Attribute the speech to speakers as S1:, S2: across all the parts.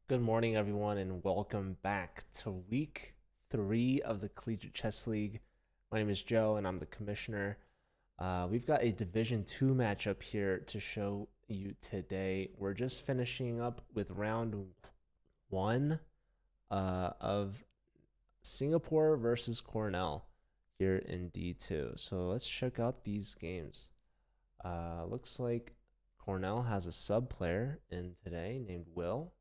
S1: Good morning, everyone, and welcome back to week 3 of the Collegiate Chess League. My name is Joe, and I'm the commissioner. We've got a Division 2 matchup here to show you today. We're just finishing up with round 1 of Singapore versus Cornell here in D2. So let's check out these games. Looks like Cornell has a sub player in today named Will.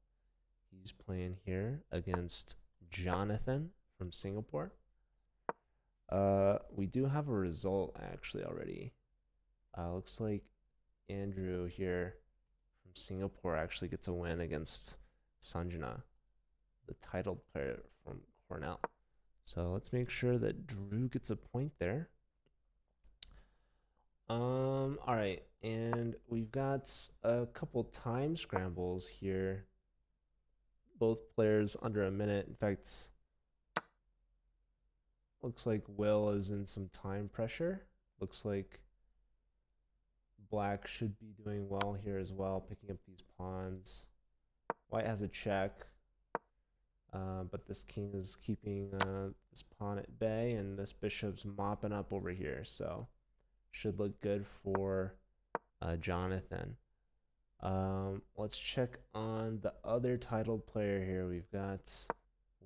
S1: He's playing here against Jonathan from Singapore. We do have a result actually already. Looks like Andrew here from Singapore actually gets a win against Sanjana, the titled player from Cornell. So let's make sure that Drew gets a point there. All right, and we've got a couple time scrambles here. Both players under a minute. In fact, looks like Will is in some time pressure. Looks like Black should be doing well here as well, picking up these pawns. White has a check, but this king is keeping this pawn at bay, and this bishop's mopping up over here. So should look good for Jonathan. Let's check on the other titled player here. We've got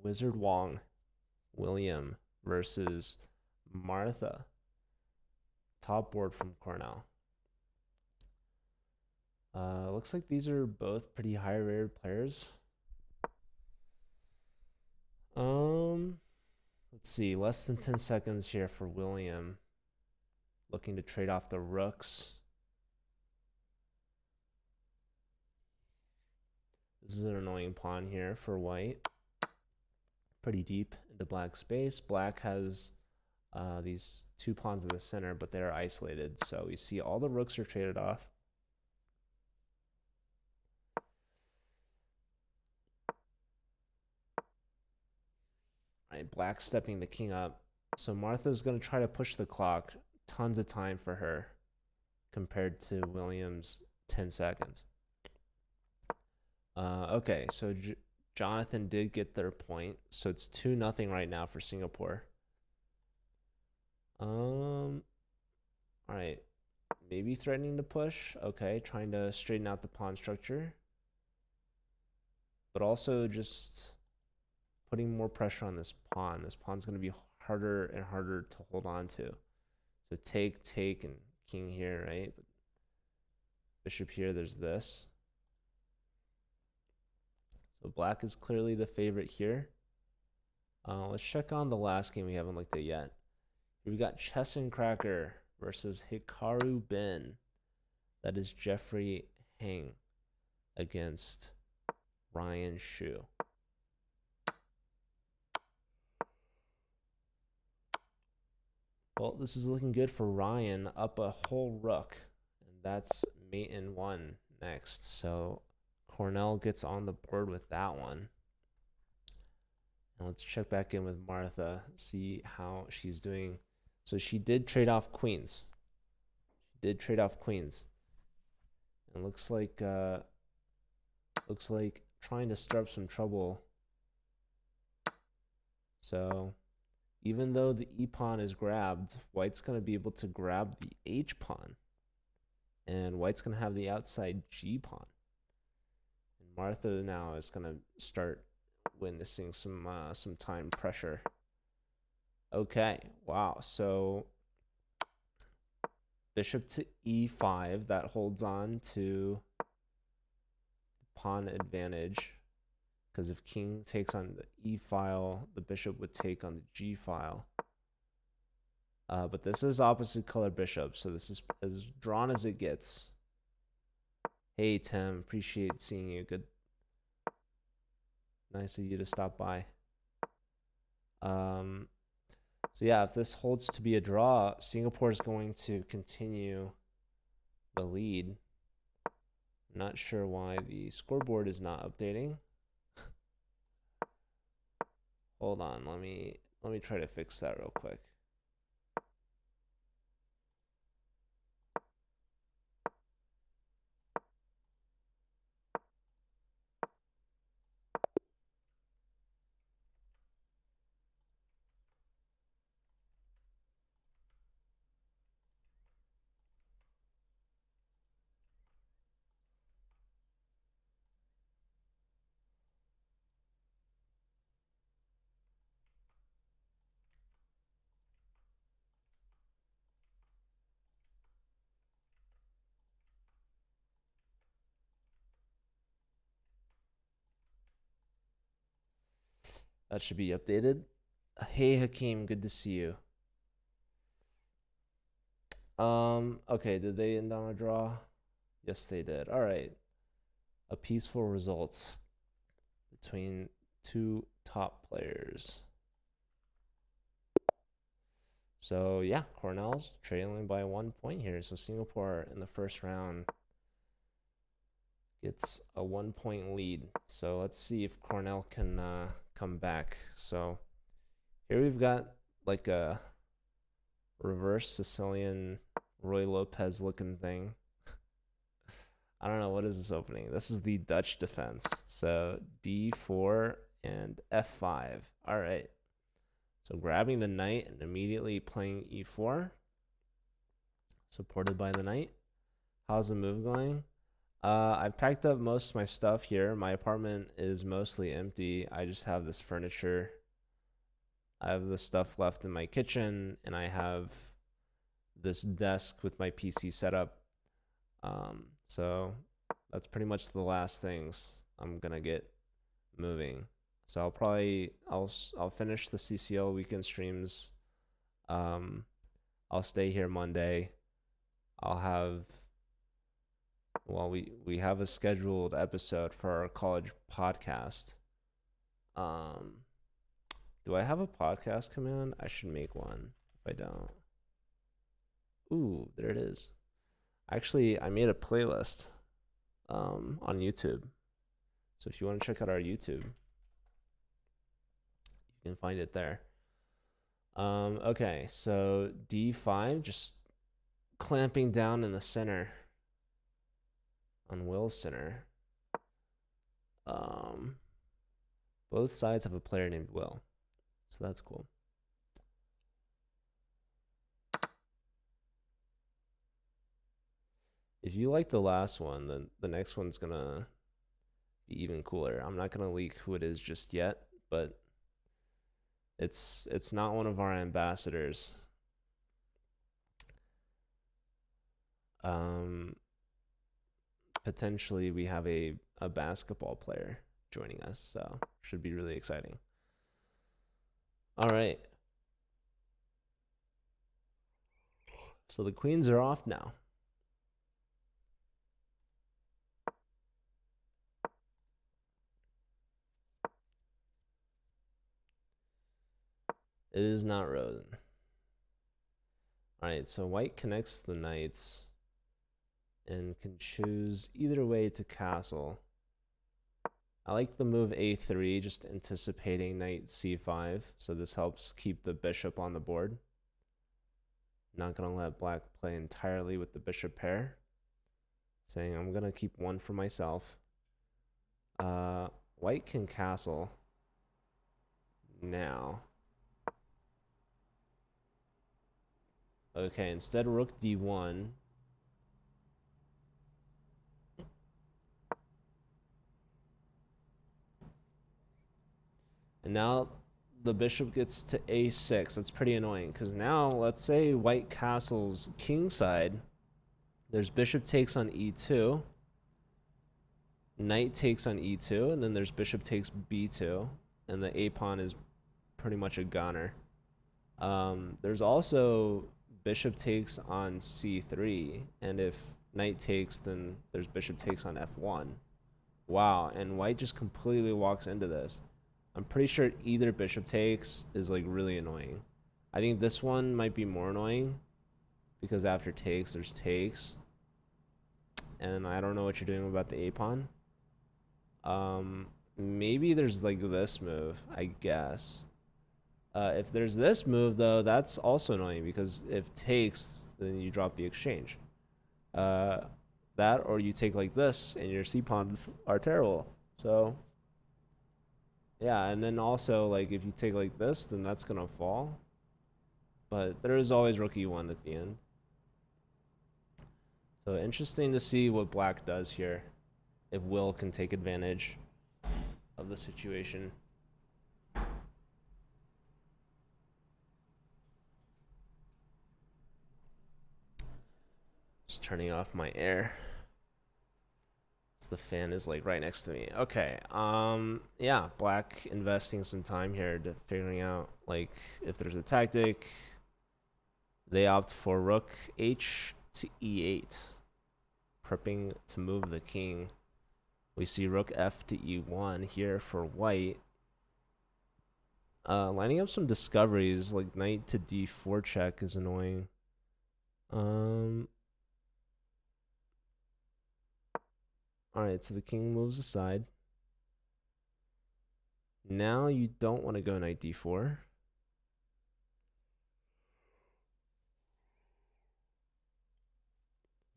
S1: Wizard Wong, William versus Martha, top board from Cornell. Looks like these are both pretty high rated players. Let's see, less than 10 seconds here for William, looking to trade off the rooks. This is an annoying pawn here for white. Pretty deep into black space. Black has these two pawns in the center, but they're isolated. So we see all the rooks are traded off. All right, Black stepping the king up. So Martha's going to try to push the clock. Tons of time for her compared to William's 10 seconds. Okay, so Jonathan did get their point. So it's 2-0 right now for Singapore. All right. Maybe threatening to push. Okay, trying to straighten out the pawn structure. But also just putting more pressure on this pawn. This pawn's going to be harder and harder to hold on to. So take, and king here, right? Bishop here, there's this. So black is clearly the favorite here. Let's check on the last game. We haven't looked at yet. Here we got Chess and Cracker versus Hikaru Bin. That is Jeffrey Heng against Ryan Shu. Well, this is looking good for Ryan, up a whole rook. And that's mate in one next. So Cornell gets on the board with that one. And let's check back in with Martha, see how she's doing. So she did trade off queens. And looks like trying to stir up some trouble. So even though the e pawn is grabbed, white's going to be able to grab the h pawn, and white's going to have the outside g pawn. And Martha now is going to start witnessing some time pressure. Okay, wow. So bishop to e5, that holds on to pawn advantage, because if king takes on the e file, the bishop would take on the g file. But this is opposite color bishop, so this is as drawn as it gets. Hey Tim, appreciate seeing you. Good, nice of you to stop by. So yeah, if this holds to be a draw, Singapore is going to continue the lead. I'm not sure why the scoreboard is not updating. Hold on, let me try to fix that real quick. That should be updated. Hey Hakeem, good to see you. Okay, did they end on a draw? Yes, they did. All right. A peaceful result between two top players. So yeah, Cornell's trailing by 1 point here. So Singapore in the first round gets a 1 point lead. So let's see if Cornell can come back. So here we've got like a reverse Sicilian Roy Lopez looking thing. I don't know, what is this opening? This is the Dutch defense. So D4 and F5. All right. So grabbing the knight and immediately playing E4. Supported by the knight. How's the move going? I've packed up most of my stuff here. My apartment is mostly empty. I just have this furniture. I have the stuff left in my kitchen, and I have this desk with my PC set up. So that's pretty much the last things I'm gonna get moving. So I'll finish the CCL weekend streams. I'll stay here Monday. I'll have we have a scheduled episode for our college podcast. Do I have a podcast command? I should make one if I don't. Ooh, there it is. Actually, I made a playlist on YouTube. So if you want to check out our YouTube, you can find it there. Okay, so D5, just clamping down in the center on Will's center. Both sides have a player named Will, so that's cool. If you like the last one, then the next one's gonna be even cooler. I'm not gonna leak who it is just yet, but it's not one of our ambassadors. Potentially we have a basketball player joining us, so should be really exciting. All right. So the queens are off now. It is not Rosen. All right, so white connects the knights and can choose either way to castle. I like the move a3, just anticipating knight c5, so this helps keep the bishop on the board. Not gonna let black play entirely with the bishop pair. Saying I'm gonna keep one for myself. White can castle now. Okay, instead rook d1. And now the bishop gets to a6. That's pretty annoying, because now let's say white castles kingside. There's bishop takes on e2. Knight takes on e2, and then there's bishop takes b2, and the a pawn is pretty much a goner. There's also bishop takes on c3, and if knight takes, then there's bishop takes on f1. Wow, and white just completely walks into this. I'm pretty sure either bishop takes is like really annoying. I think this one might be more annoying because after takes, there's takes. And I don't know what you're doing about the a pawn. Maybe there's like this move, I guess. If there's this move, though, that's also annoying because if takes, then you drop the exchange. That or you take like this and your c-pawns are terrible. So yeah, and then also like if you take like this, then that's gonna fall. But there is always rook e1 at the end. So interesting to see what black does here. If Will can take advantage of the situation. Just turning off my air. The fan is like right next to me. Okay. Yeah, black investing some time here to figuring out like if there's a tactic. They opt for rook h to e8, prepping to move the king. We see rook f to e1 here for white. Lining up some discoveries like knight to d4 check is annoying. Alright, so the king moves aside. Now you don't want to go knight d4.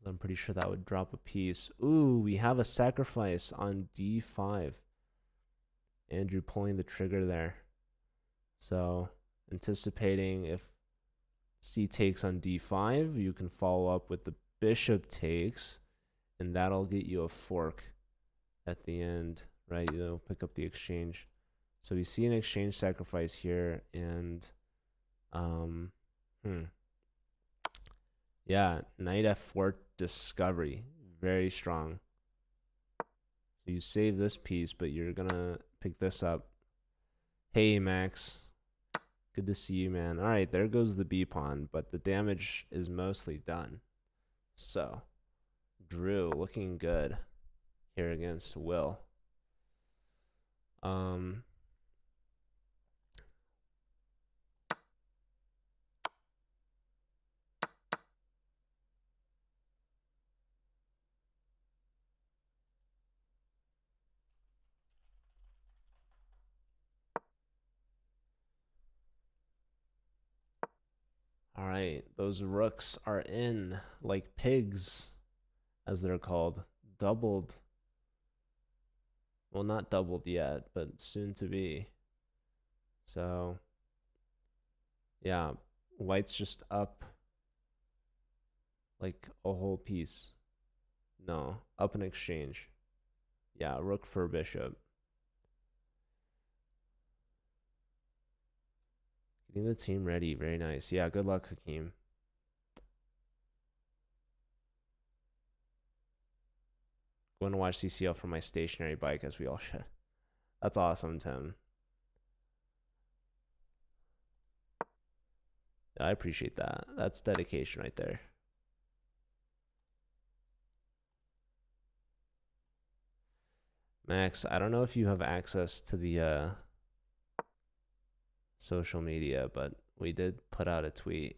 S1: I'm pretty sure that would drop a piece. Ooh, we have a sacrifice on d5. Andrew pulling the trigger there. So, anticipating if c takes on d5, you can follow up with the bishop takes, and that'll get you a fork at the end, right? You'll pick up the exchange. So we see an exchange sacrifice here, and yeah, knight f4 discovery, very strong. So you save this piece, but you're gonna pick this up. Hey Max, good to see you, man. All right, there goes the b pawn, but the damage is mostly done. So Drew looking good here against Will. All right, those rooks are in like pigs, as they're called, doubled. Well, not doubled yet, but soon to be. So, yeah, white's just up like a whole piece. No, up an exchange. Yeah, rook for bishop. Getting the team ready, very nice. Yeah, good luck, Hakeem. Going to watch CCL from my stationary bike, as we all should. That's awesome, Tim. I appreciate that. That's dedication right there. Max, I don't know if you have access to the social media, but we did put out a tweet.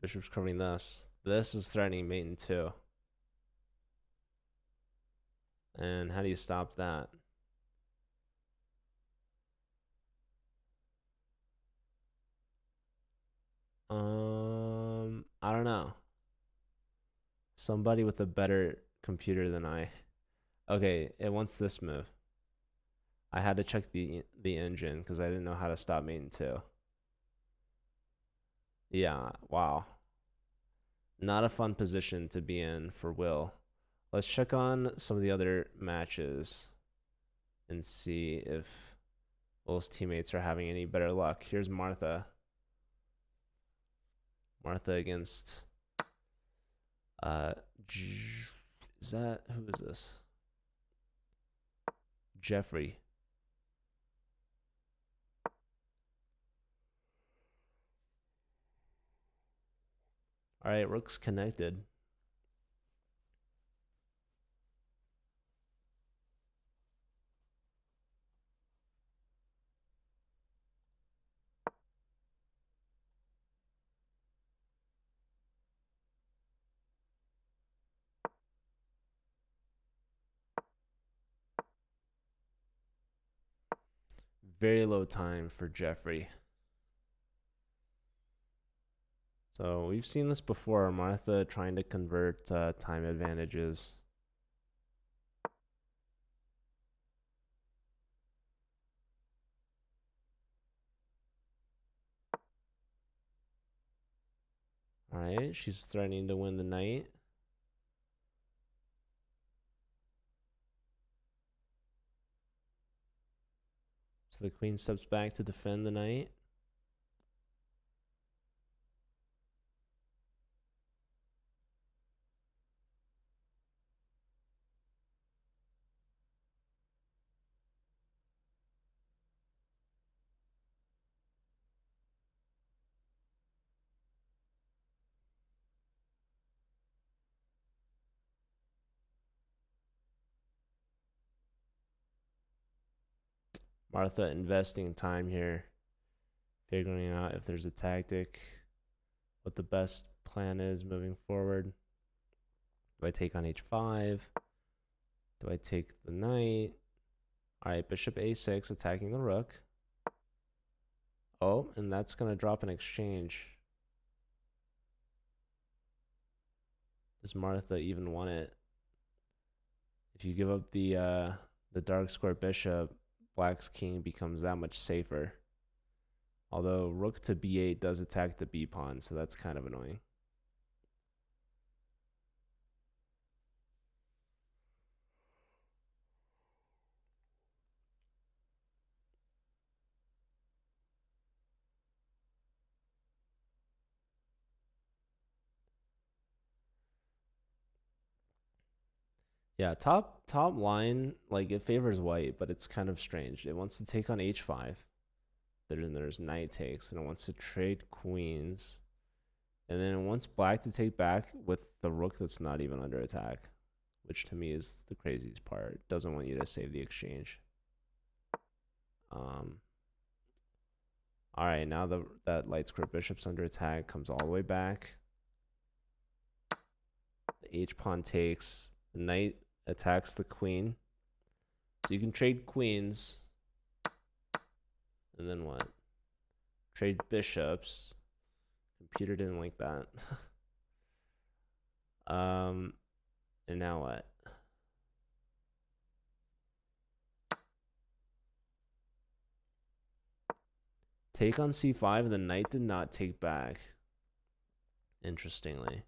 S1: Bishop's covering this. This is threatening mate in 2. And how do you stop that? I don't know. Somebody with a better computer than I. Okay, it wants this move. I had to check the engine because I didn't know how to stop mate in 2. Yeah, wow. Not a fun position to be in for Will. Let's check on some of the other matches and see if Will's teammates are having any better luck. Here's Martha. Martha against is that, who is this? Jeffrey. All right, rook's connected. Very low time for Jeffrey. So we've seen this before. Martha trying to convert time advantages. All right, she's threatening to win the knight. So the queen steps back to defend the knight. Martha investing time here, figuring out if there's a tactic, what the best plan is moving forward. Do I take on h5? Do I take the knight? All right, bishop a6 attacking the rook. Oh, and that's going to drop an exchange. Does Martha even want it? If you give up the dark square bishop, black's king becomes that much safer. Although rook to b8 does attack the b pawn, so that's kind of annoying. Yeah, top line, like it favors white, but it's kind of strange. It wants to take on h5. There's knight takes, and it wants to trade queens. And then it wants black to take back with the rook that's not even under attack, which to me is the craziest part. It doesn't want you to save the exchange. All right, now that light square bishop's under attack, comes all the way back. The h pawn takes. The knight attacks the queen. So you can trade queens. And then what? Trade bishops. Computer didn't like that. And now what? Take on c5, and the knight did not take back. Interestingly.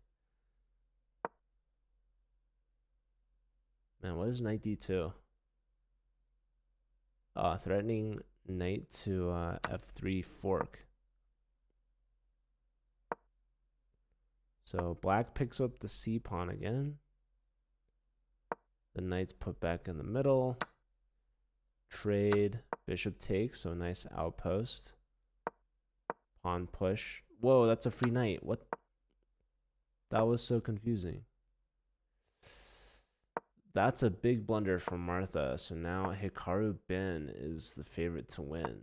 S1: Man, what is knight d2? Threatening knight to f3 fork. So black picks up the c pawn again. The knight's put back in the middle. Trade. Bishop takes, so nice outpost. Pawn push. Whoa, that's a free knight. What? That was so confusing. That's a big blunder from Martha. So now Hikaru Ben is the favorite to win.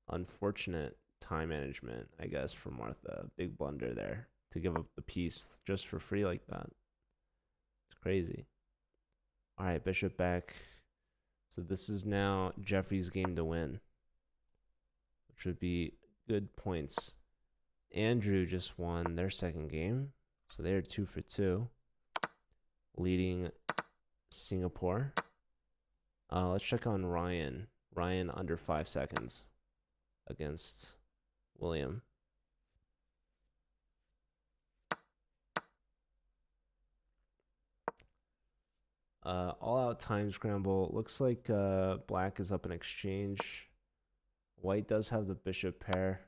S1: Unfortunate time management, I guess, for Martha. Big blunder there to give up the piece just for free like that. It's crazy. All right, bishop back. So this is now Jeffrey's game to win, which would be good points. Andrew just won their second game, so they're 2 for 2, leading Singapore. Let's check on Ryan. Ryan under 5 seconds against William. All out time scramble. Looks like black is up in exchange. White does have the bishop pair.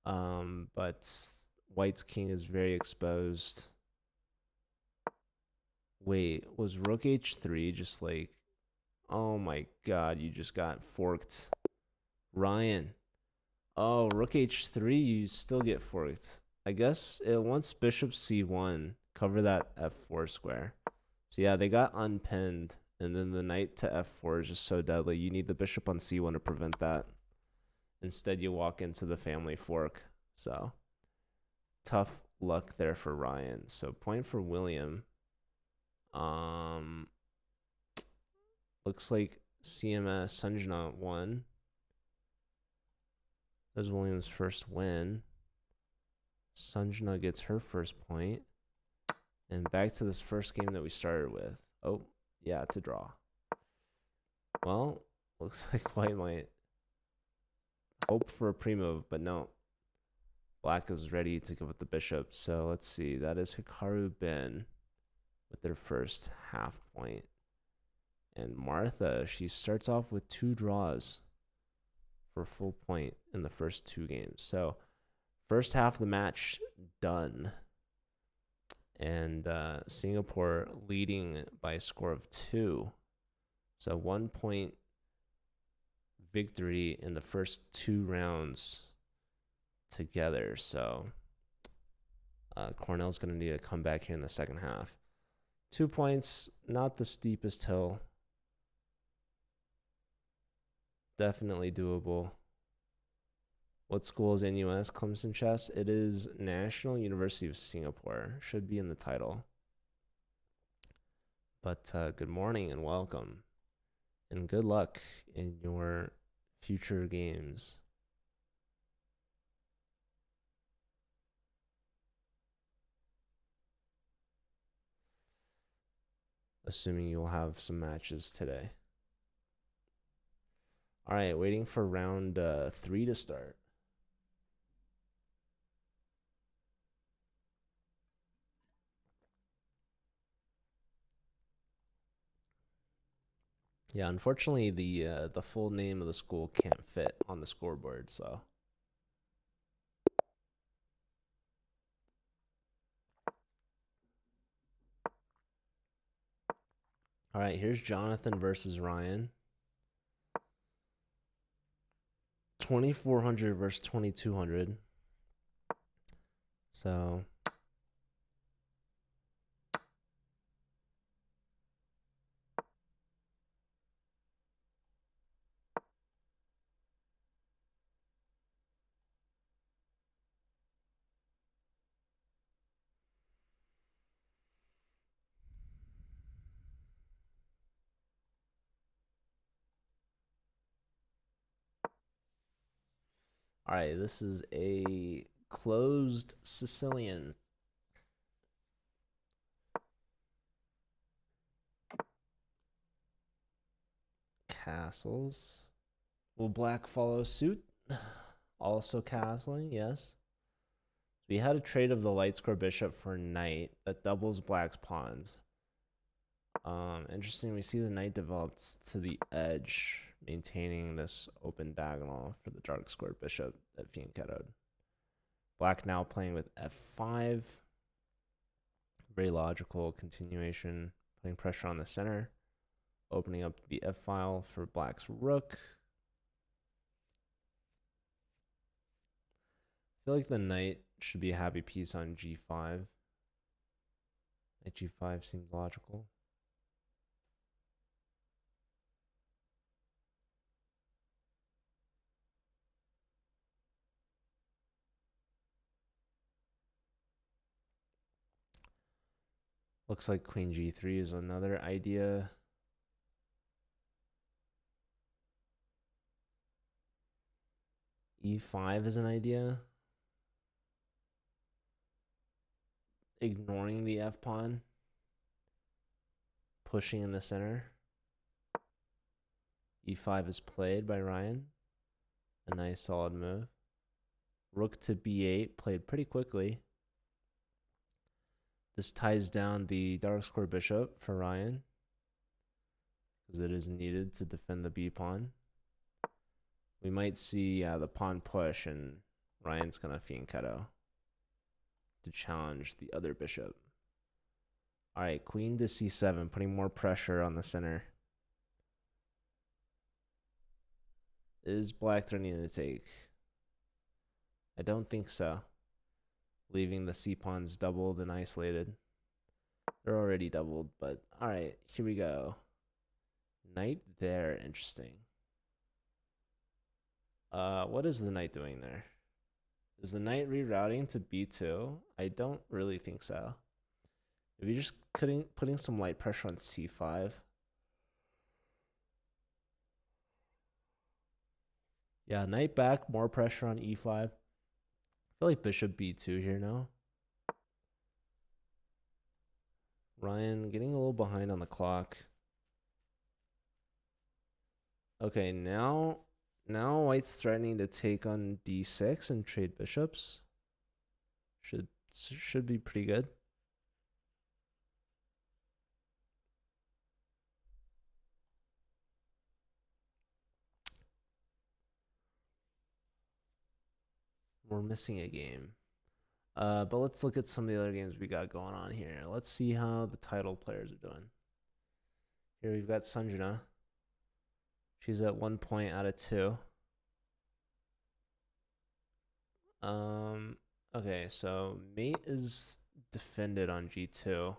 S1: But white's king is very exposed. Wait, was rook h3 just like, oh my god, you just got forked. Ryan. Oh, rook h3, you still get forked. I guess it wants bishop c1, cover that f4 square. So yeah, they got unpinned, and then the knight to f4 is just so deadly. You need the bishop on c1 to prevent that. Instead, you walk into the family fork. So tough luck there for Ryan. So point for William. Looks like CMS Sanjana won. That was William's first win. Sanjana gets her first point. And back to this first game that we started with. Oh, yeah, it's a draw. Well, looks like white might hope for a pre-move, but no. Black is ready to give up the bishop. So let's see. That is Hikaru Ben with their first half point. And Martha, she starts off with 2 draws for a full point in the first 2 games. So first half of the match done. And Singapore leading by a score of 2. So 1 point victory in the first 2 rounds together. So Cornell's going to need a comeback here in the second half. 2 points, not the steepest hill. Definitely doable. What school is NUS Clemson chess? It is National University of Singapore. Should be in the title. But good morning and welcome. And good luck in your future games. Assuming you'll have some matches today. All right, waiting for round 3 to start. Yeah, unfortunately, the full name of the school can't fit on the scoreboard, so. All right, here's Jonathan versus Ryan. 2400 versus 2200. So, all right, this is a closed Sicilian. Castles. Will black follow suit? Also castling, yes. We had a trade of the light square bishop for knight that doubles black's pawns. Interesting, we see the knight develops to the edge, maintaining this open diagonal for the dark square bishop that fianchettoed. Black now playing with f5. Very logical continuation, putting pressure on the center, opening up the f file for black's rook. I feel like the knight should be a happy piece on g5. Knight g5 seems logical. Looks like queen g3 is another idea. e5 is an idea. Ignoring the f pawn. Pushing in the center. e5 is played by Ryan. A nice solid move. Rook to b8 played pretty quickly. This ties down the dark square bishop for Ryan, because it is needed to defend the b pawn. We might see the pawn push, and Ryan's gonna fianchetto to challenge the other bishop. All right, queen to c7, putting more pressure on the center. Is black threatening to take? I don't think so. Leaving the c pawns doubled and isolated. They're already doubled, but all right, here we go. Knight there, interesting. What is the knight doing there? Is the knight rerouting to b2? I don't really think so. Maybe just putting some light pressure on c5. Yeah, knight back, more pressure on e5. I feel like bishop b2 here now. Ryan getting a little behind on the clock. Okay, now white's threatening to take on d6 and trade bishops. Should be pretty good. We're missing a game. But let's look at some of the other games we got going on here. Let's see how the title players are doing. Here we've got Sanjana. She's at 1 point out of 2. Okay, so mate is defended on g2,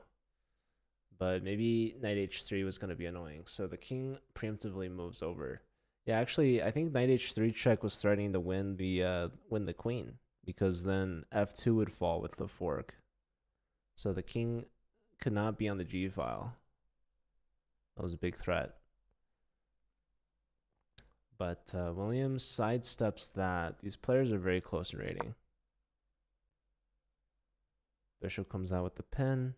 S1: but maybe knight h3 was going to be annoying. So the king preemptively moves over, Yeah, actually, I think knight h3 check was threatening to win the queen because then f2 would fall with the fork. So the king could not be on the g file. That was a big threat. But Williams sidesteps that. These players are very close in rating. Bishop comes out with the pin.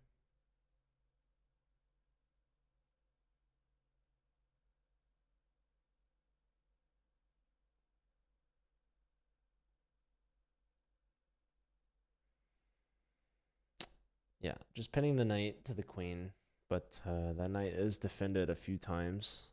S1: Yeah, just pinning the knight to the queen. But that knight is defended a few times.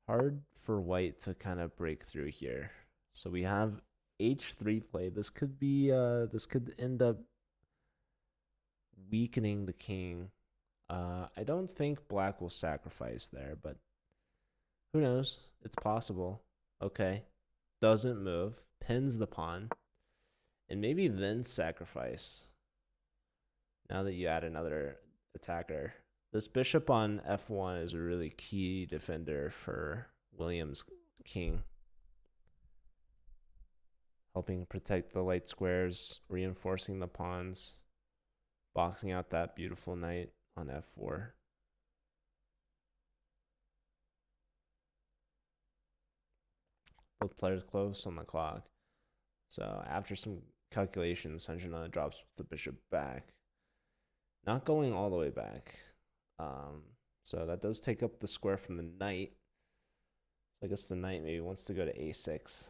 S1: Hard for white to kind of break through here. So we have h3 play. This could end up weakening the king. I don't think black will sacrifice there, but who knows? It's possible. Okay. Doesn't move. Pins the pawn. And maybe then sacrifice. Now that you add another attacker. This bishop on f1 is a really key defender for Williams' king. Helping protect the light squares, reinforcing the pawns, boxing out that beautiful knight on f4. Both players close on the clock. So after some calculations, Sanjana drops the bishop back. Not going all the way back. So that does take up the square from the knight. I guess the knight maybe wants to go to a6.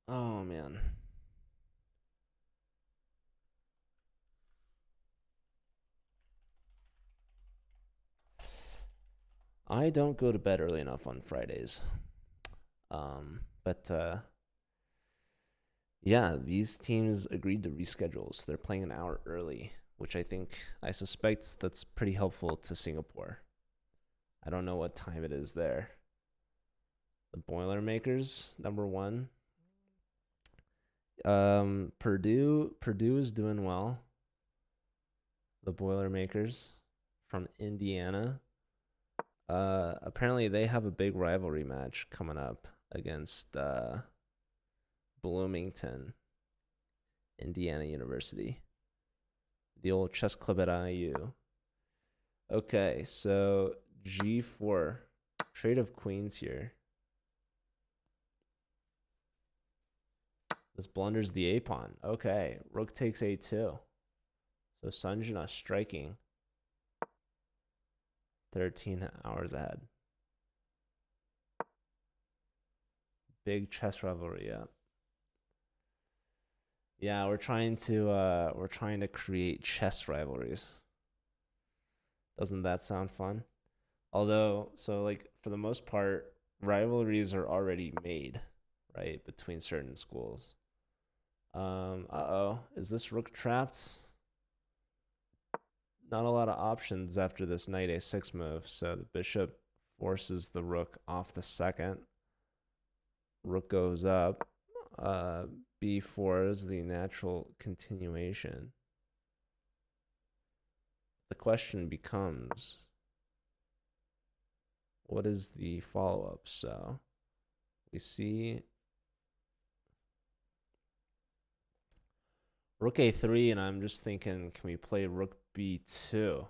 S1: Oh, man. I don't go to bed early enough on Fridays. But yeah, these teams agreed to reschedules. They're playing an hour early, which I suspect that's pretty helpful to Singapore. I don't know what time it is there. The Boilermakers, number 1. Purdue is doing well. The Boilermakers from Indiana. Apparently they have a big rivalry match coming up against Bloomington, Indiana University. The old chess club at IU. Okay, so g4. Trade of queens here. This blunders the a pawn. Okay, rook takes a2. So Sanjana striking. 13 hours ahead. Big chess rivalry, yeah. Yeah, we're trying to create chess rivalries. Doesn't that sound fun? Although, so like for the most part, rivalries are already made, right, between certain schools. Uh-oh, is this rook trapped? Not a lot of options after this knight a6 move, so the bishop forces the rook off the second. Rook goes up. B4 is the natural continuation. The question becomes, what is the follow-up? So we see rook a3, and I'm just thinking, can we play rook b2?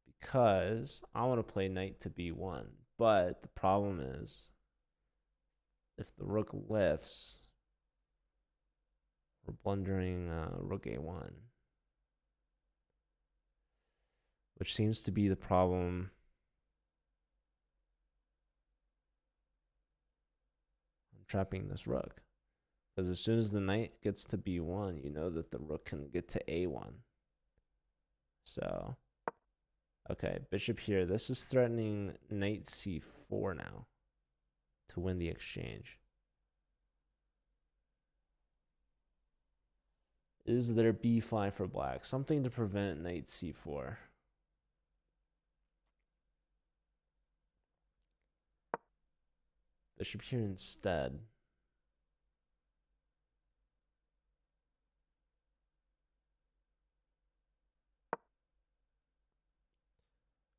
S1: Because I want to play knight to b1. But the problem is, if the rook lifts, we're blundering rook a1, which seems to be the problem. I'm trapping this rook. Because as soon as the knight gets to b1, you know that the rook can get to a1. So, okay, bishop here. This is threatening knight c4 now to win the exchange. Is there b5 for black? Something to prevent knight c4. Bishop here instead.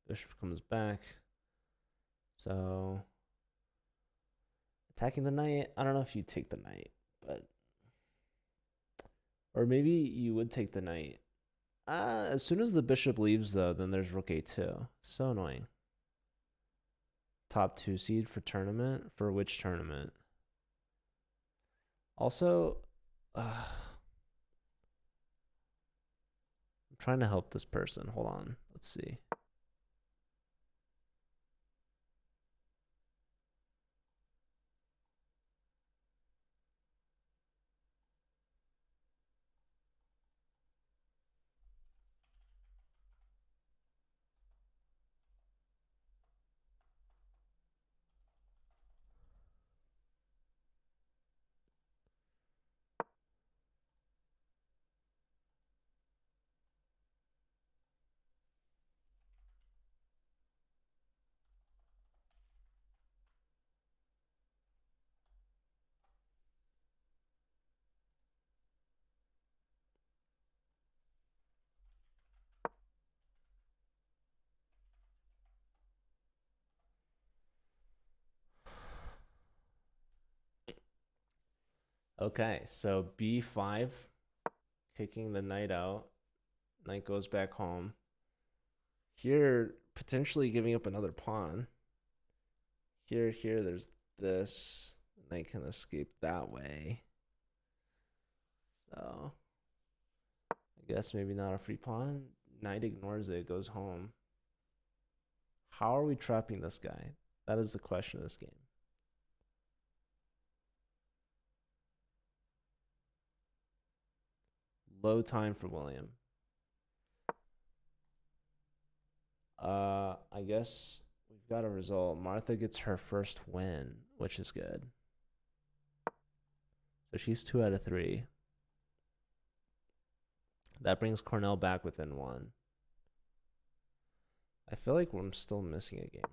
S1: Bishop comes back. So attacking the knight. I don't know if you take the knight, but or maybe you would take the knight. As soon as the bishop leaves, though, then there's rook a2. So annoying. Top 2 seed for tournament. For which tournament? Also, I'm trying to help this person. Hold on. Let's see. Okay, so b5, kicking the knight out. Knight goes back home. Here, potentially giving up another pawn. Here, there's this. Knight can escape that way. So, I guess maybe not a free pawn. Knight ignores it, goes home. How are we trapping this guy? That is the question of this game. Low time for William. I guess we've got a result. Martha gets her first win, which is good. So she's 2 out of 3. That brings Cornell back within 1. I feel like I'm still missing a game.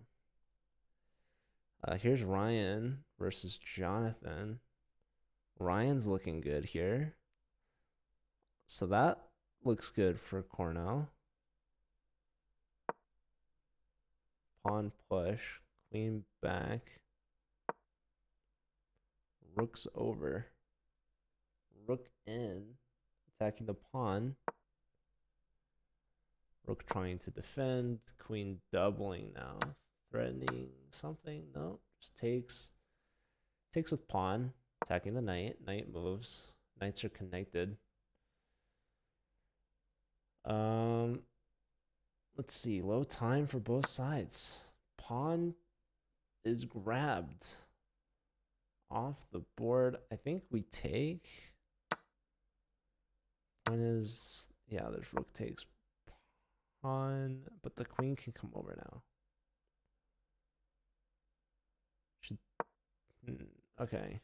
S1: Here's Ryan versus Jonathan. Ryan's looking good here. So that looks good for Cornell. Pawn push. Queen back. Rook's over. Rook in. Attacking the pawn. Rook trying to defend. Queen doubling now. Threatening something. No. Just takes. Takes with pawn. Attacking the knight. Knight moves. Knights are connected. Let's see. Low time for both sides. Pawn is grabbed off the board. I think we take. Point is, yeah, there's rook takes pawn, but the queen can come over now. Should, okay.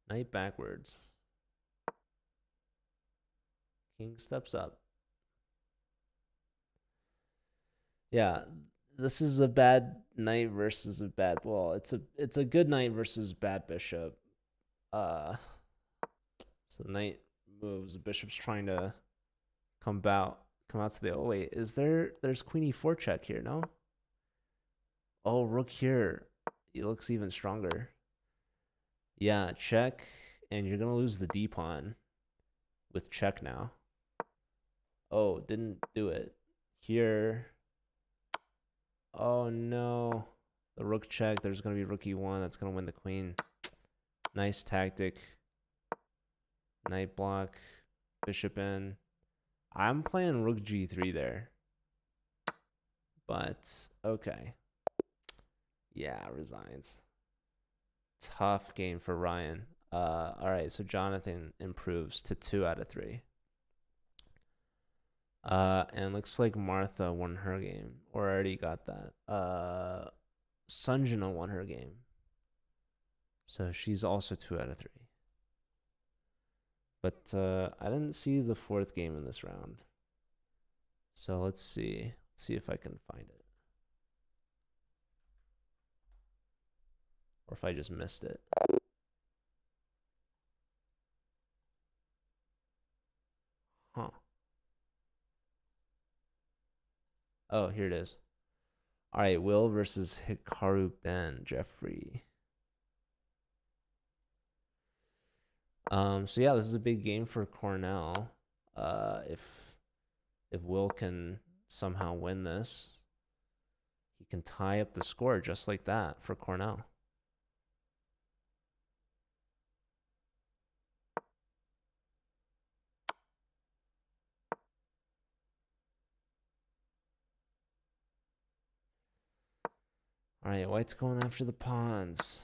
S1: Knight backwards. King steps up. Yeah, this is a bad knight versus a bad. Well, it's a good knight versus bad bishop. So the knight moves. The bishop's trying to come out to the. Oh wait, there's queen e4 check here? No. Oh, rook here. It looks even stronger. Yeah, check, and you're gonna lose the d pawn with check now. Oh, didn't do it here. Oh no, the rook check. There's gonna be rook e1. That's gonna win the queen. Nice tactic. Knight block, bishop in. I'm playing rook g3 there, but okay. Yeah, resigns. Tough game for Ryan. All right, so Jonathan improves to 2 out of 3. And looks like Martha won her game, or already got that. Sanjana won her game, so she's also 2 out of 3. But I didn't see the fourth game in this round. So let's see. Let's see if I can find it. Or if I just missed it. Huh. Oh, here it is. All right, Will versus Hikaru Ben, Jeffrey. So yeah, this is a big game for Cornell. If Will can somehow win this, he can tie up the score just like that for Cornell. All right, White's going after the pawns.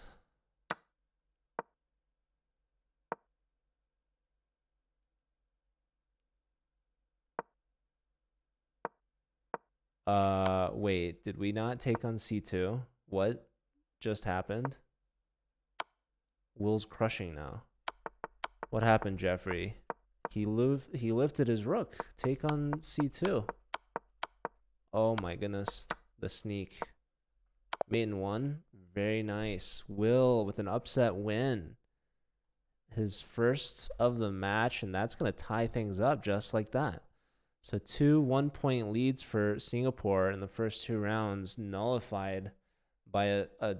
S1: Wait, did we not take on C2? What just happened? Will's crushing now. What happened, Jeffrey? He lifted his rook. Take on C2. Oh my goodness, the sneak. Mate in one. Very nice. Will with an upset win. His first of the match, and that's going to tie things up just like that. So 2 1-point leads for Singapore in the first 2 rounds, nullified by a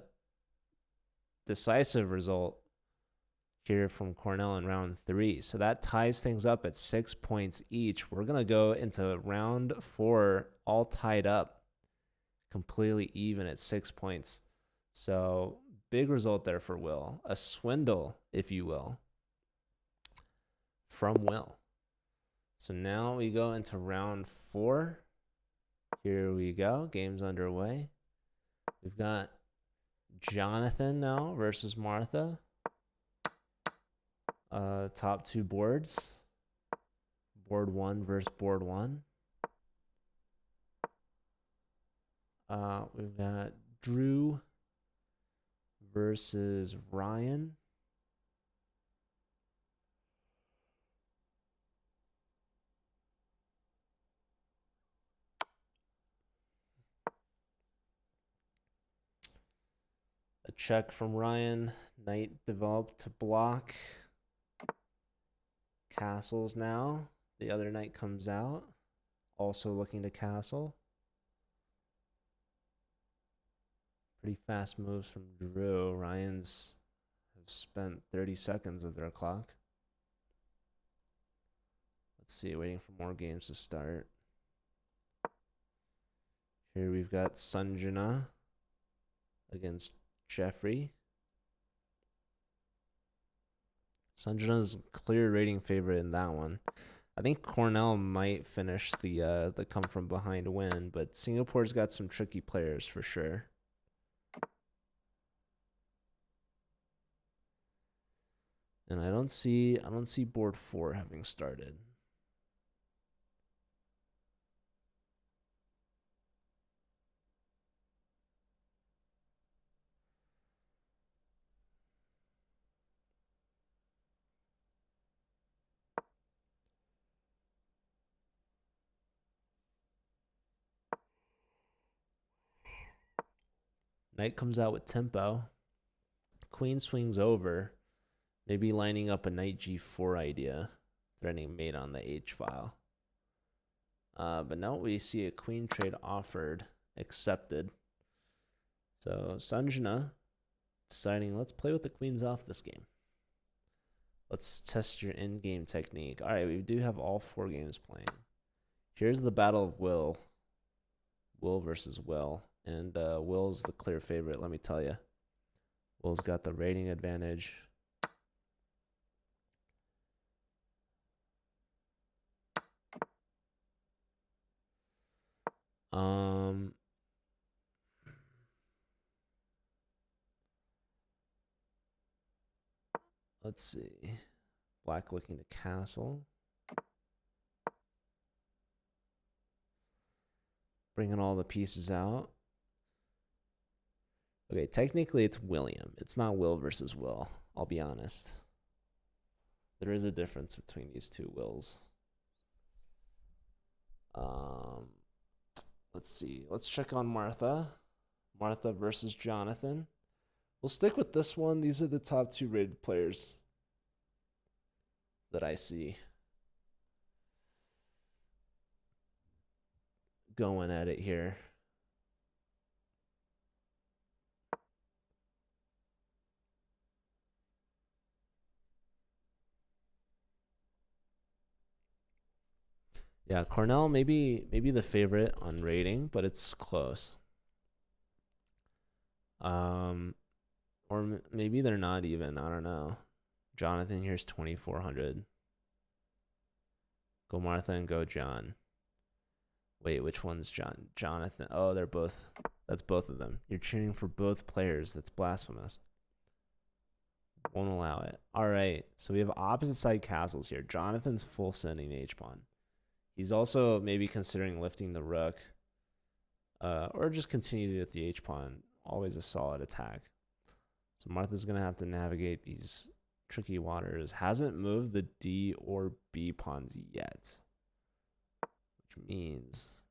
S1: decisive result here from Cornell in round 3. So that ties things up at 6 points each. We're going to go into round 4 all tied up, completely even at 6 points. So big result there for Will. A swindle, if you will, from Will. So now we go into round 4. Here we go. Game's underway. We've got Jonathan now versus Martha. Top 2 boards. Board 1 versus board 1. We've got Drew versus Ryan. A check from Ryan. Knight developed to block. Castles now. The other knight comes out. Also looking to castle. Pretty fast moves from Drew. Ryan's have spent 30 seconds of their clock. Let's see, waiting for more games to start. Here we've got Sanjana against Jeffrey. Sanjana's clear rating favorite in that one. I think Cornell might finish the come from behind win, but Singapore's got some tricky players for sure. And I don't see board 4 having started. Knight comes out with tempo. Queen swings over. Maybe lining up a knight g4 idea. Threatening mate on the h file. But now we see a queen trade offered, accepted. So Sanjana deciding, let's play with the queens off this game. Let's test your in-game technique. All right, we do have all 4 games playing. Here's the battle of Will. Will versus Will. And Will's the clear favorite, let me tell you. Will's got the rating advantage. Let's see. Black looking to castle. Bringing all the pieces out. Okay, technically it's William. It's not Will versus Will. I'll be honest. There is a difference between these two wills. Let's see. Let's check on Martha. Martha versus Jonathan. We'll stick with this one. These are the top 2 rated players that I see going at it here. Yeah, Cornell maybe the favorite on rating, but it's close. Or maybe they're not even. I don't know. Jonathan here's 2,400. Go Martha and go John. Wait, which one's John? Jonathan. Oh, they're both. That's both of them. You're cheering for both players. That's blasphemous. Won't allow it. All right. So we have opposite side castles here. Jonathan's full sending H pawn. He's also maybe considering lifting the rook. Or just continue with the H pawn. Always a solid attack. So Martha's going to have to navigate these tricky waters. Hasn't moved the D or B pawns yet. Which means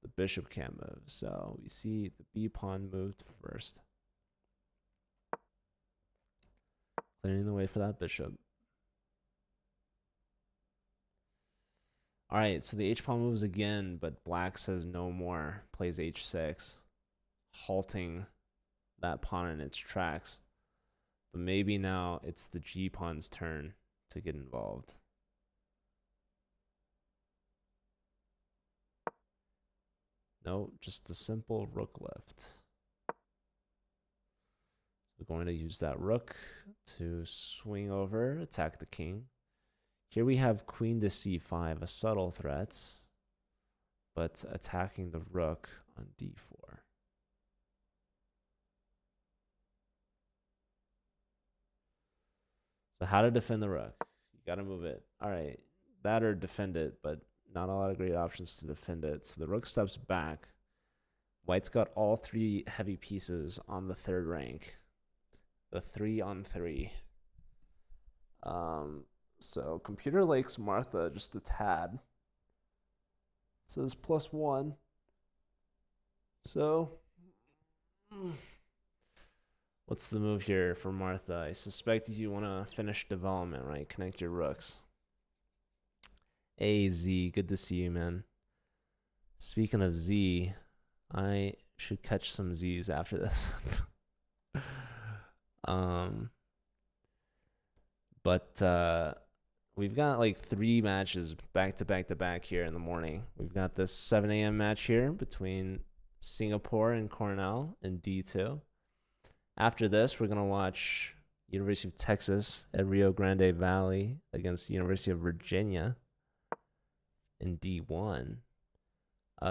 S1: the bishop can't move. So we see the B pawn moved first. Clearing the way for that bishop. All right, so the H pawn moves again, but black says no more. Plays H6, halting that pawn in its tracks. But maybe now it's the G pawn's turn to get involved. No, just a simple rook lift. We're going to use that rook to swing over, attack the king. Here we have queen to c5, a subtle threat, but attacking the rook on d4. So how to defend the rook? You got to move it. All right, that or defend it, but not a lot of great options to defend it. So the rook steps back. White's got all 3 heavy pieces on the 3rd rank. The 3-on-3. So computer likes Martha just a tad. It says +1. So what's the move here for Martha? I suspect you want to finish development, right? Connect your rooks. Hey Z, good to see you, man. Speaking of Z, I should catch some Z's after this. But we've got like 3 matches back to back to back here in the morning. We've got this 7 a.m. match here between Singapore and Cornell in D2. After this, we're going to watch University of Texas at Rio Grande Valley against the University of Virginia in D1.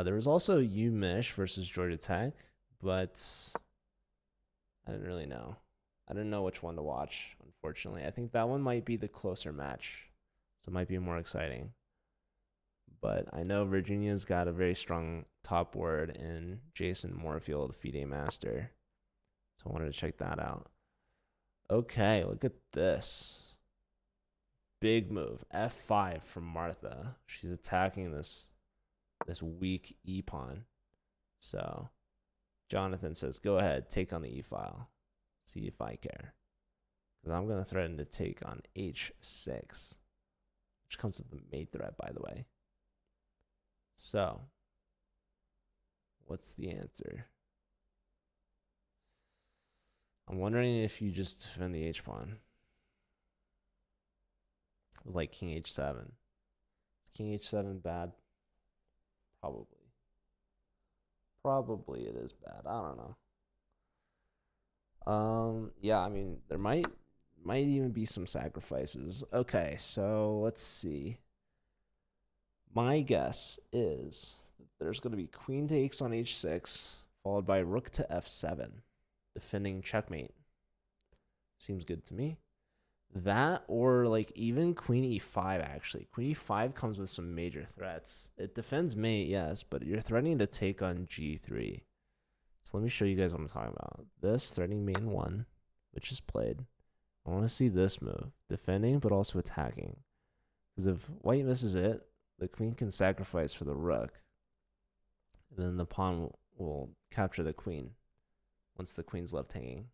S1: There was also UMich versus Georgia Tech, but I didn't really know. I didn't know which one to watch, unfortunately. I think that one might be the closer match, so it might be more exciting. But I know Virginia's got a very strong top word in Jason Moorfield, FIDE Master. So I wanted to check that out. Okay, look at this. Big move. F5 from Martha. She's attacking this weak E pawn. So Jonathan says, go ahead, take on the E file. See if I care. Because I'm going to threaten to take on H6. Which comes with the mate threat, by the way. So, what's the answer? I'm wondering if you just defend the H pawn. Like King H7. Is King H7 bad? Probably. Probably it is bad. I don't know. Yeah, I mean, there might even be some sacrifices. Okay, so let's see. My guess is that there's going to be queen takes on H6, followed by rook to F7, defending checkmate. Seems good to me. That or like even queen E5 actually. Queen E5 comes with some major threats. It defends mate, yes, but you're threatening to take on G3. So let me show you guys what I'm talking about. This threatening main 1, which is played. I want to see this move. Defending, but also attacking. Because if white misses it, the queen can sacrifice for the rook. And then the pawn will capture the queen once the queen's left hanging.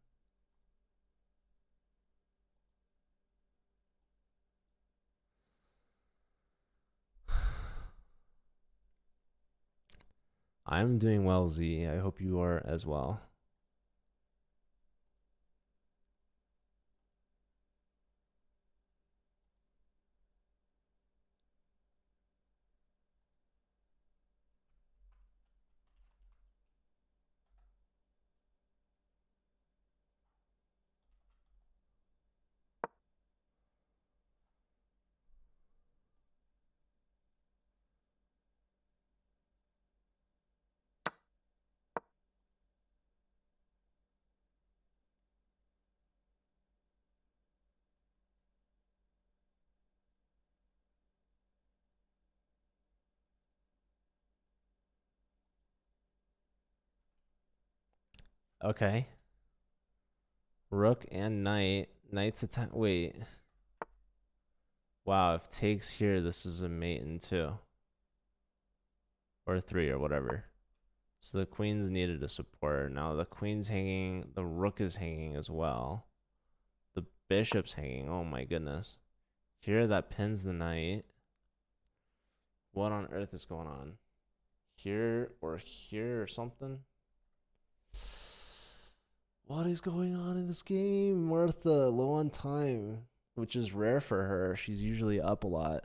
S1: I'm doing well, Z. I hope you are as well. Okay. Rook and knight. Knight's attack. Wait. Wow, if takes here, this is a mate in 2. Or 3 or whatever. So the queen's needed a support. Now the queen's hanging. The rook is hanging as well. The bishop's hanging. Oh my goodness. Here that pins the knight. What on earth is going on? Here or something? What is going on in this game? Martha, low on time, which is rare for her. She's usually up a lot.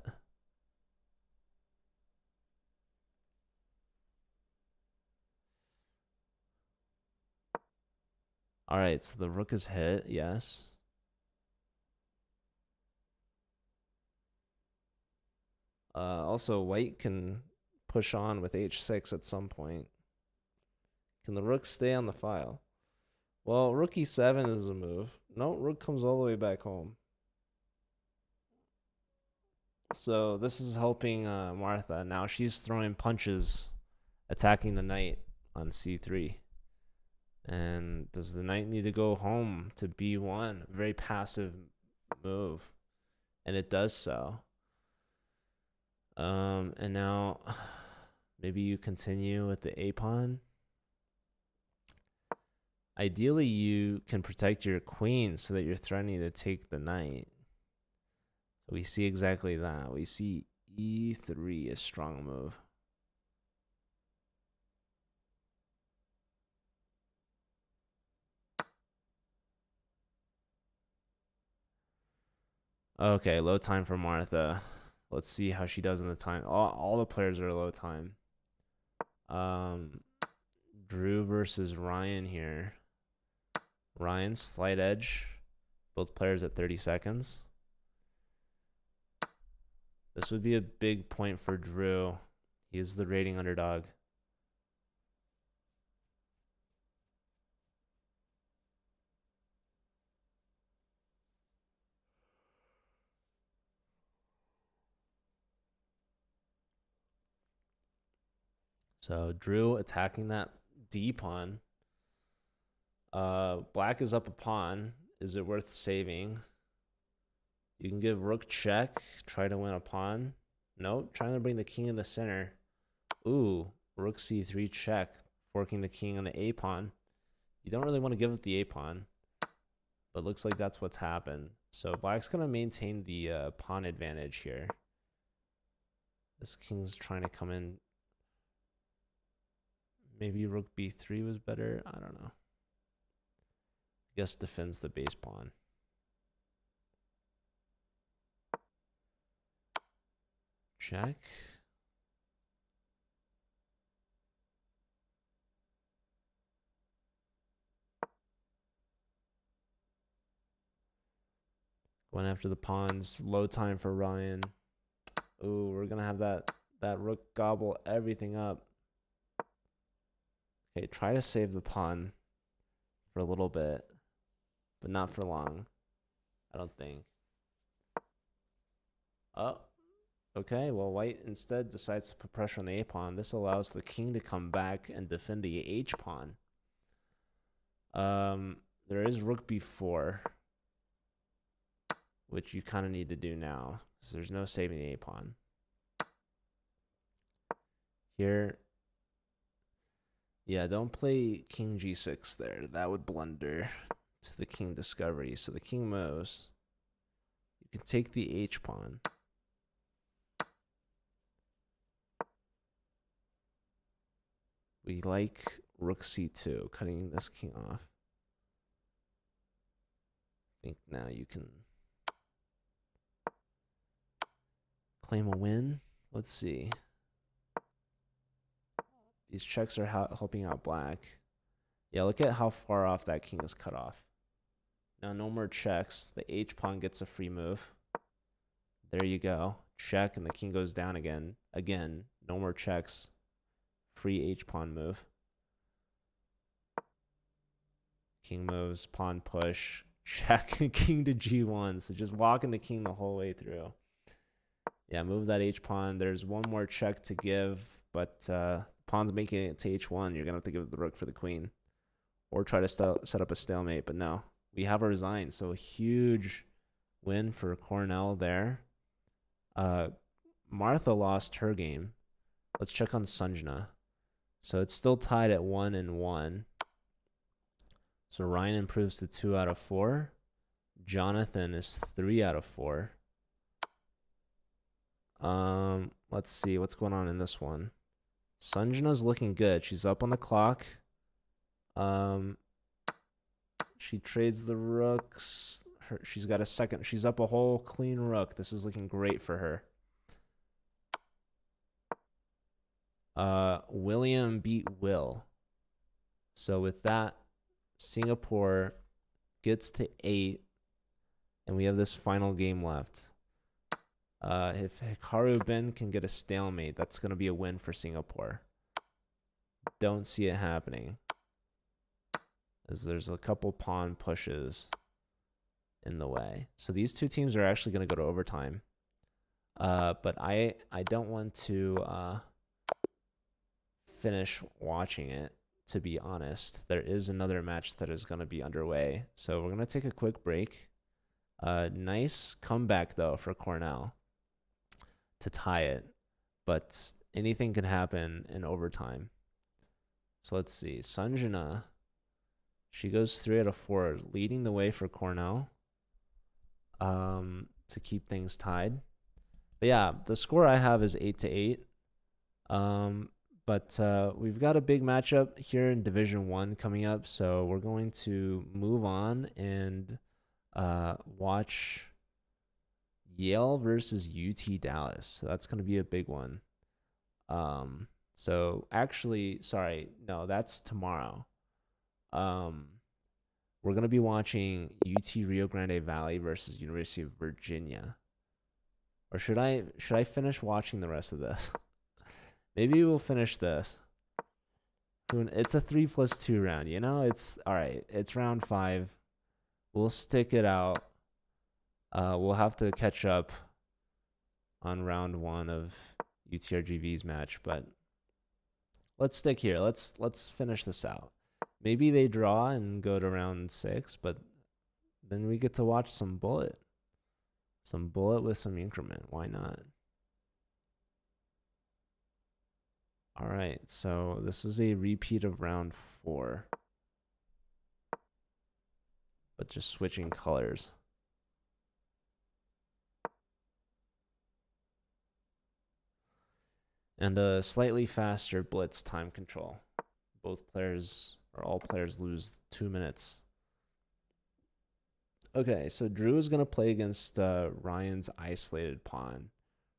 S1: All right, so the rook is hit, yes. Also, white can push on with h6 at some point. Can the rook stay on the file? Well, rook e7 is a move. No, rook comes all the way back home. So this is helping Martha. Now she's throwing punches, attacking the knight on c3. And does the knight need to go home to b1? Very passive move. And it does so. And now maybe you continue with the a pawn. Ideally, you can protect your queen so that you're threatening to take the knight. So we see exactly that. We see e3, a strong move. Okay, low time for Martha. Let's see how she does in the time. All the players are low time. Drew versus Ryan here. Ryan, slight edge. Both players at 30 seconds. This would be a big point for Drew. He is the rating underdog. So Drew attacking that D pawn. Black is up a pawn. Is it worth saving? You can give rook check, try to win a pawn. Nope, trying to bring the king in the center. Ooh, rook c3 check, forking the king on the a pawn. You don't really want to give up the a pawn, but looks like that's what's happened. So black's gonna maintain the pawn advantage here. This king's trying to come in. Maybe rook b3 was better. I don't know. I guess defends the base pawn. Check. Going after the pawns. Low time for Ryan. Ooh, we're gonna have that rook gobble everything up. Okay, try to save the pawn for a little bit, but not for long. I don't think. Oh, okay. Well, white instead decides to put pressure on the a pawn. This allows the king to come back and defend the h pawn. There is rook b4. which you kind of need to do now, because there's no saving the a-pawn. Here, yeah, don't play king g6 there. That would blunder to the king discovery. So the king moves. You can take the h-pawn. We like rook c2, cutting this king off. I think now you can claim a win. Let's see. These checks are helping out black. Yeah, look at how far off that king is cut off. Now no more checks. The h-pawn gets a free move. There you go. Check, and the king goes down again. Again, no more checks. Free h-pawn move. King moves, pawn push, check, king to g1. So just walking the king the whole way through. Yeah, move that h-pawn. There's one more check to give, but pawn's making it to h1. You're going to have to give the rook for the queen. Or try to set up a stalemate, but no. We have our resign, so a huge win for Cornell there. Martha lost her game. Let's check on Sanjana. So it's still tied at 1-1. So Ryan improves to 2 out of 4. Jonathan is 3 out of 4. Let's see what's going on in this one. Sanjana's looking good. She's up on the clock. She trades the rooks. She's got a second. She's up a whole clean rook. This is looking great for her. William beat Will. So with that, Singapore gets to 8, and we have this final game left. If Hikaru Ben can get a stalemate, that's going to be a win for Singapore. Don't see it happening, as there's a couple pawn pushes in the way. So these two teams are actually going to go to overtime. But I don't want to finish watching it, to be honest. There is another match that is going to be underway. So we're going to take a quick break. Nice comeback, though, for Cornell to tie it. But anything can happen in overtime. So let's see. Sanjana, she goes 3 out of 4, leading the way for Cornell to keep things tied. But yeah, the score I have is 8-8. But we've got a big matchup here in Division 1 coming up, so we're going to move on and watch Yale versus UT Dallas. So that's going to be a big one. So actually, sorry, no, that's tomorrow. We're going to be watching UT Rio Grande Valley versus University of Virginia. Or should I finish watching the rest of this? Maybe we'll finish this. It's a 3+2 round, you know? It's all right. It's round 5. We'll stick it out. We'll have to catch up on round 1 of UTRGV's match, but let's stick here. Let's finish this out. Maybe they draw and go to round 6, but then we get to watch some bullet. Some bullet with some increment. Why not? All right, so this is a repeat of round 4, but just switching colors. And a slightly faster blitz time control. Both players, or all players, lose 2 minutes. Okay, so Drew is going to play against Ryan's isolated pawn.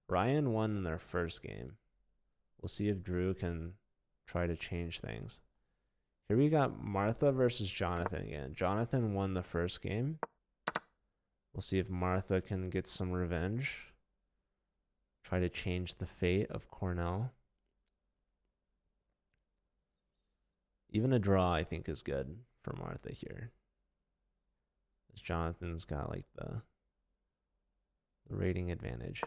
S1: Ryan won in their first game. We'll see if Drew can try to change things. Here we got Martha versus Jonathan again. Jonathan won the first game. We'll see if Martha can get some revenge. Try to change the fate of Cornell. Even a draw, I think, is good for Martha here. As Jonathan's got like the rating advantage.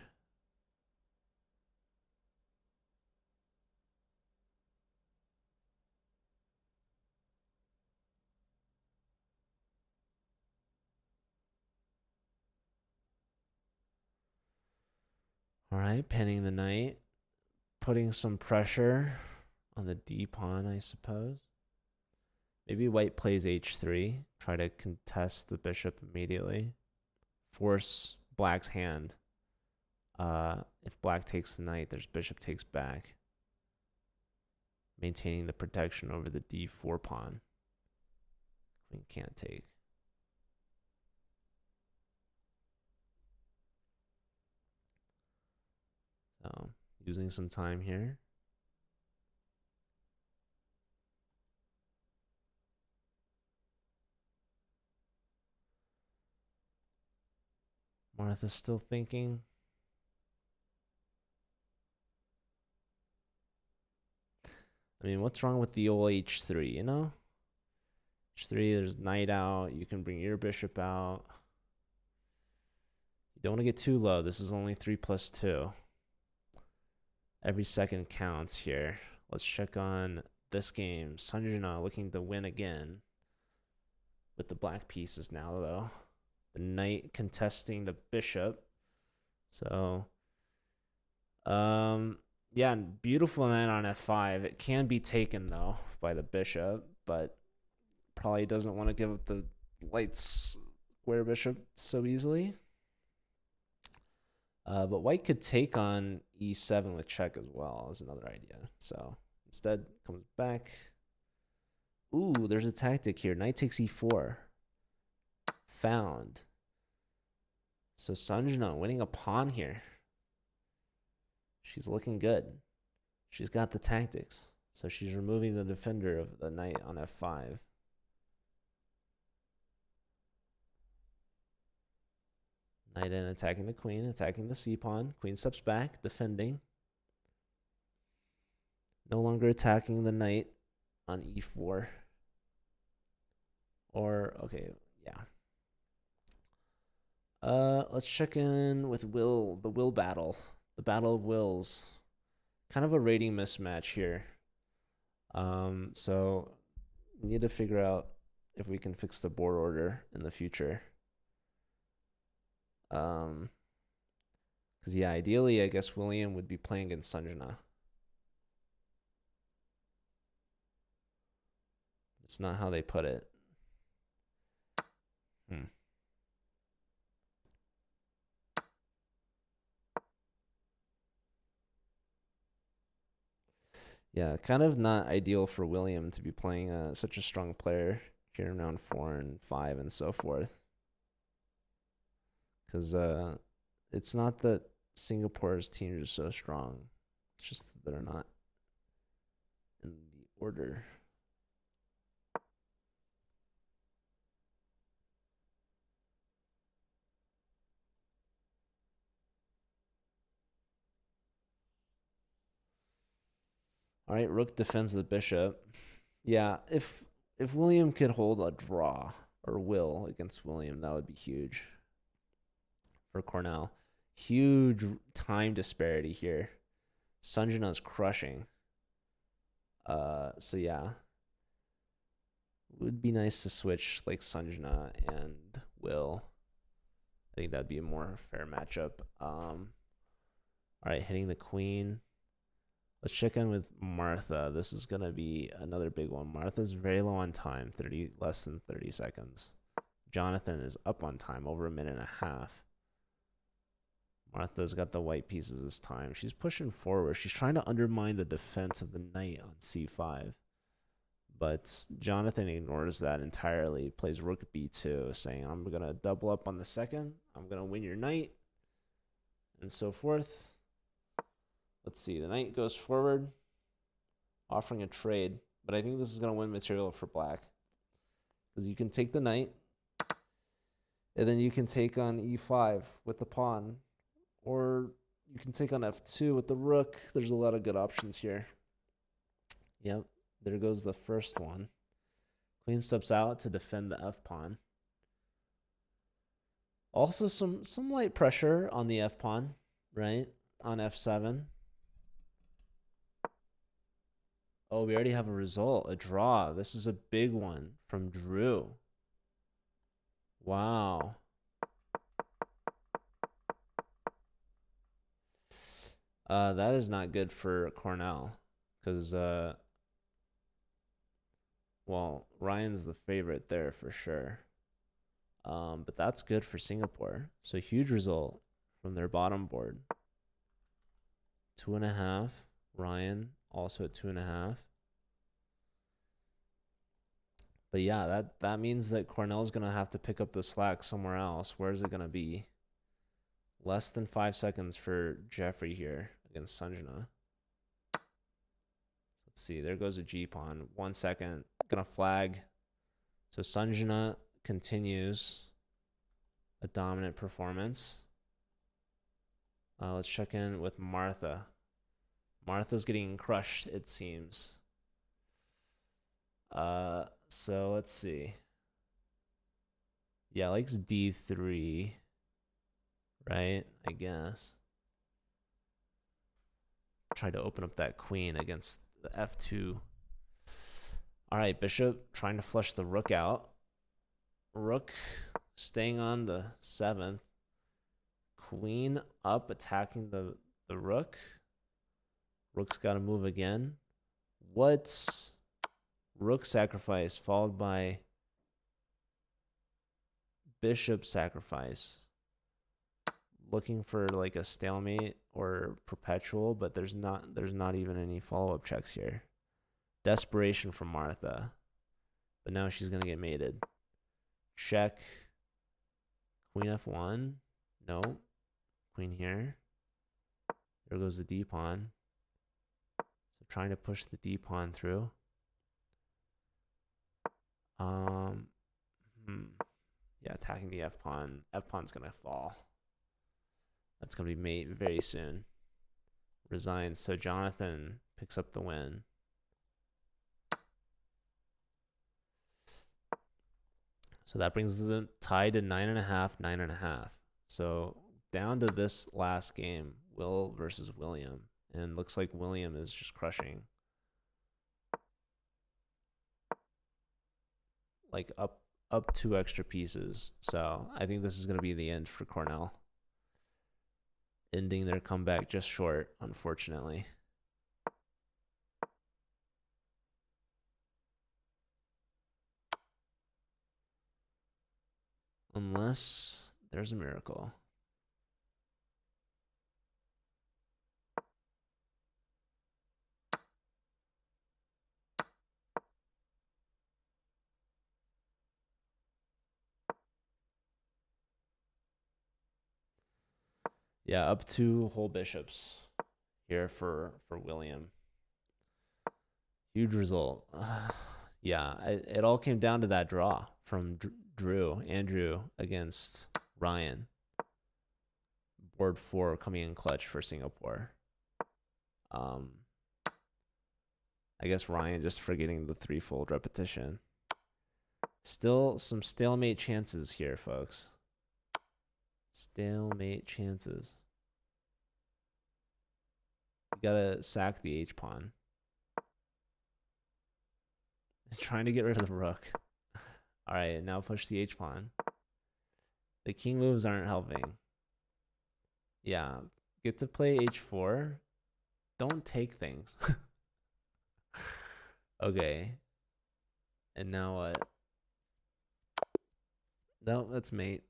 S1: All right, pinning the knight, putting some pressure on the d pawn, I suppose. Maybe white plays h3, try to contest the bishop immediately, force black's hand. If black takes the knight, there's bishop takes back, maintaining the protection over the d4 pawn. Queen can't take. So using some time here. Martha's still thinking. I mean, what's wrong with the old h3, you know? h3, there's knight out. You can bring your bishop out. You don't want to get too low. This is only 3+2. Every second counts here. Let's check on this game. Sanjana looking to win again. With the black pieces now, though. The knight contesting the bishop. So, yeah, beautiful knight on f5. It can be taken, though, by the bishop, but probably doesn't want to give up the light square bishop so easily. But white could take on e7 with check as well, is another idea. So instead comes back. Ooh, there's a tactic here. Knight takes e4. Found. So Sanjana winning a pawn here. She's looking good. She's got the tactics. So she's removing the defender of the knight on f5. Knight in attacking the queen, attacking the c-pawn. Queen steps back, defending. No longer attacking the knight on e4. Or, okay, yeah. Let's check in with Will, the will battle. The battle of wills. Kind of a rating mismatch here. So we need to figure out if we can fix the board order in the future. Because, yeah, ideally, I guess William would be playing against Sanjana. It's not how they put it. Yeah, kind of not ideal for William to be playing such a strong player here in round 4 and 5 and so forth. Because it's not that Singapore's teams are so strong. It's just that they're not in the order. All right, rook defends the bishop. Yeah, if William could hold a draw or will against William, that would be huge for Cornell. Huge time disparity here. Sanjana's crushing. So yeah, it would be nice to switch like Sanjana and Will. I think that'd be a more fair matchup. All right, hitting the queen. Let's check in with Martha. This is gonna be another big one. Martha's very low on time, less than 30 seconds. Jonathan is up on time, over a minute and a half. Martha's got the white pieces this time. She's pushing forward. She's trying to undermine the defense of the knight on c5. But Jonathan ignores that entirely. Plays rook b2, saying, I'm going to double up on the second. I'm going to win your knight. And so forth. Let's see. The knight goes forward, offering a trade. But I think this is going to win material for black. Because you can take the knight. And then you can take on e5 with the pawn. Or you can take on f2 with the rook. There's a lot of good options here. Yep, there goes the first one. Queen steps out to defend the f-pawn. Also some light pressure on the f-pawn, right? On f7. Oh, we already have a result, a draw. This is a big one from Drew. Wow. That is not good for Cornell because well, Ryan's the favorite there for sure. But that's good for Singapore. So huge result from their bottom board. 2.5. Ryan also at 2.5. But yeah, that means that Cornell's gonna have to pick up the slack somewhere else. Where is it gonna be? Less than 5 seconds for Jeffrey here against Sanjana. Let's see. There goes a G pawn. 1 second. Gonna flag. So Sanjana continues a dominant performance. Let's check in with Martha. Martha's getting crushed, it seems. So let's see. Yeah, likes D3, right? I guess. Try to open up that queen against the F2. All right, bishop trying to flush the rook out. Rook staying on the 7th. Queen up, attacking the rook. Rook's got to move again. What's rook sacrifice followed by bishop sacrifice? Looking for like a stalemate or perpetual, but there's not even any follow-up checks here. Desperation from Martha. But now she's going to get mated. Check. Queen F1. No. Queen here. There goes the D pawn. So trying to push the D pawn through. Yeah, attacking the F pawn. F pawn's gonna fall. That's gonna be mate very soon. Resigns. So Jonathan picks up the win. So that brings us tied to 9.5, 9.5. So down to this last game, Will versus William. And looks like William is just crushing. Like up 2 extra pieces. So I think this is going to be the end for Cornell. Ending their comeback just short, unfortunately. Unless there's a miracle. Yeah, up 2 whole bishops here for William. Huge result. Yeah, it all came down to that draw from Andrew against Ryan. Board 4 coming in clutch for Singapore. I guess Ryan just forgetting the 3-fold repetition. Still some stalemate chances here, folks. Stalemate chances. You gotta sack the H pawn. He's trying to get rid of the rook. All right, now push the H pawn. The king moves aren't helping. Yeah, get to play H4. Don't take things. Okay. And now what? No, that's mate.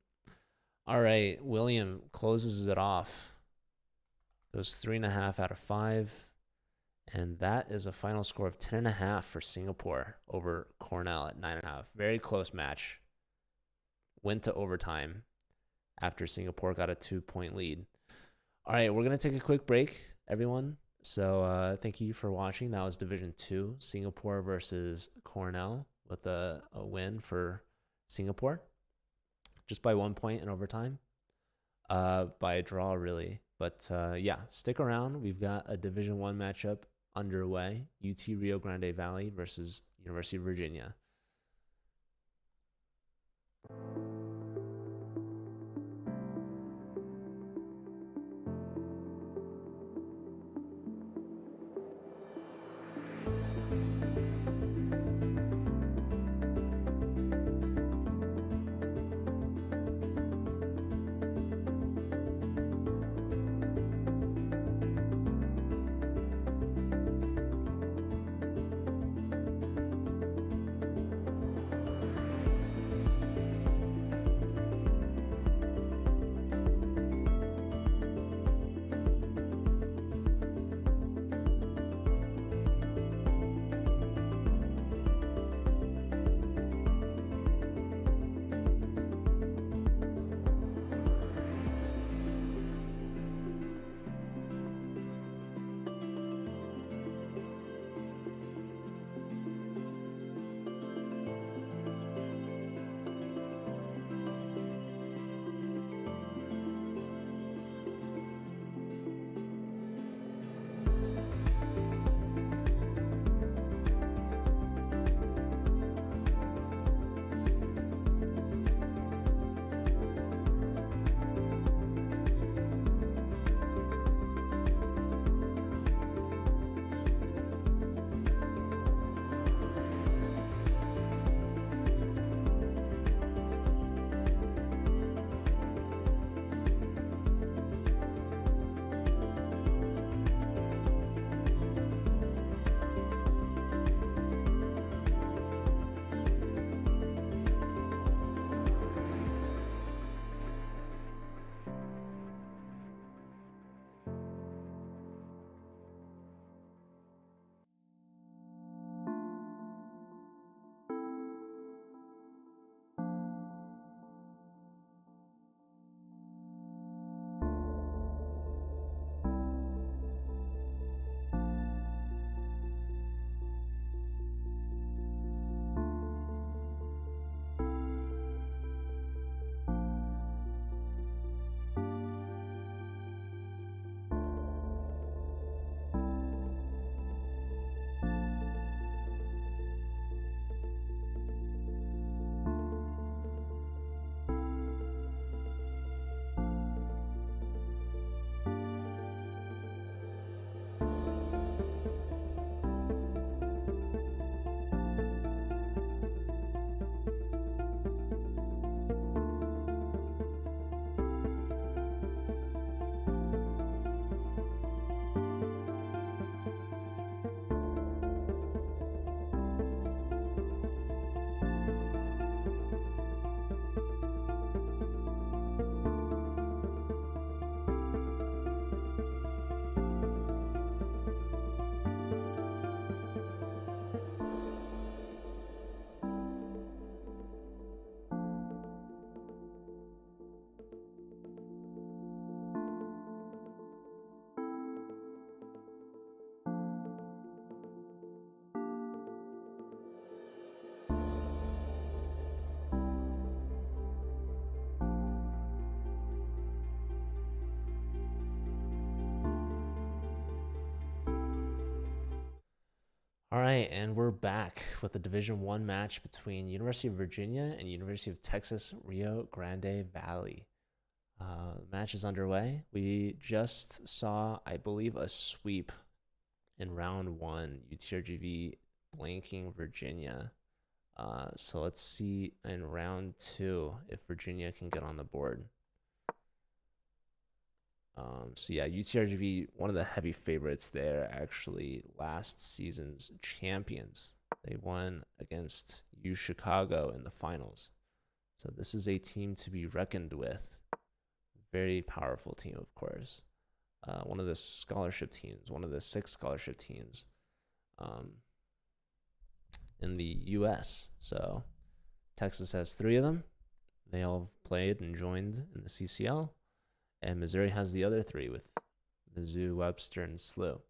S1: All right, William closes it off. Goes 3.5 out of 5. And that is a final score of 10.5 for Singapore over Cornell at 9.5. Very close match. Went to overtime after Singapore got a 2-point lead. All right, we're going to take a quick break, everyone. So thank you for watching. That was Division 2, Singapore versus Cornell, with a win for Singapore. Just by 1 point in overtime. By a draw, really. But yeah, stick around. We've got a Division 1 matchup underway. UT Rio Grande Valley versus University of Virginia. All right, and we're back with the Division One match between University of Virginia and University of Texas Rio Grande Valley. The match is underway. We just saw, I believe, a sweep in round one, UTRGV blanking Virginia. So let's see in round two if Virginia can get on the board. So yeah, UTRGV, one of the heavy favorites there, actually last season's champions. They won against U Chicago in the finals. So this is a team to be reckoned with. Very powerful team, of course. One of the scholarship teams, one of the 6 scholarship teams in the U.S. So Texas has 3 of them. They all played and joined in the CCL. And Missouri has the other 3 with Mizzou, Webster, and SLU.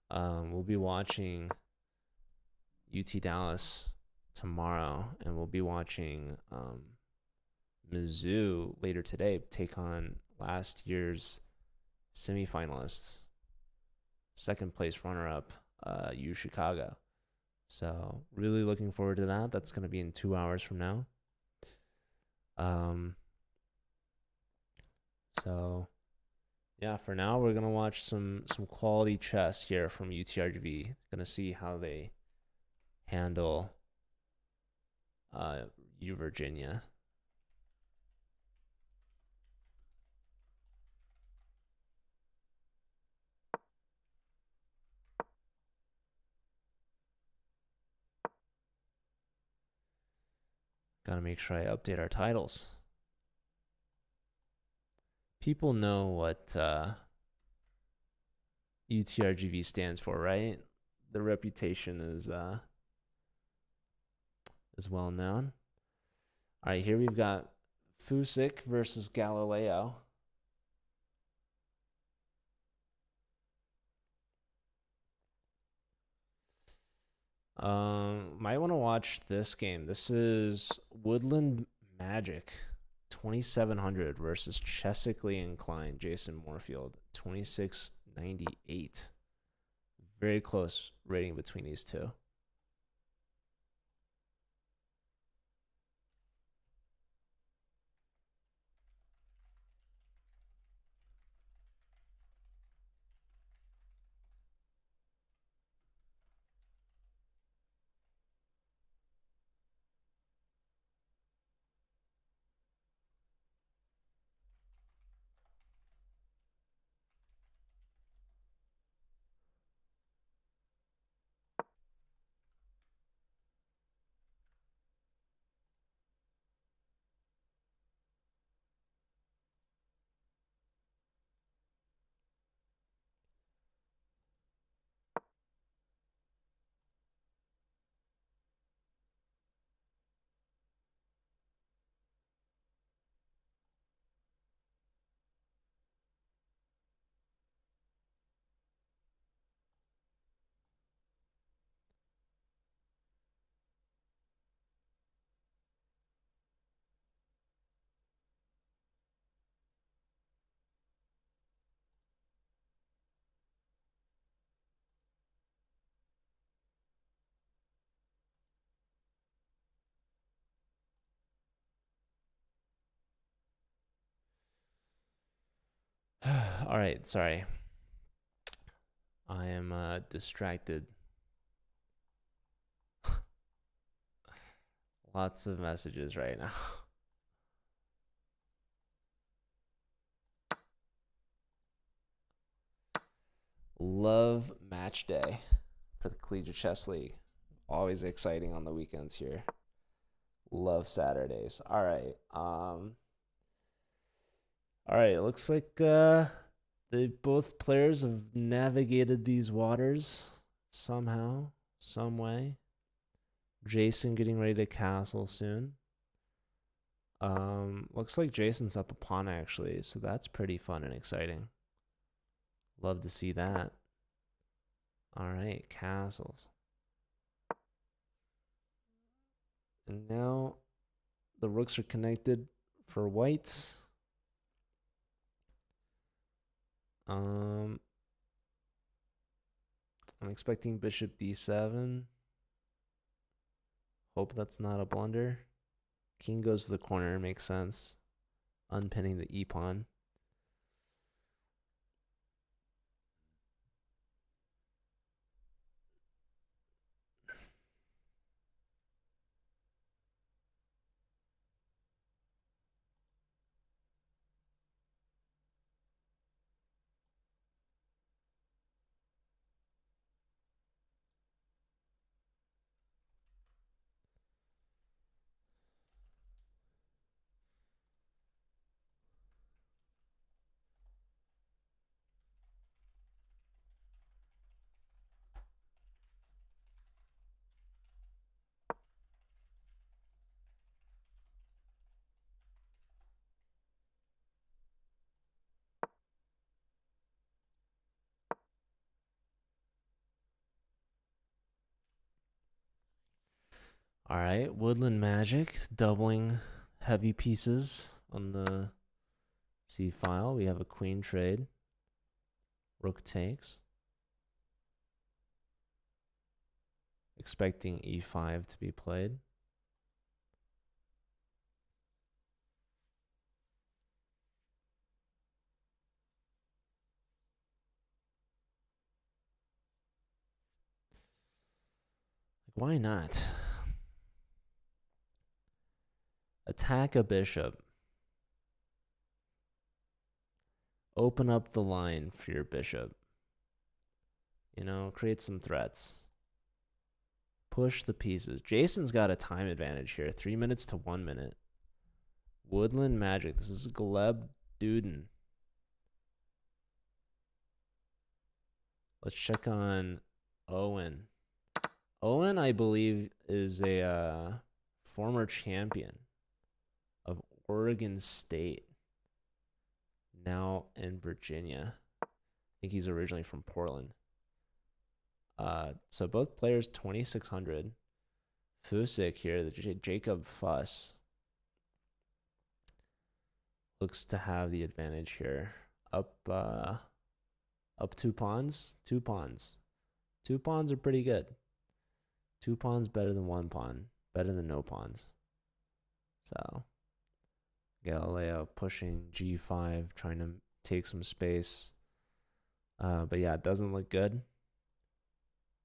S1: We'll be watching UT Dallas tomorrow, and we'll be watching Mizzou later today take on last year's semifinalists, second place runner-up, U Chicago. So really looking forward to that. That's going to be in 2 hours from now. So yeah, for now we're gonna watch some quality chess here from UTRGV. Gonna see how they handle U Virginia. Gotta make sure I update our titles. People know what UTRGV stands for, right? The reputation is well known. All right, here we've got Fusik versus Galileo. Might want to watch this game. This is Woodland Magic 2700 versus Chessically Inclined Jason Moorfield 2698. Very close rating between these two. All right, sorry. I am distracted. Lots of messages right now. Love match day for the Collegiate Chess League. Always exciting on the weekends here. Love Saturdays. All right. All right. It looks like both players have navigated these waters somehow, some way. Jason getting ready to castle soon. Looks like Jason's up a pawn actually, so that's pretty fun and exciting. Love to see that. All right, castles. And now the rooks are connected for white. I'm expecting bishop d7. Hope that's not a blunder. King goes to the corner, makes sense. Unpinning the e-pawn. All right, Woodland Magic, doubling heavy pieces on the C file. We have a queen trade. Rook takes. Expecting e5 to be played. Why not? Attack a bishop. Open up the line for your bishop. You know, create some threats. Push the pieces. Jason's got a time advantage here. 3 minutes to 1 minute. Woodland Magic. This is Gleb Duden. Let's check on Owen. Owen, I believe, is a former champion of Oregon State. Now in Virginia. I think he's originally from Portland. So both players 2,600. Fusik here, the Jacob Fuss, looks to have the advantage here. Up 2 pawns. 2 pawns. 2 pawns are pretty good. 2 pawns better than 1 pawn. Better than no pawns. So Galileo pushing g5, trying to take some space. But yeah, it doesn't look good.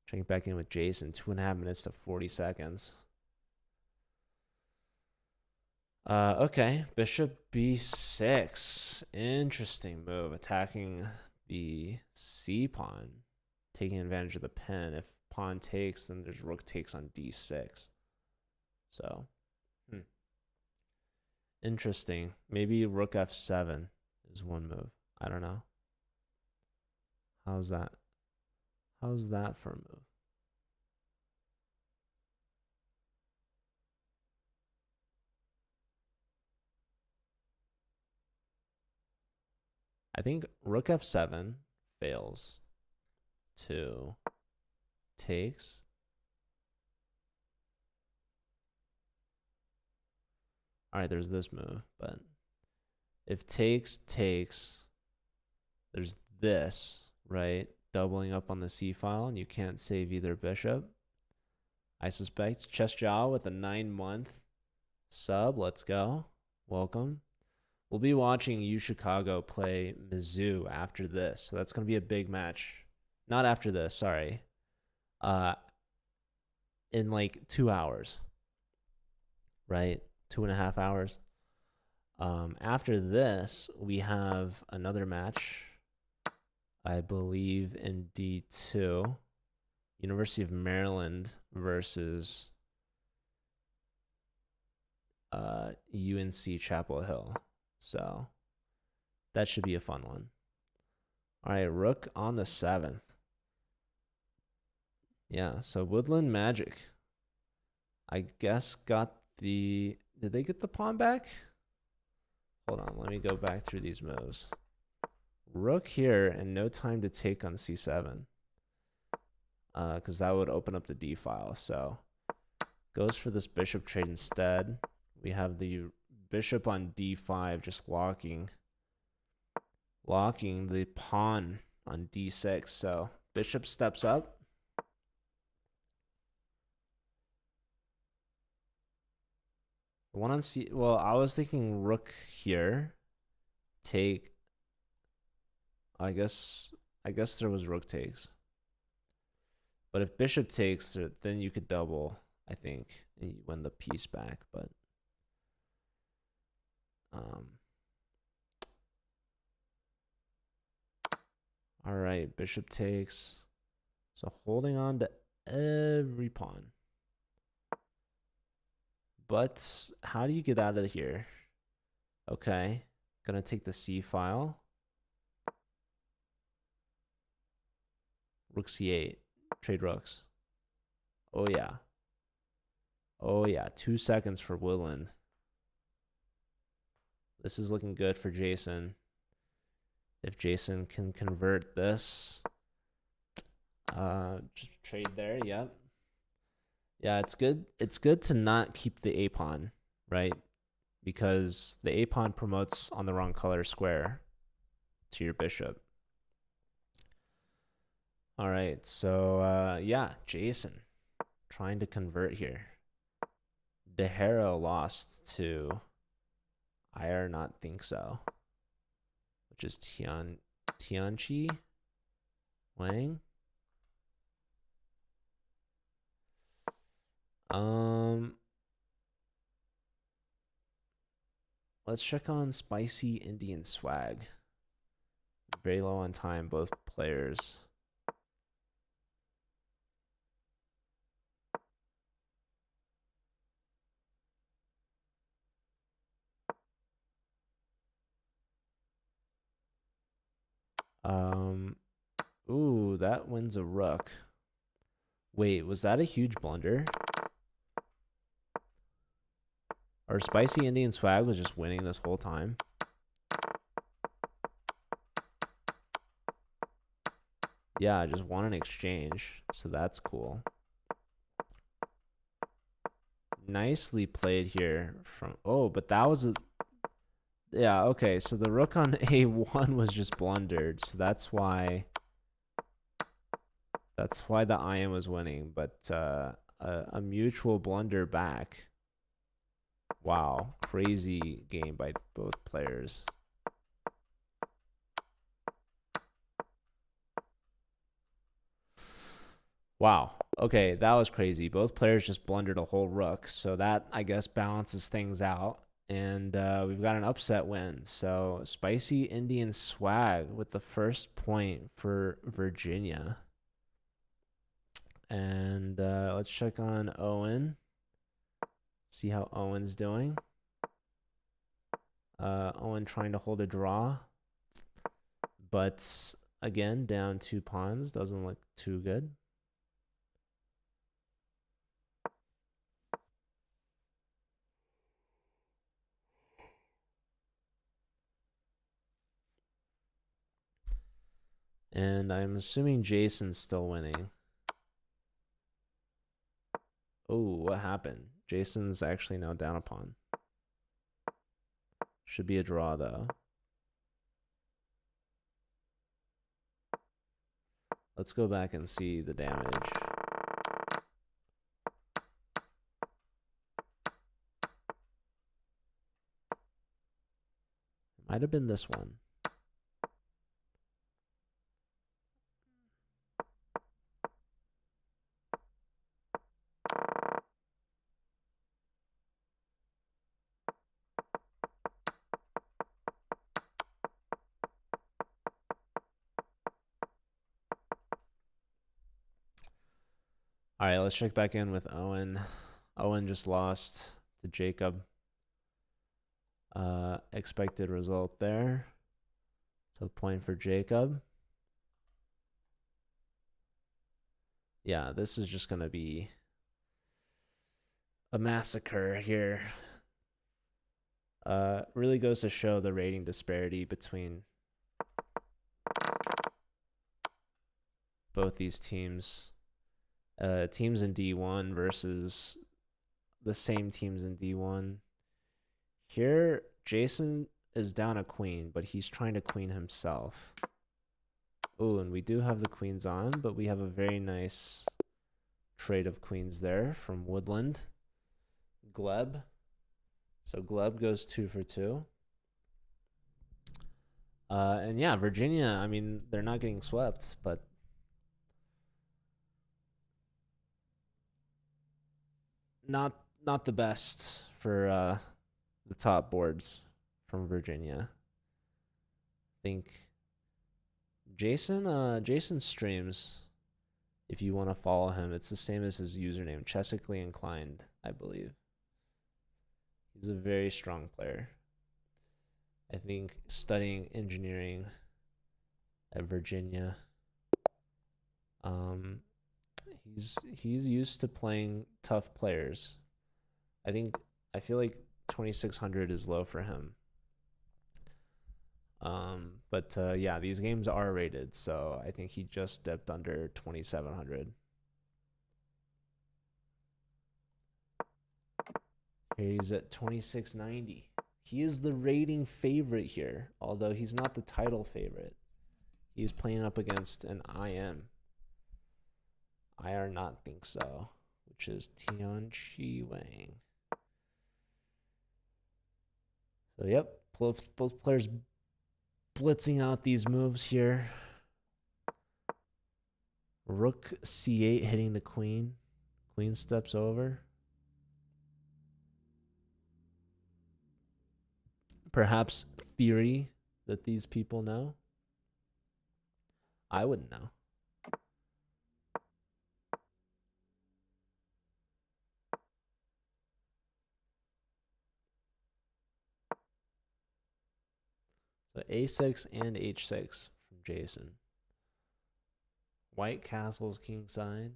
S1: Checking back in with Jason, 2.5 minutes to 40 seconds. Okay, bishop b6. Interesting move. Attacking the c pawn, taking advantage of the pin. If pawn takes, then there's rook takes on d6. So, interesting. Maybe rook f7 is one move. I don't know. How's that? How's that for a move? I think rook f7 fails. 2 takes. All right, there's this move, but if takes, there's this, right? Doubling up on the c file, and you can't save either bishop. I suspect Chess Jaw with a 9-month sub. Let's go. Welcome. We'll be watching U Chicago play Mizzou after this, so that's going to be a big match. Not after this, sorry. In like 2 hours, right? 2.5 hours. After this, we have another match, I believe, in D2. University of Maryland versus UNC Chapel Hill. So that should be a fun one. All right, rook on the 7th. Yeah, so Woodland Magic, I guess, got the... Did they get the pawn back? Hold on, let me go back through these moves. Rook here and no time to take on c7. Because that would open up the d file. So goes for this bishop trade instead. We have the bishop on d5 just locking the pawn on d6. So bishop steps up. The one on C. Well, I was thinking rook here. Take. I guess there was rook takes. But if bishop takes, then you could double, I think, and you win the piece back. But all right, bishop takes. So holding on to every pawn. But how do you get out of here? Okay, gonna take the c file. Rook c8, trade rooks. Oh yeah. Oh yeah, 2 seconds for Woodland. This is looking good for Jason. If Jason can convert this, just trade there. Yep. Yeah, it's good. It's good to not keep the a pawn, right? Because the a pawn promotes on the wrong color square to your bishop. All right, so yeah, Jason trying to convert here. De Haro lost to I are not think so, which is Tianchi Wang. Let's check on Spicy Indian Swag. Very low on time, both players. Ooh, that wins a rook. Wait, was that a huge blunder? Or Spicy Indian Swag was just winning this whole time? Yeah, I just won an exchange, so that's cool. Nicely played here from... Oh, but that was a... Yeah, okay, so the rook on a1 was just blundered, so that's why the iron was winning, but a mutual blunder back. Wow, crazy game by both players. Wow. Okay, that was crazy. Both players just blundered a whole rook, so that, I guess, balances things out. And we've got an upset win. So Spicy Indian Swag with the first point for Virginia. And let's check on Owen. See how Owen's doing. Owen trying to hold a draw. But again, down 2 pawns. Doesn't look too good. And I'm assuming Jason's still winning. Oh, what happened? Jason's actually now down a pawn. Should be a draw, though. Let's go back and see the damage. Might have been this one. All right, let's check back in with Owen. Owen just lost to Jacob. Expected result there. So point for Jacob. Yeah, this is just going to be a massacre here. Really goes to show the rating disparity between both these teams. Teams in D1 versus the same teams in D1. Here, Jason is down a queen, but he's trying to queen himself. Oh, and we do have the queens on, but we have a very nice trade of queens there from Woodland. Gleb. So Gleb goes 2 for 2. And yeah, Virginia, I mean, they're not getting swept, but not not the best for the top boards from Virginia. I think Jason streams. If you want to follow him, it's the same as his username, Chessically Inclined, I believe. He's a very strong player. I think studying engineering at Virginia. Um, he's used to playing tough players. I feel like 2600 is low for him. But yeah, these games are rated, so I think he just dipped under 2700. Here he's at 2690. He is the rating favorite here, although he's not the title favorite. He's playing up against an IM. IR not think so, which is Tianchi Wang. So yep, both players blitzing out these moves here. Rook C8 hitting the queen. Queen steps over. Perhaps theory that these people know. I wouldn't know. So A6 and H6 from Jason. White castles kingside.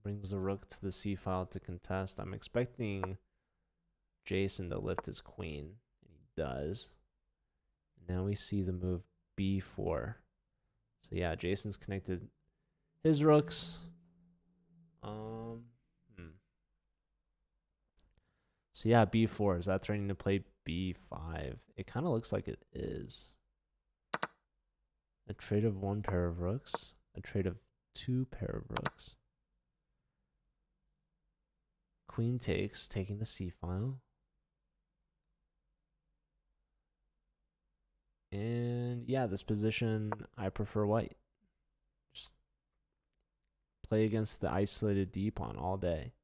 S1: Brings the rook to the c file to contest. I'm expecting Jason to lift his queen. And he does. And now we see the move b4. So yeah, Jason's connected his rooks. So yeah, b4. Is that threatening to play b5? It kind of looks like it is. A trade of one pair of rooks. A trade of two pair of rooks. Queen takes, taking the c file. And yeah, this position, I prefer white. Just play against the isolated d pawn all day.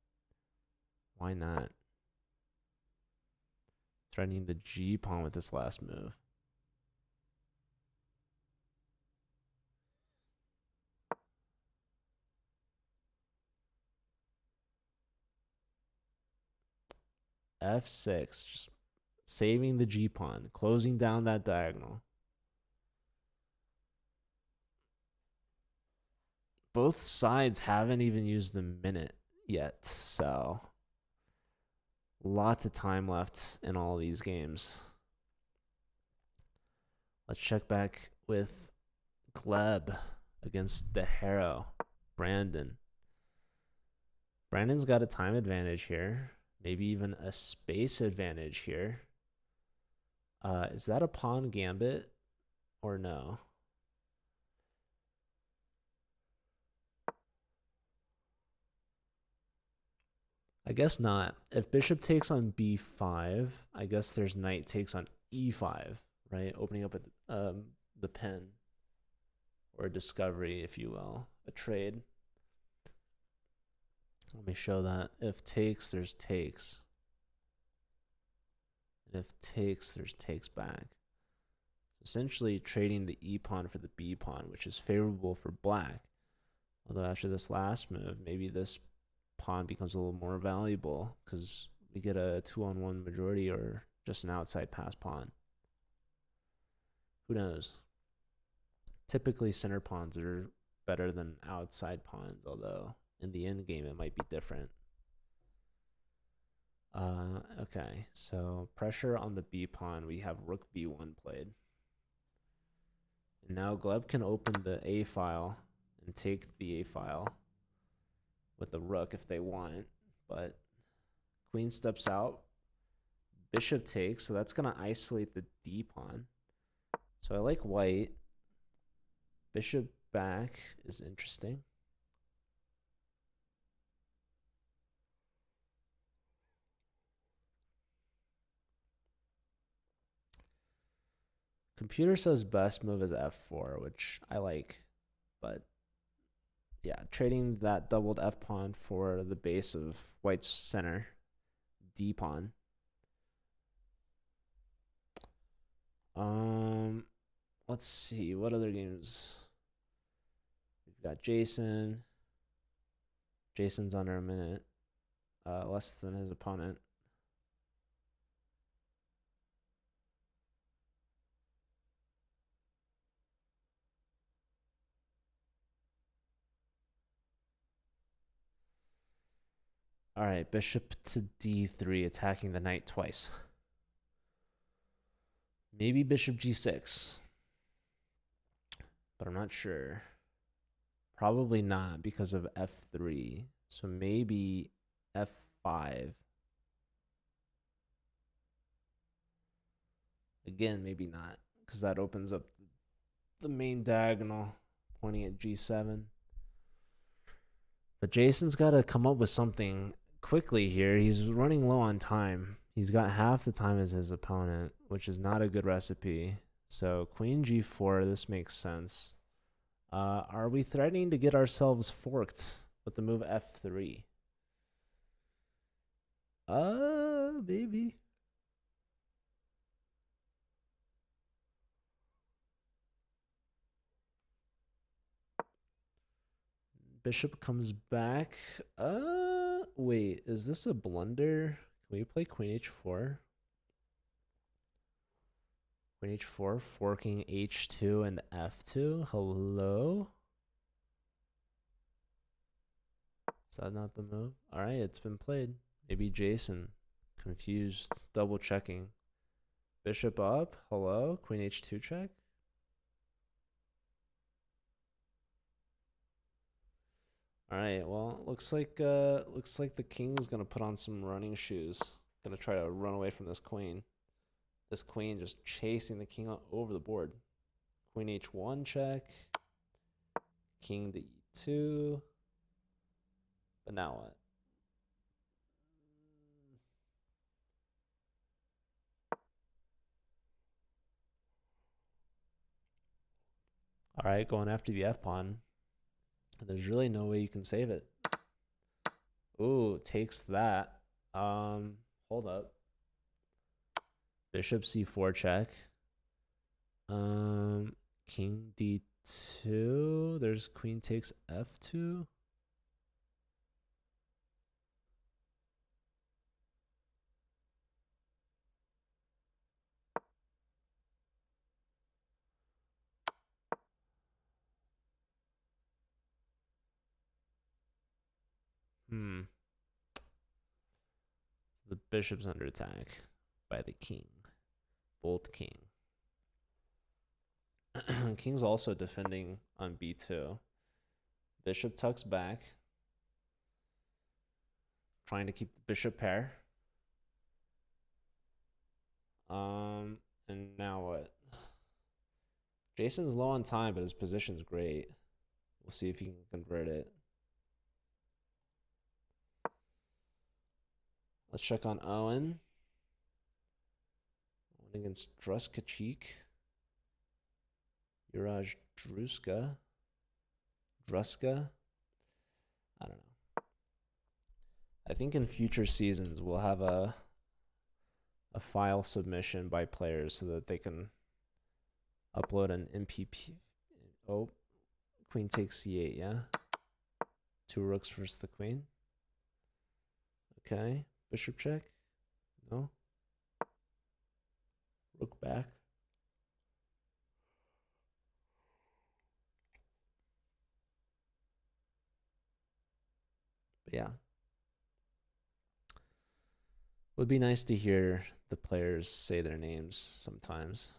S1: Why not? Threatening the g pawn with this last move. f6, just saving the g pawn, closing down that diagonal. Both sides haven't even used the minute yet, so lots of time left in all these games. Let's check back with Gleb against the Hero, Brandon. Brandon's got a time advantage here, maybe even a space advantage here. Is that a pawn gambit or no? I guess not. If bishop takes on b5, I guess there's knight takes on e5, right? Opening up the pen, or a discovery, if you will, a trade. Let me show that. If takes, there's takes. And if takes, there's takes back. Essentially trading the e pawn for the b pawn, which is favorable for black. Although after this last move, maybe this pawn becomes a little more valuable because we get a 2-on-1 majority or just an outside pass pawn. Who knows? Typically, center pawns are better than outside pawns, although in the end game it might be different. Okay, so pressure on the b pawn. We have rook b1 played. And now Gleb can open the a file and take the a file with the rook if they want, but queen steps out, bishop takes, so that's going to isolate the d pawn. So I like white. Bishop back is interesting. Computer says best move is f4, which I like, but yeah, trading that doubled f pawn for the base of white's center d pawn. Let's see what other games. We've got Jason. Jason's under a minute, less than his opponent. All right, bishop to d3, attacking the knight twice. Maybe bishop g6, but I'm not sure. Probably not because of f3. So maybe f5. Again, maybe not, because that opens up the main diagonal pointing at g7. But Jason's got to come up with something quickly here. He's running low on time. He's got half the time as his opponent, which is not a good recipe. So queen g4, this makes sense. Are we threatening to get ourselves forked with the move f3? Maybe. Bishop comes back. Wait, is this a blunder? Can we play queen h4? Queen h4, forking h2 and f2. Hello? Is that not the move? All right, it's been played. Maybe Jason confused, double checking. Bishop up. Hello? Queen h2 check. All right, well, looks like the king's gonna put on some running shoes. Gonna try to run away from this queen. This queen just chasing the king over the board. Queen h1 check. King to e2. But now what? All right, going after the f pawn. There's really no way you can save it. Ooh, takes that. Hold up. Bishop c4 check. King d2. There's queen takes f2. The bishop's under attack by the king. Bolt king. King's also defending on b2. Bishop tucks back. Trying to keep the bishop pair. And now what? Jason's low on time, but his position's great. We'll see if he can convert it. Let's check on Owen. Owen against Druskachik. Juraj Druska. I don't know. I think in future seasons we'll have a file submission by players so that they can upload an MPP. Oh, queen takes c8, yeah? Two rooks versus the queen. Okay, bishop check. No. Rook back. But yeah. Would be nice to hear the players say their names sometimes.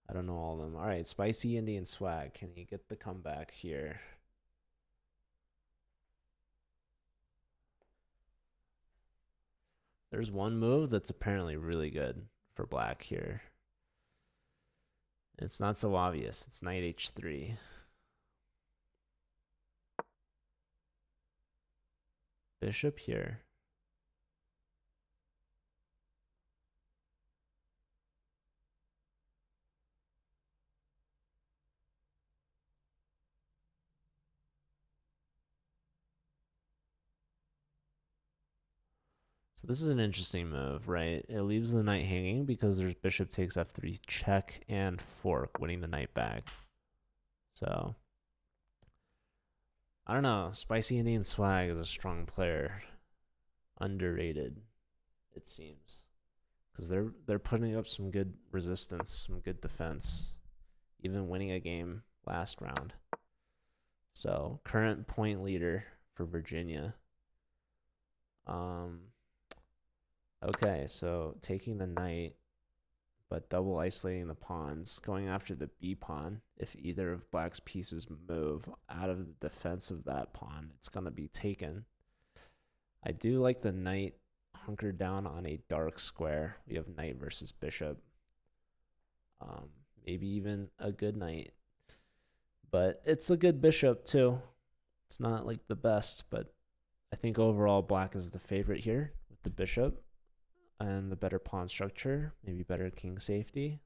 S1: I don't know all of them. All right, Spicy Indian Swag. Can you get the comeback here? There's one move that's apparently really good for black here. It's not so obvious. It's knight h3. Bishop here. So this is an interesting move, right? It leaves the knight hanging because there's bishop takes f3 check and fork, winning the knight back. So I don't know. Spicy Indian Swag is a strong player. Underrated, it seems. Because they're putting up some good resistance, some good defense, even winning a game last round. So current point leader for Virginia. Okay, so taking the knight, but double isolating the pawns, going after the b pawn. If either of black's pieces move out of the defense of that pawn, it's gonna be taken. I do like the knight hunkered down on a dark square. We have knight versus bishop. Maybe even a good knight, but it's a good bishop too. It's not like the best, but I think overall black is the favorite here with the bishop and the better pawn structure, maybe better king safety.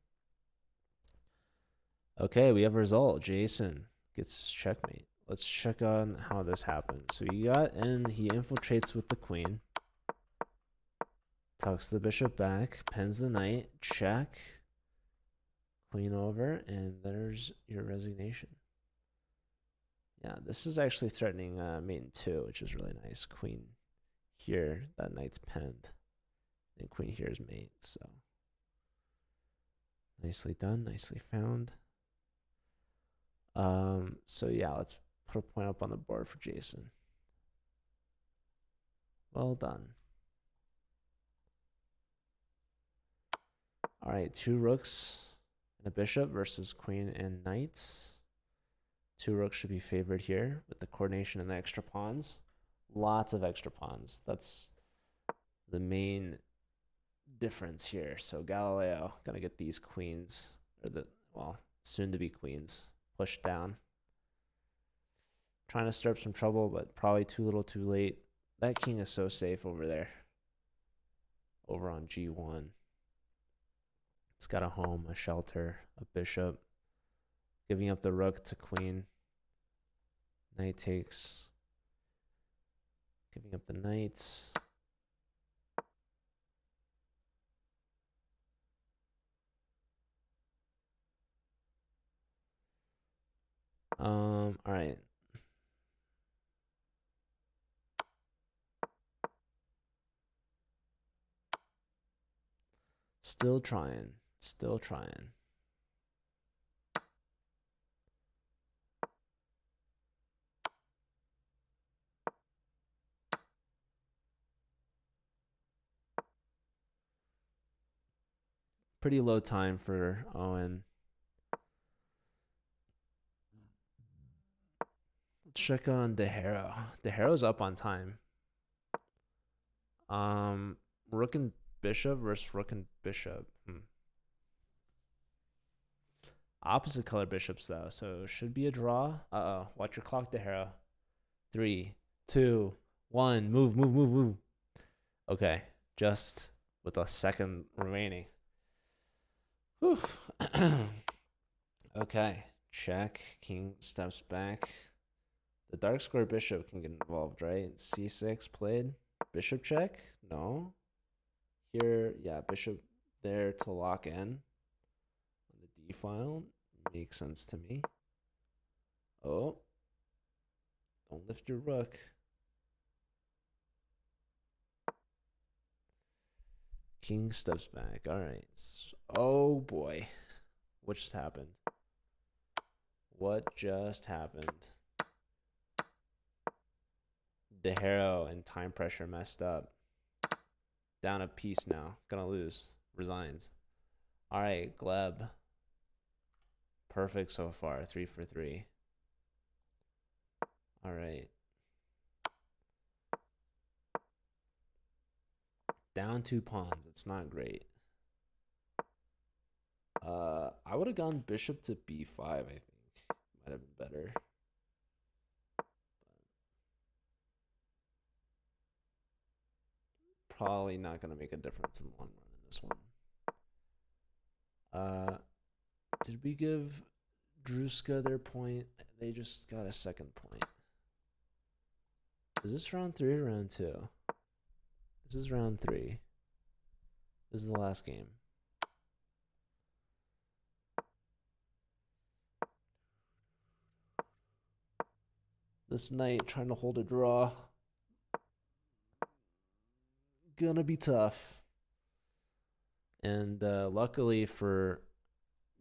S1: Okay, we have a result. Jason gets checkmate. Let's check on how this happens. So he got in, he infiltrates with the queen, tucks the bishop back, pens the knight, check, queen over, and there's your resignation. Yeah, this is actually threatening mate in 2, which is really nice. Queen here, that knight's penned, and queen here is mate, so nicely done, nicely found. So yeah, let's put a point up on the board for Jason. Well done. All right, 2 rooks and a bishop versus queen and knights. 2 rooks should be favored here with the coordination and the extra pawns. Lots of extra pawns. That's the main difference here. So Galileo gonna get these queens, or the, well, soon to be queens, pushed down. Trying to stir up some trouble, but probably too little too late. That king is so safe over there. Over on g1. It's got a home, a shelter, a bishop. Giving up the rook to queen. Knight takes. Giving up the knights. All right. Still trying. Still trying. Pretty low time for Owen. Let's check on DeHaro. DeHaro's up on time. Rook and bishop versus rook and bishop. Opposite color bishops though, so should be a draw. Watch your clock, DeHaro. 3, 2, 1. Move, move, move, move. Okay, just with a second remaining. Whew. Okay, check. King steps back. The dark square bishop can get involved, right? C6 played. Bishop check? No. Here, yeah, bishop there to lock in on the d file. Makes sense to me. Oh. Don't lift your rook. King steps back. All right. Oh boy. What just happened? What just happened? DeHaro and time pressure messed up. Down a piece now. Gonna lose. Resigns. All right, Gleb. Perfect so far. 3 for 3. All right. Down 2 pawns. It's not great. I would have gone bishop to b5, I think. Might have been better. Probably not going to make a difference in the long run in this one. Did we give Druska their point? They just got a second point. Is this round 3 or round 2? This is round 3. This is the last game. This knight trying to hold a draw. Gonna be tough. And luckily for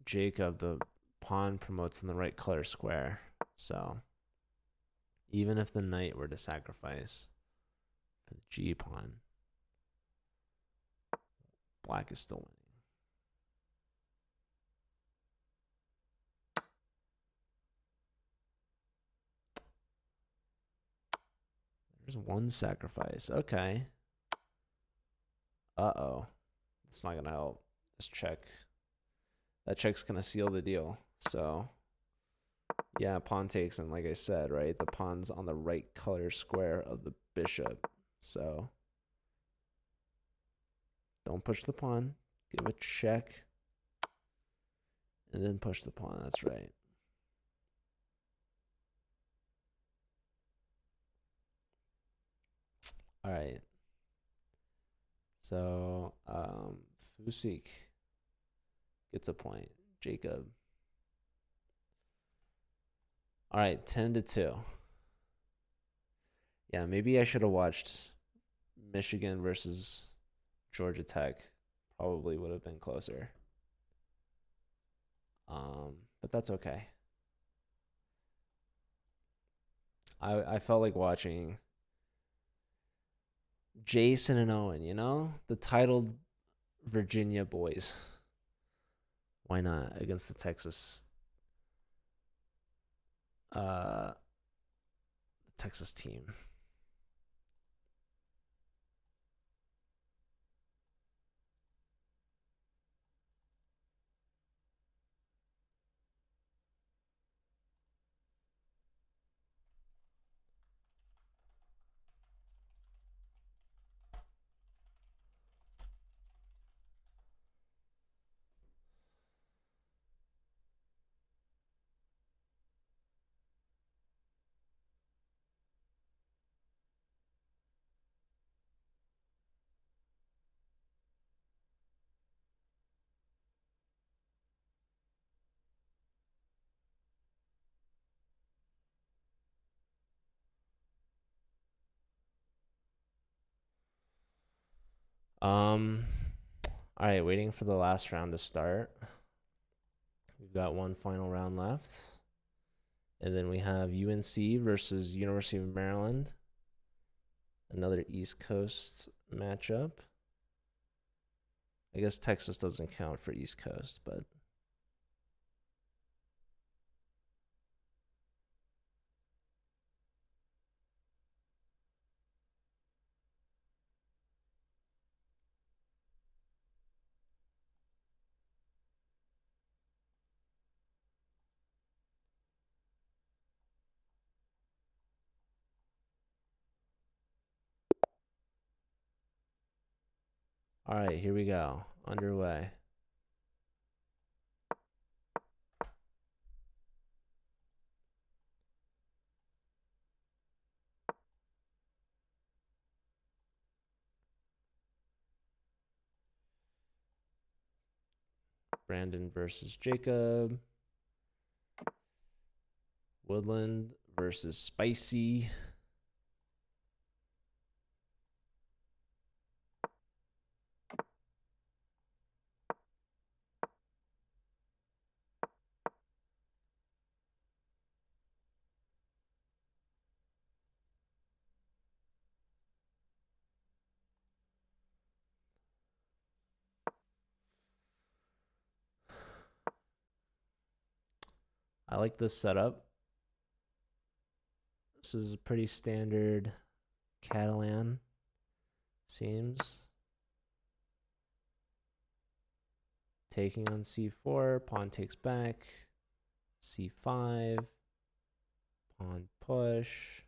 S1: Jacob, the pawn promotes in the right color square. So even if the knight were to sacrifice for the G pawn, black is still winning. There's one sacrifice. Okay. Uh-oh. It's not going to help. This check. That check's going to seal the deal. So, yeah, pawn takes. And like I said, right, the pawn's on the right color square of the bishop. So, don't push the pawn. Give a check. And then push the pawn. That's right. All right. So, Fusik gets a point. Jacob. All right, 10-2. Yeah, maybe I should have watched Michigan versus Georgia Tech. Probably would have been closer. But that's okay. I felt like watching Jason and Owen, you know? The titled Virginia boys. Why not? Against the Texas team. All right, waiting for the last round to start. We've got one final round left. And then we have UNC versus University of Maryland. Another East Coast matchup. I guess Texas doesn't count for East Coast, but all right, here we go. Underway. Brandon versus Jacob. Woodland versus Spicy. I like this setup. This is a pretty standard Catalan. Seems. Taking on c4, pawn takes back, c5, pawn push.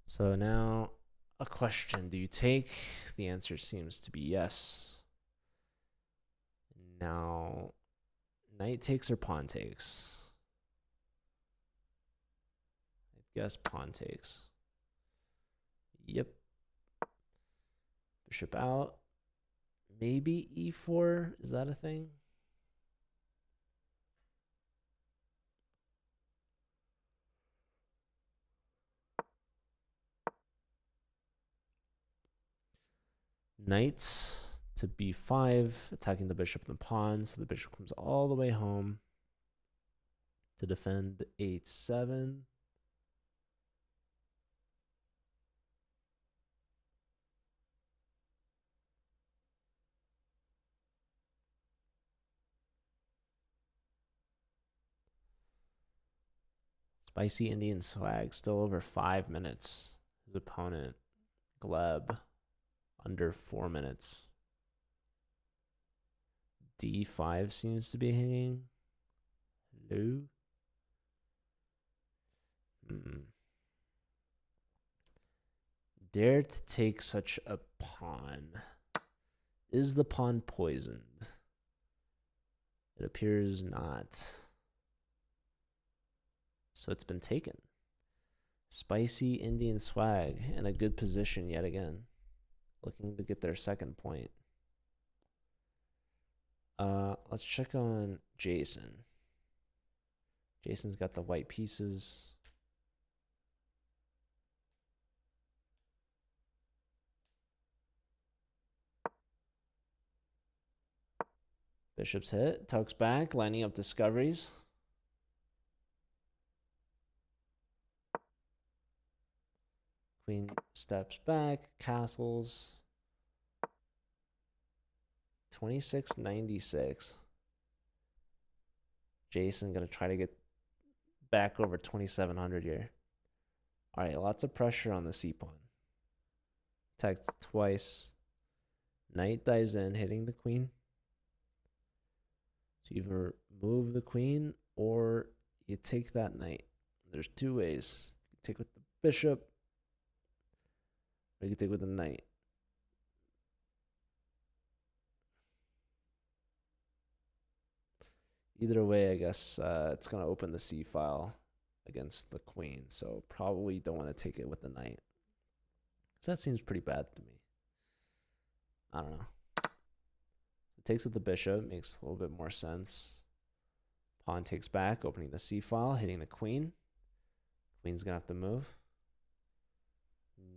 S1: So now a question. Do you take? The answer seems to be yes. Now, knight takes or pawn takes? guess pawn takes. Yep. Bishop out. Maybe e4. Is that a thing? Knight to b5, attacking the bishop and the pawn. So the bishop comes all the way home to defend h7. Spicy Indian swag, still over 5 minutes. His opponent, Gleb, under 4 minutes. D5 seems to be hanging. Hello? Dare to take such a pawn. Is the pawn poisoned? It appears not. So it's been taken. Spicy Indian swag in a good position yet again. Looking to get their second point. Let's check on Jason. Jason's got the white pieces. Bishop's hit, tucks back, lining up discoveries. Queen steps back, castles. 2696. Jason gonna try to get back over 2700 here. All right, lots of pressure on the c pawn. Attacked twice. Knight dives in, hitting the queen. So you either move the queen or you take that knight. There's two ways. You can take with the bishop, or you can take with the knight. Either way, I guess it's going to open the c file against the queen. So probably don't want to take it with the knight. Because that seems pretty bad to me. I don't know. It takes with the bishop. Makes a little bit more sense. Pawn takes back, opening the c file, hitting the queen. Queen's going to have to move.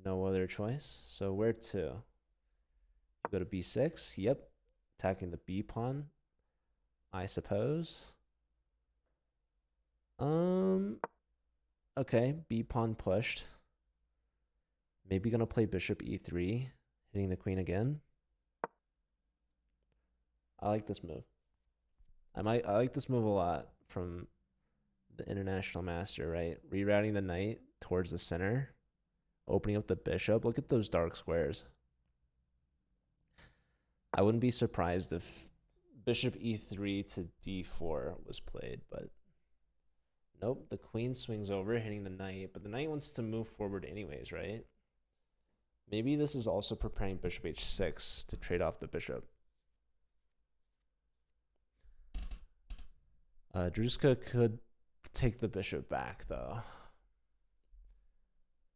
S1: No other choice. So where to? Go to b6. Yep. Attacking the b pawn, I suppose. Okay, b pawn pushed. Maybe gonna play bishop e3, hitting the queen again. I like this move. I like this move a lot from the international master, right? Rerouting the knight towards the center, opening up the bishop. Look at those dark squares. I wouldn't be surprised if bishop e3 to d4 was played, but nope, the queen swings over, hitting the knight, but the knight wants to move forward anyways, right? Maybe this is also preparing bishop h6 to trade off the bishop. Druzhka could take the bishop back, though,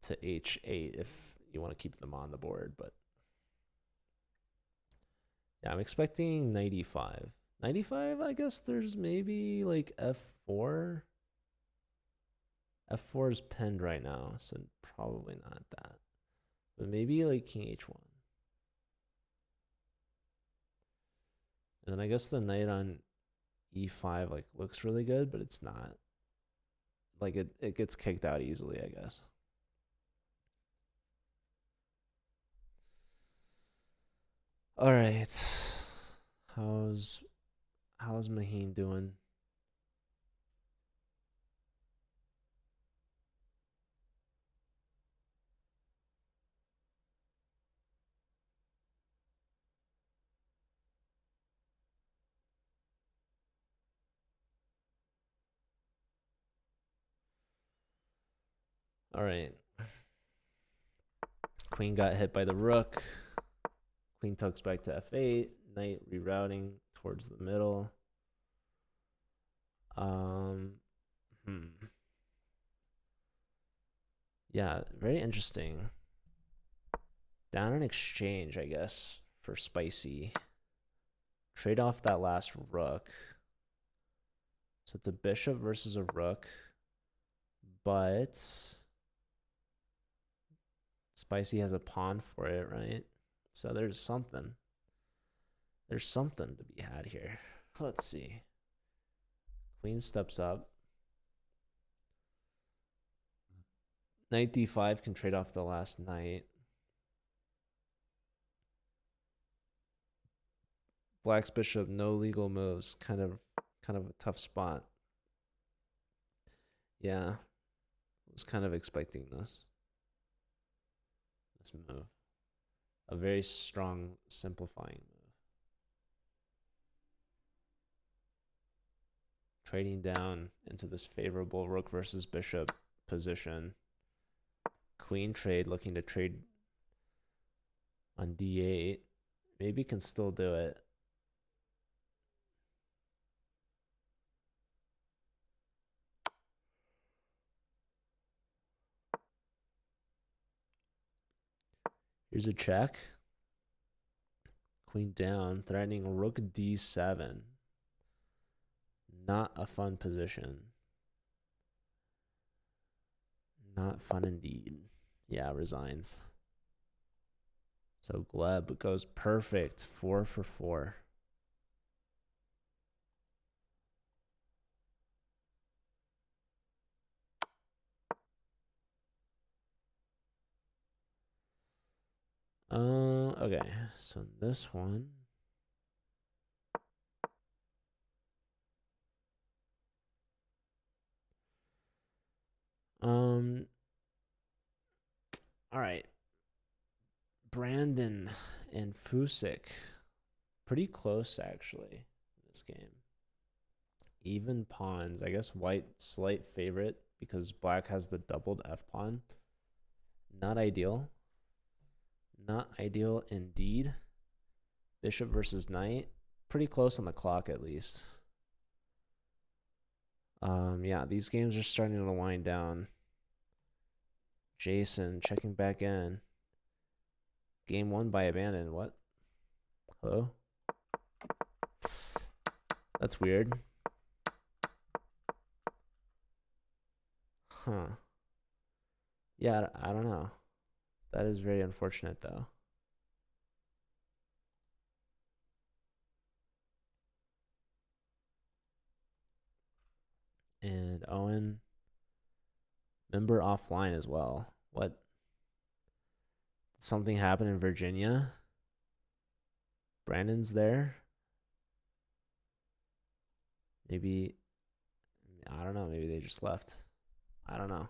S1: to h8 if you want to keep them on the board, but yeah, I'm expecting knight e5. Knight e5, I guess there's maybe like f4. F4 is pinned right now, so probably not that. But maybe like king h1. And then I guess the knight on e5 like looks really good, but it's not. Like it gets kicked out easily, I guess. All right. How's Maheen doing? All right. Queen got hit by the rook. Queen tucks back to f8. Knight rerouting towards the middle. Yeah, very interesting. Down in exchange, I guess, for spicy. Trade off that last rook. So it's a bishop versus a rook. But spicy has a pawn for it, right? So there's something. There's something to be had here. Let's see. Queen steps up. Knight d5 can trade off the last knight. Black's bishop, no legal moves. Kind of a tough spot. Yeah. I was kind of expecting this move. A very strong simplifying move. Trading down into this favorable rook versus bishop position. Queen trade, looking to trade on d8. Maybe can still do it. Here's a check. Queen down, threatening rook d7. Not a fun position. Not fun indeed. Yeah, resigns. So Gleb goes perfect. 4 for 4. Okay. So this one. All right. Brandon and Fusik. Pretty close, actually, in this game. Even pawns. I guess white slight favorite because black has the doubled F pawn. Not ideal. Not ideal indeed. Bishop versus knight. Pretty close on the clock, at least. Yeah, these games are starting to wind down. Jason checking back in. Game 1 by abandon. What? Hello? That's weird. Huh. Yeah, I don't know. That is very unfortunate, though. And Owen, member offline as well. What? Something happened in Virginia? Brandon's there? Maybe, I don't know. Maybe they just left. I don't know.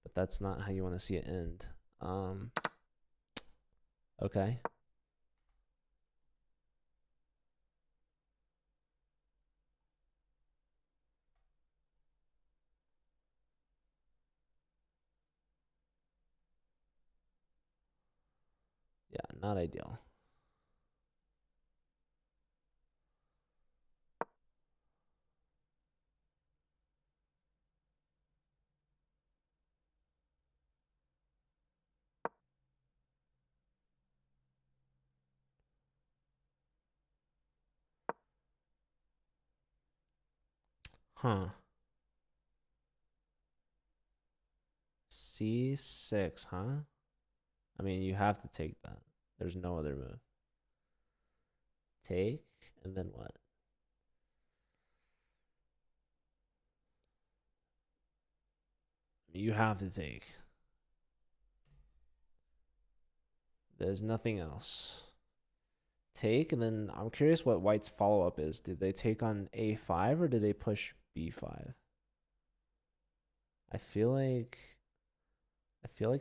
S1: But that's not how you want to see it end. Okay. Yeah, not ideal. Huh. C6, huh? I mean, you have to take that. There's no other move. Take, and then what? You have to take. There's nothing else. Take, and then I'm curious what white's follow-up is. Did they take on a5 or did they push b5? I feel like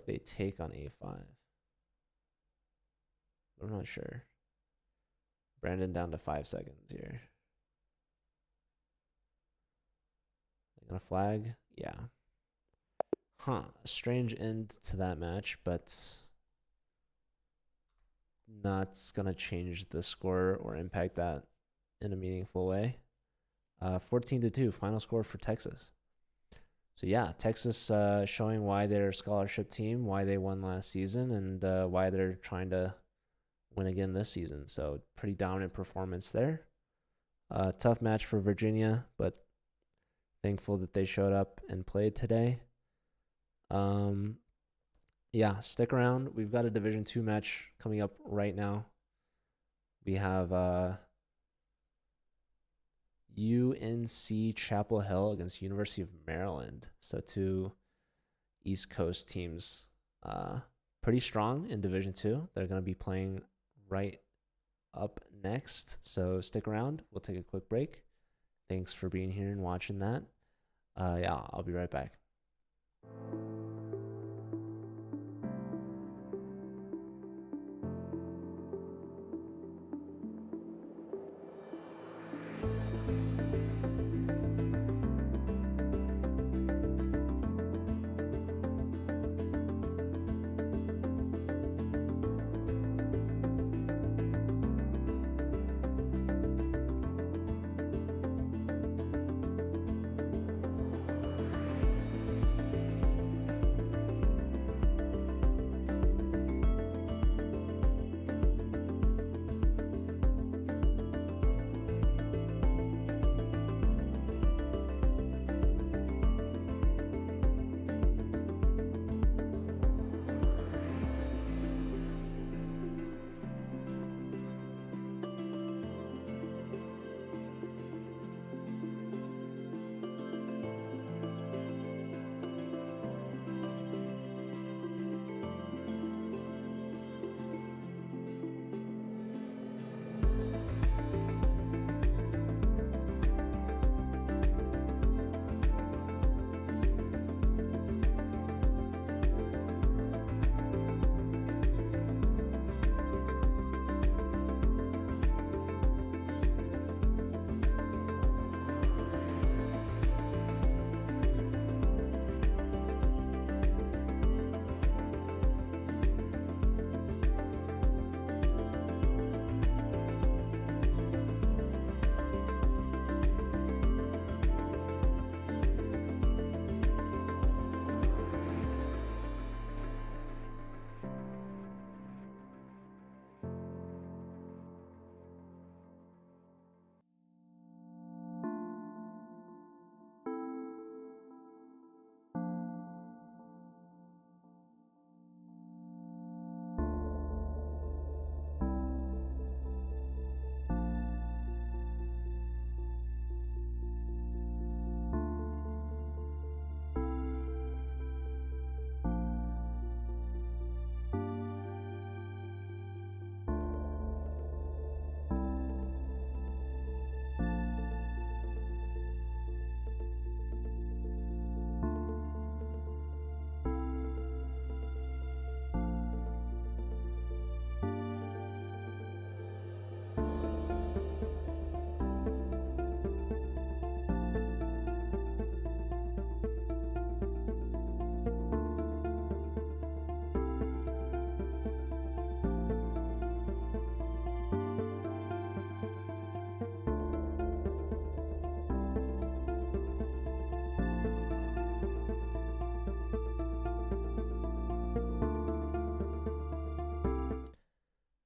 S1: they take on a5. I'm not sure. Brandon down to 5 seconds here. They gonna flag? Yeah. Huh. Strange end to that match, but not gonna change the score or impact that in a meaningful way. 14-2, final score for Texas. So yeah, Texas showing why they're a scholarship team, why they won last season, and why they're trying to win again this season. So pretty dominant performance there. Tough match for Virginia, but thankful that they showed up and played today. Yeah, stick around. We've got a Division II match coming up right now. We have UNC Chapel Hill against University of Maryland. So two East Coast teams, pretty strong in Division II. They're going to be playing right up next. So stick around. We'll take a quick break. Thanks for being here and watching that. Yeah, I'll be right back.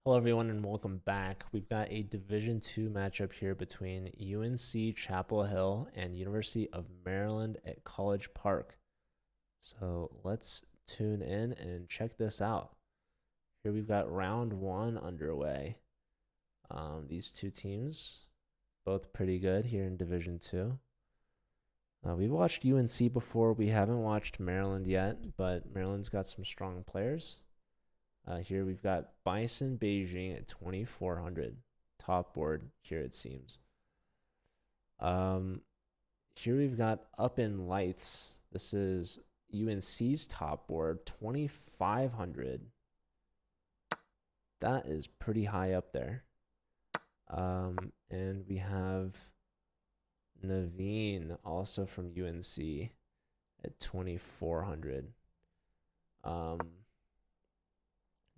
S1: Hello, everyone, and welcome back. We've got a Division II matchup here between UNC Chapel Hill and University of Maryland at College Park. So let's tune in and check this out. Here we've got round one underway. These two teams, both pretty good here in Division II. We've watched UNC before. We haven't watched Maryland yet, but Maryland's got some strong players. Here we've got Bison Beijing at 2,400. Top board here, it seems. Here we've got Up in Lights. This is UNC's top board, 2,500. That is pretty high up there. And we have Naveen, also from UNC, at 2,400.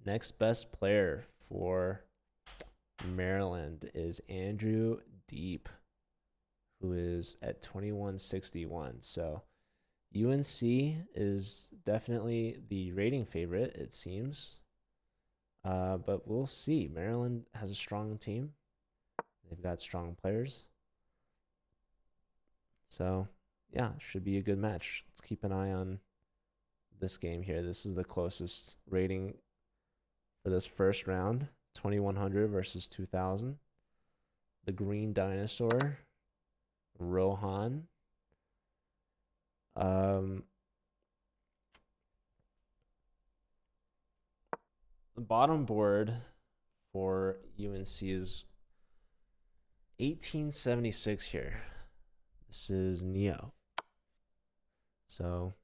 S1: Next best player for Maryland is Andrew Deep, who is at 2,161. So UNC is definitely the rating favorite, it seems. But we'll see. Maryland has a strong team. They've got strong players. So, yeah, should be a good match. Let's keep an eye on this game here. This is the closest rating for this first round. 2100 versus 2000. The Green Dinosaur, Rohan. The bottom board for UNC is 1876 here. This is Neo. So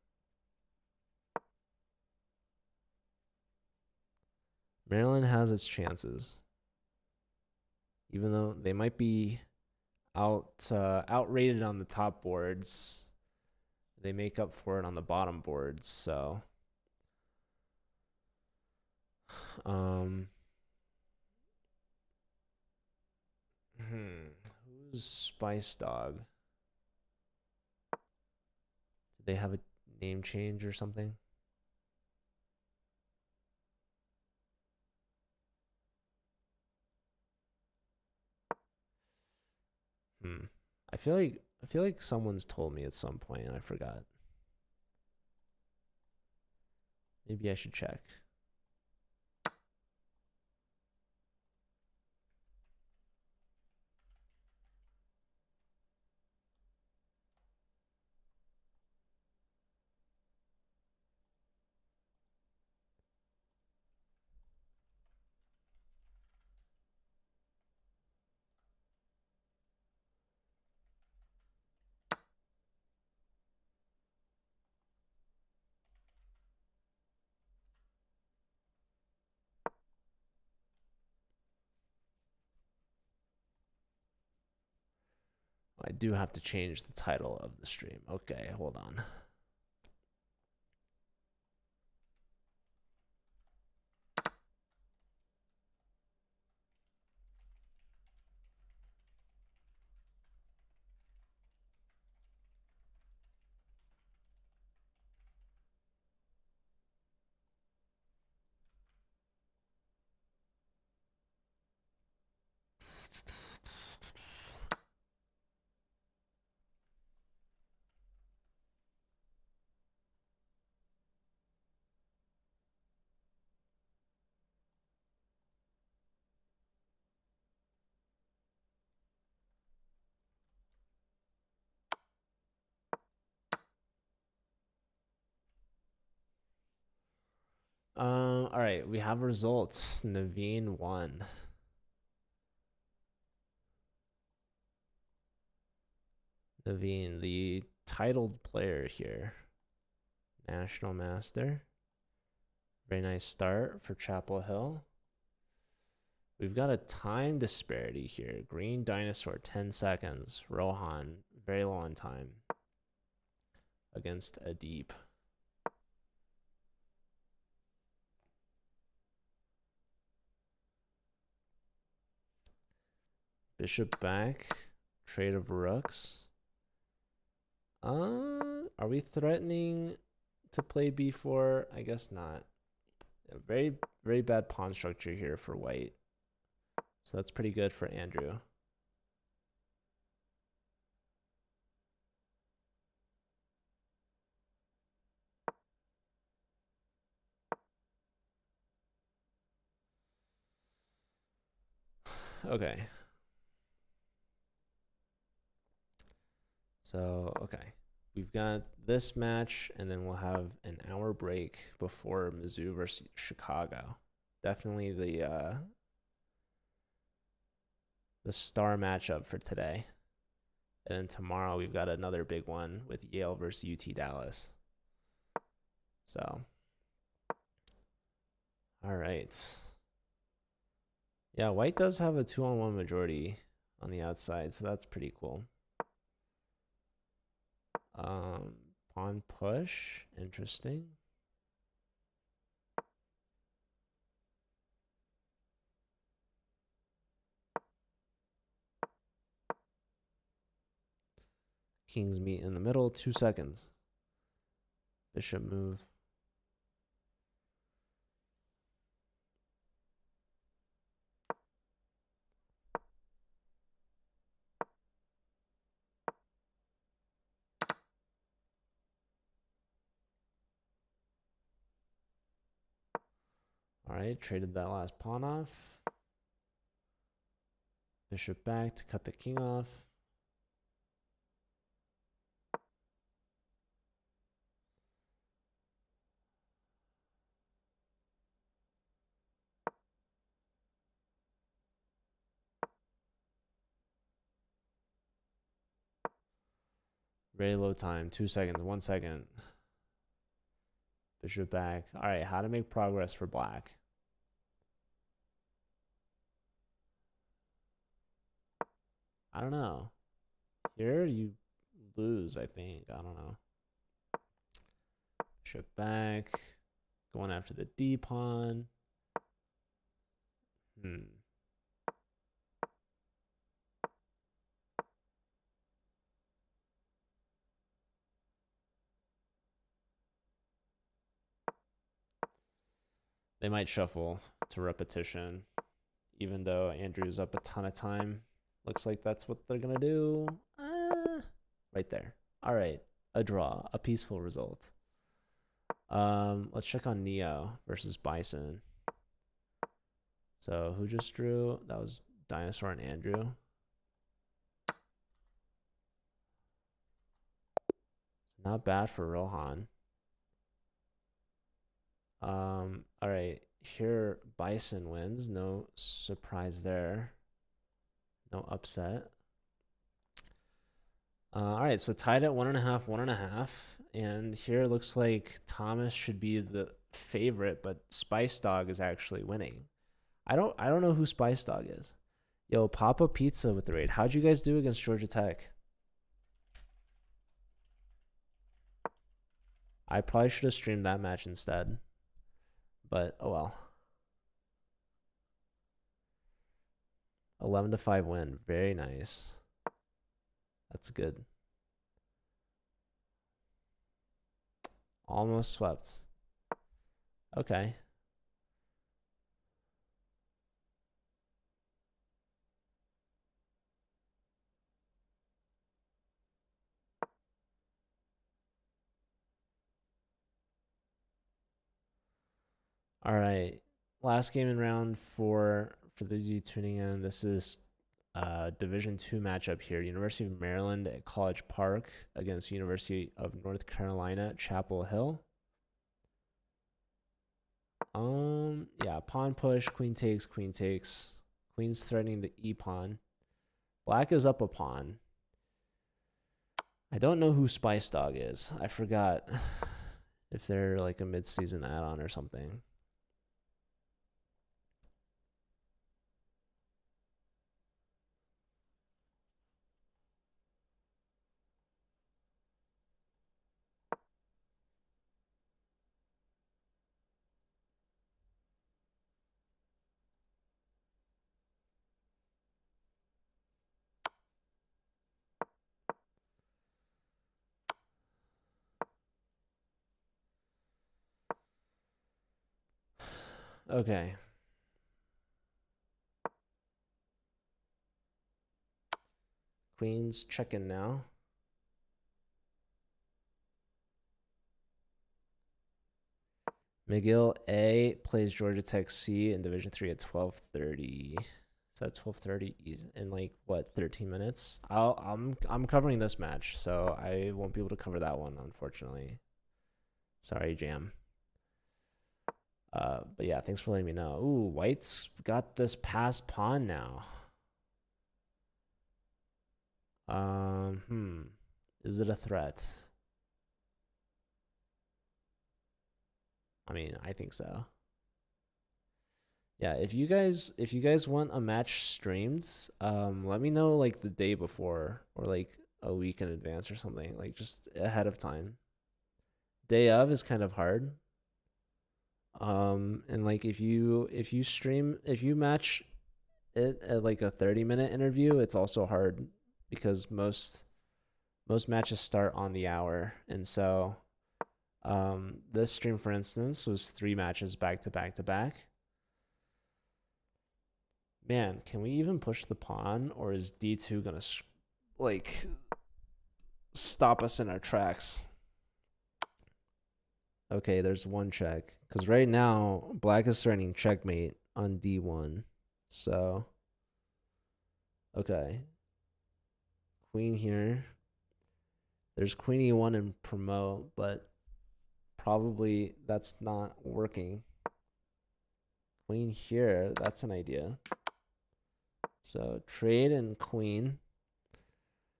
S1: Maryland has its chances, even though they might be outrated on the top boards. They make up for it on the bottom boards. So, who's Spice Dog? Did they have a name change or something? I feel like someone's told me at some point and I forgot. Maybe I should check. I do have to change the title of the stream. Okay, hold on. All right, we have results. Naveen won. Naveen, the titled player here. National Master. Very nice start for Chapel Hill. We've got a time disparity here. Green Dinosaur, 10 seconds. Rohan, very low on time. Against Adib. Bishop back. Trade of rooks. Are we threatening to play b4? I guess not. Very, very bad pawn structure here for white. So that's pretty good for Andrew. Okay. So, okay. We've got this match, and then we'll have an hour break before Mizzou versus Chicago. Definitely the star matchup for today. And then tomorrow we've got another big one with Yale versus UT Dallas. So, all right. Yeah, white does have a 2-on-1 majority on the outside, so that's pretty cool. Pawn push, interesting. Kings meet in the middle, 2 seconds. Bishop move. All right, traded that last pawn off. Bishop back to cut the king off. Very low time. 2 seconds. 1 second. Bishop back. All right, how to make progress for black. I don't know. Here you lose, I think. I don't know. Bishop back. Going after the D pawn. They might shuffle to repetition, even though Andrew's up a ton of time. Looks like that's what they're going to do. Right there. All right. A draw. A peaceful result. Let's check on Neo versus Bison. So who just drew? That was Dinosaur and Andrew. Not bad for Rohan. All right. Here, Bison wins. No surprise there. No upset. All right, so tied at 1.5, 1.5. And here it looks like Thomas should be the favorite, but Spice Dog is actually winning. I don't know who Spice Dog is. Yo, Papa Pizza with the raid. How'd you guys do against Georgia Tech? I probably should have streamed that match instead. But oh well. 11-5 win. Very nice. That's good. Almost swept. Okay. All right. Last game in round 4 for those of you tuning in. This is Division 2 matchup here. University of Maryland at College Park against University of North Carolina at Chapel Hill. Yeah, pawn push, queen takes, queen takes. Queen's threatening the E pawn. Black is up a pawn. I don't know who Spice Dog is. I forgot if they're like a mid-season add-on or something. Okay. Queen's checking now. McGill A plays Georgia Tech C in Division 3 at 12:30. So that's 12:30 in like what 13 minutes. I'm covering this match, so I won't be able to cover that one, unfortunately. Sorry, Jam. But yeah, thanks for letting me know. Ooh, White's got this passed pawn now. Is it a threat? I mean, I think so. Yeah, if you guys want a match streamed, let me know like the day before or like a week in advance or something, like just ahead of time. Day of is kind of hard. And like if you match it at like a 30-minute interview, it's also hard because most matches start on the hour, and so This stream, for instance, was 3 matches back to back to back. Man, can we even push the pawn, or is d2 gonna like stop us in our tracks? Okay, there's one check. Because right now, black is threatening checkmate on d1. So, okay. Queen here. There's queen e1 and promote, but probably that's not working. Queen here, that's an idea. So, trade and queen.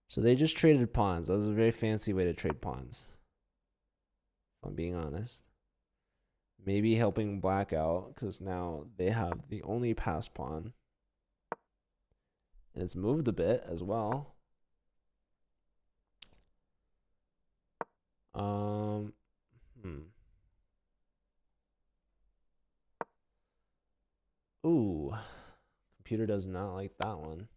S1: So they just traded pawns. That was a very fancy way to trade pawns, if I'm being honest. Maybe helping black out, because now they have the only pass pawn. And it's moved a bit as well. Hmm. Ooh. Computer does not like that one.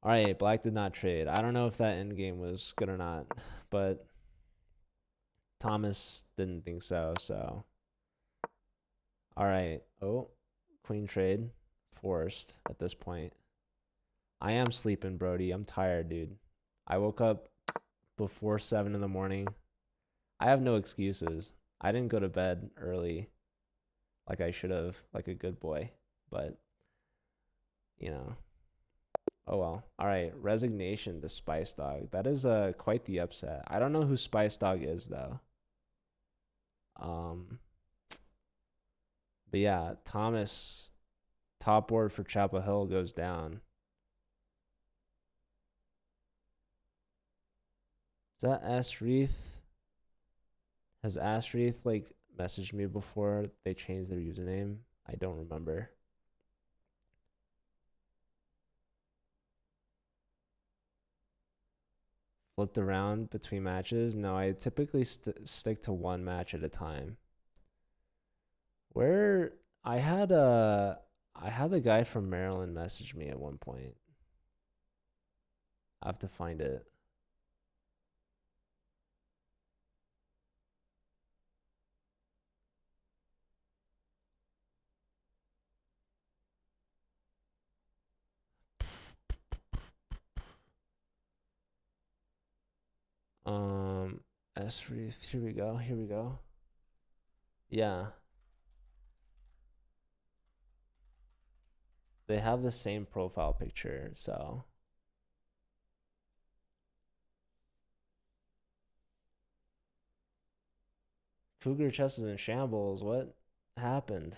S1: All right, black did not trade. I don't know if that endgame was good or not, but Thomas didn't think so, so. All right. Oh, queen trade. Forced at this point. I am sleeping, Brody. I'm tired, dude. I woke up before 7 in the morning. I have no excuses. I didn't go to bed early like I should have, like a good boy. But, you know. Oh well. All right. Resignation to Spice Dog. That is quite the upset. I don't know who Spice Dog is though. But yeah, Thomas top board for Chapel Hill goes down. Is that Asreeth? Has Asreeth like messaged me before they changed their username? I don't remember. Flipped around between matches? No, I typically stick to one match at a time. Where I had a guy from Maryland message me at one point. I have to find it. S3, here we go. Here we go. Yeah. They have the same profile picture, so Cougar Chess is in shambles. What happened?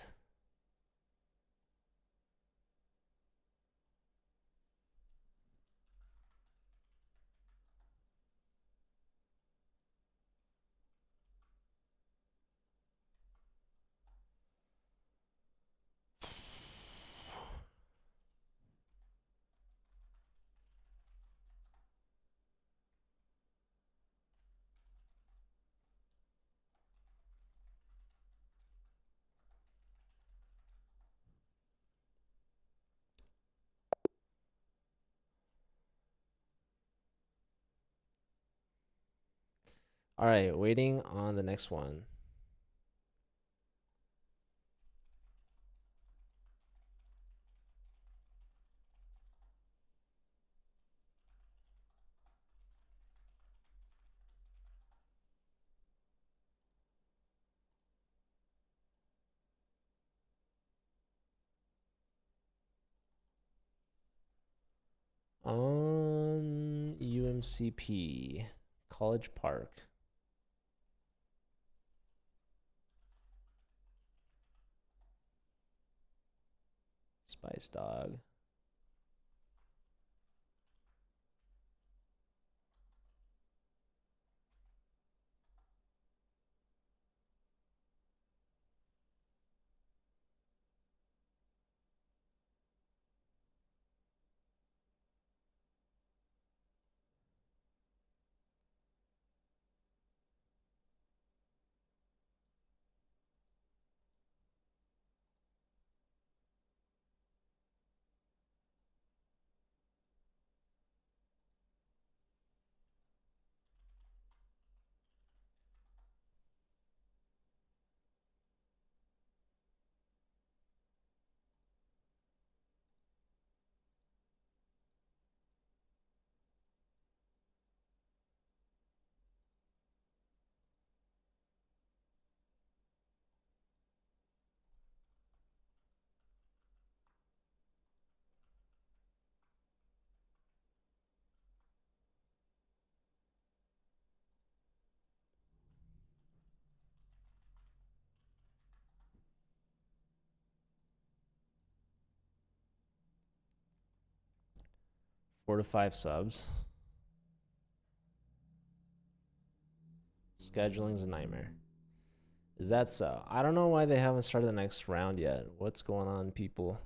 S1: All right, waiting on the next one. On UMCP, College Park. Spice Dog. 4 to 5 subs. Scheduling's a nightmare. Is that so? I don't know why they haven't started the next round yet. What's going on, people?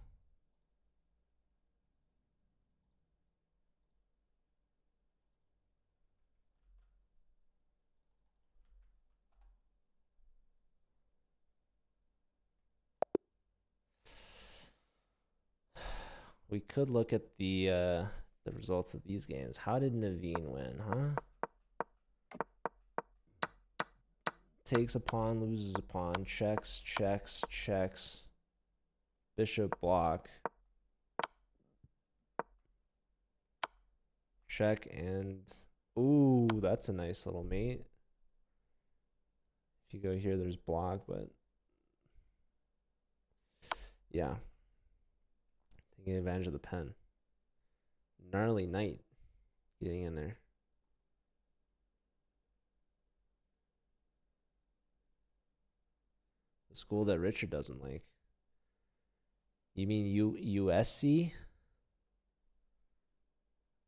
S1: We could look at the results of these games. How did Naveen win, huh? Takes a pawn, loses a pawn, checks, checks, checks. Bishop block. Check and... Ooh, that's a nice little mate. If you go here, there's block, but... Yeah. Taking advantage of the pen. Gnarly knight getting in there. The school that Richard doesn't like. You mean USC?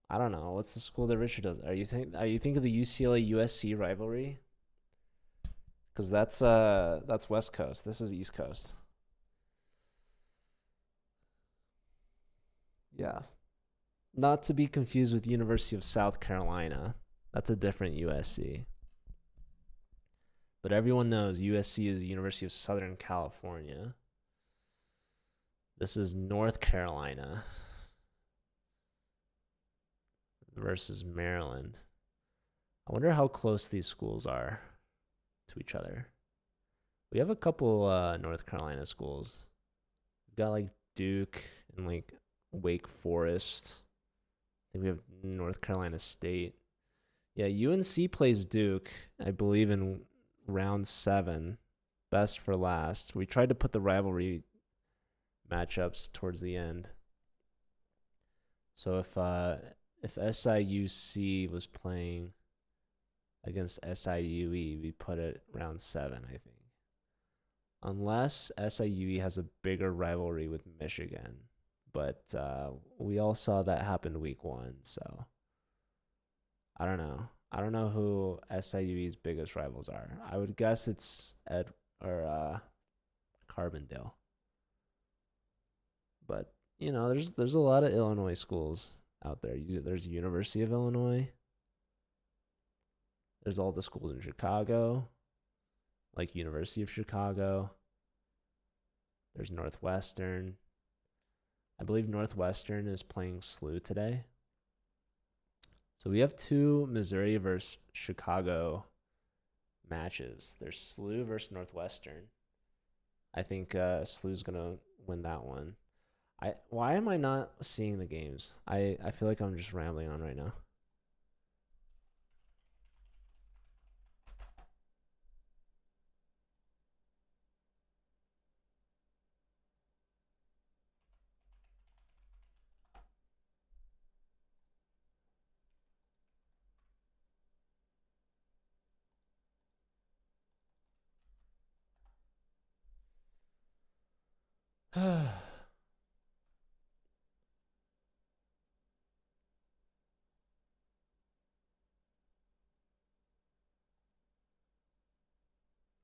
S1: I don't know. What's the school that Richard does? Are you think of the UCLA USC rivalry? Because that's West Coast. This is East Coast. Yeah. Not to be confused with University of South Carolina. That's a different USC. But everyone knows USC is the University of Southern California. This is North Carolina versus Maryland. I wonder how close these schools are to each other. We have a couple North Carolina schools. We've got like Duke and like Wake Forest. I think we have North Carolina State. Yeah, UNC plays Duke, I believe, in round 7. Best for last. We tried to put the rivalry matchups towards the end. So if SIUC was playing against SIUE, we put it round 7, I think. Unless SIUE has a bigger rivalry with Michigan. But we all saw that happen week 1, so I don't know. I don't know who SIUE's biggest rivals are. I would guess it's Carbondale. But, you know, there's a lot of Illinois schools out there. There's University of Illinois. There's all the schools in Chicago, like University of Chicago. There's Northwestern. I believe Northwestern is playing SLU today. So we have 2 Missouri versus Chicago matches. There's SLU versus Northwestern. I think SLU's going to win that one. Why am I not seeing the games? I feel like I'm just rambling on right now.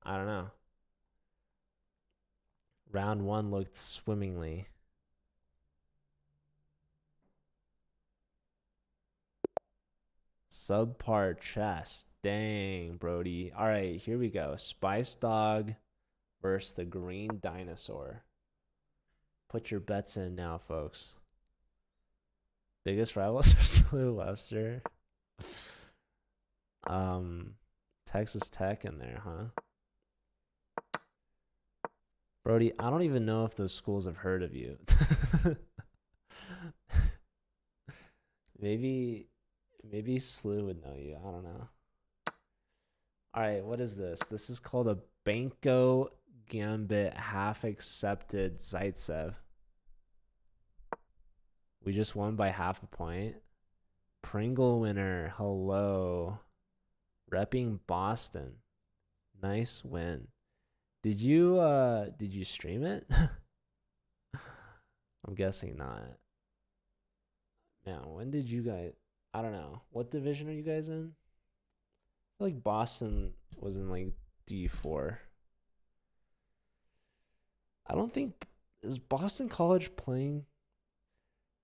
S1: I don't know. Round 1 looked swimmingly. Subpar chess. Dang, Brody. All right, here we go. Spice Dog versus the Green Dinosaur. Put your bets in now, folks. Biggest rivals are SLU Webster. Texas Tech in there, huh? Brody, I don't even know if those schools have heard of you. Maybe SLU would know you. I don't know. All right, what is this? This is called a Banco Gambit half accepted Zaitsev. We just won by half a point. Pringle winner. Hello. Repping Boston. Nice win. Did you stream it? I'm guessing not. Man, when did you guys? I don't know. What division are you guys in? I feel like Boston was in like D4. I don't think is Boston College playing.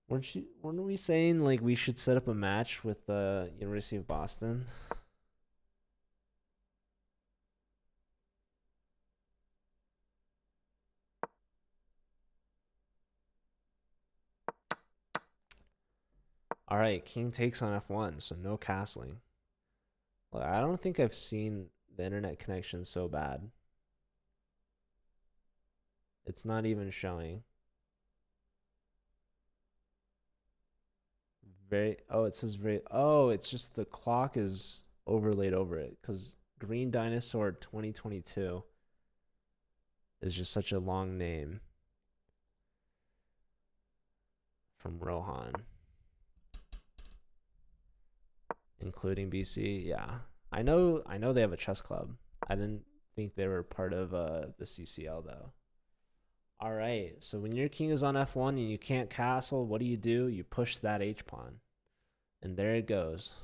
S1: Weren't we saying like we should set up a match with the University of Boston? All right, King takes on F1, so no castling. Well, I don't think I've seen the internet connection so bad. It's not even showing. Very, oh, it says very, oh, it's just the clock is overlaid over it because Green Dinosaur 2022 is just such a long name from Rohan, including BC. Yeah, I know they have a chess club. I didn't think they were part of the CCL though. All right, so when your king is on F1 and you can't castle, what do? You push that H pawn, and there it goes.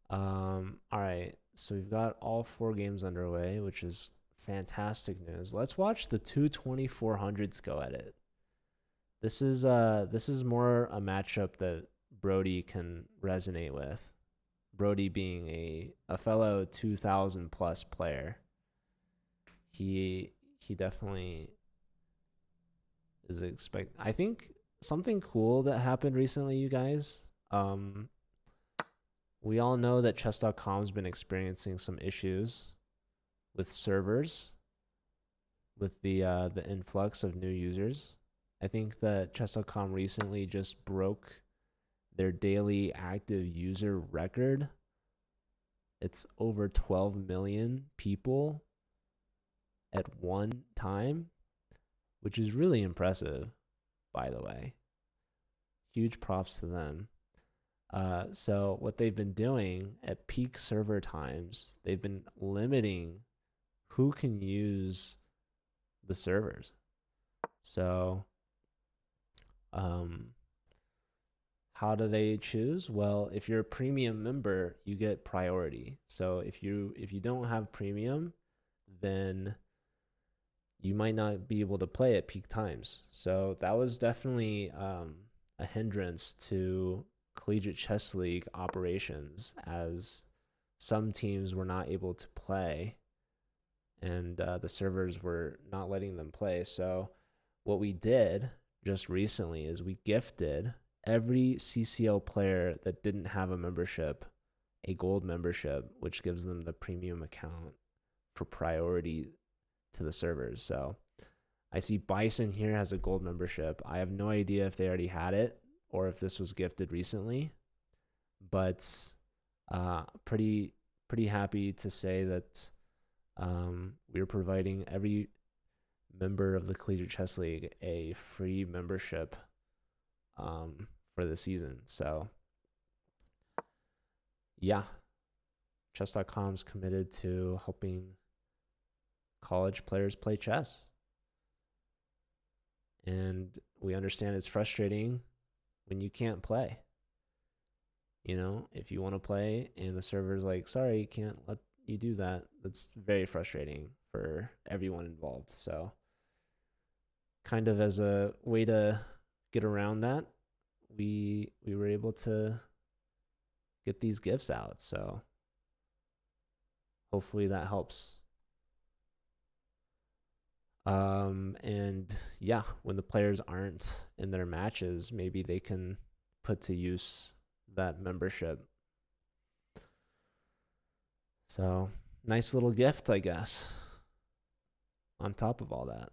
S1: All right, so we've got all 4 games underway, which is fantastic news. Let's watch the two 2400s go at it. This is more a matchup that Brody can resonate with. Brody being a fellow 2000 plus player. He definitely is expect. I think something cool that happened recently, you guys. We all know that chess.com's been experiencing some issues with servers with the influx of new users. I think that chess.com recently just broke their daily active user record. It's over 12 million people at one time, which is really impressive, by the way. Huge props to them. So what they've been doing at peak server times, they've been limiting who can use the servers. So, how do they choose? Well, if you're a premium member, you get priority. So if you don't have premium, then you might not be able to play at peak times. So that was definitely a hindrance to Collegiate Chess League operations, as some teams were not able to play and the servers were not letting them play. So what we did just recently is we gifted every CCL player that didn't have a membership a gold membership, which gives them the premium account for priority to the servers. So I see Bison here has a gold membership. I have no idea if they already had it or if this was gifted recently, but pretty happy to say that we're providing every member of the Collegiate Chess League a free membership for the season. So yeah, chess.com's committed to helping college players play chess. And we understand it's frustrating when you can't play. You know, if you want to play and the server's like, sorry, can't let you do that, that's very frustrating for everyone involved. So kind of as a way to get around that, we were able to get these gifts out. So hopefully that helps. And yeah, when the players aren't in their matches, maybe they can put to use that membership. So nice little gift, I guess, on top of all that.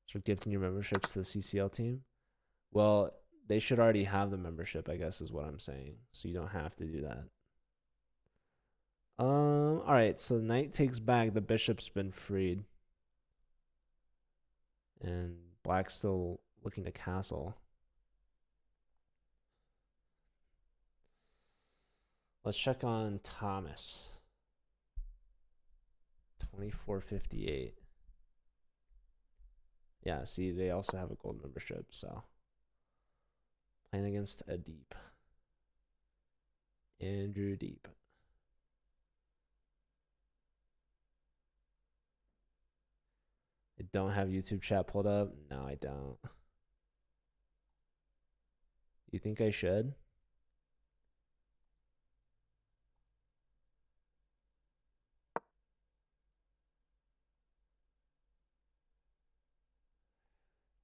S1: So gifting your memberships to the CCL team. Well, they should already have the membership, I guess is what I'm saying. So you don't have to do that. All right, so knight takes back. The bishop's been freed. And black's still looking to castle. Let's check on Thomas. 2458. Yeah, see, they also have a gold membership, so playing against a deep. Andrew Deep. I don't have YouTube chat pulled up. No, I don't. You think I should?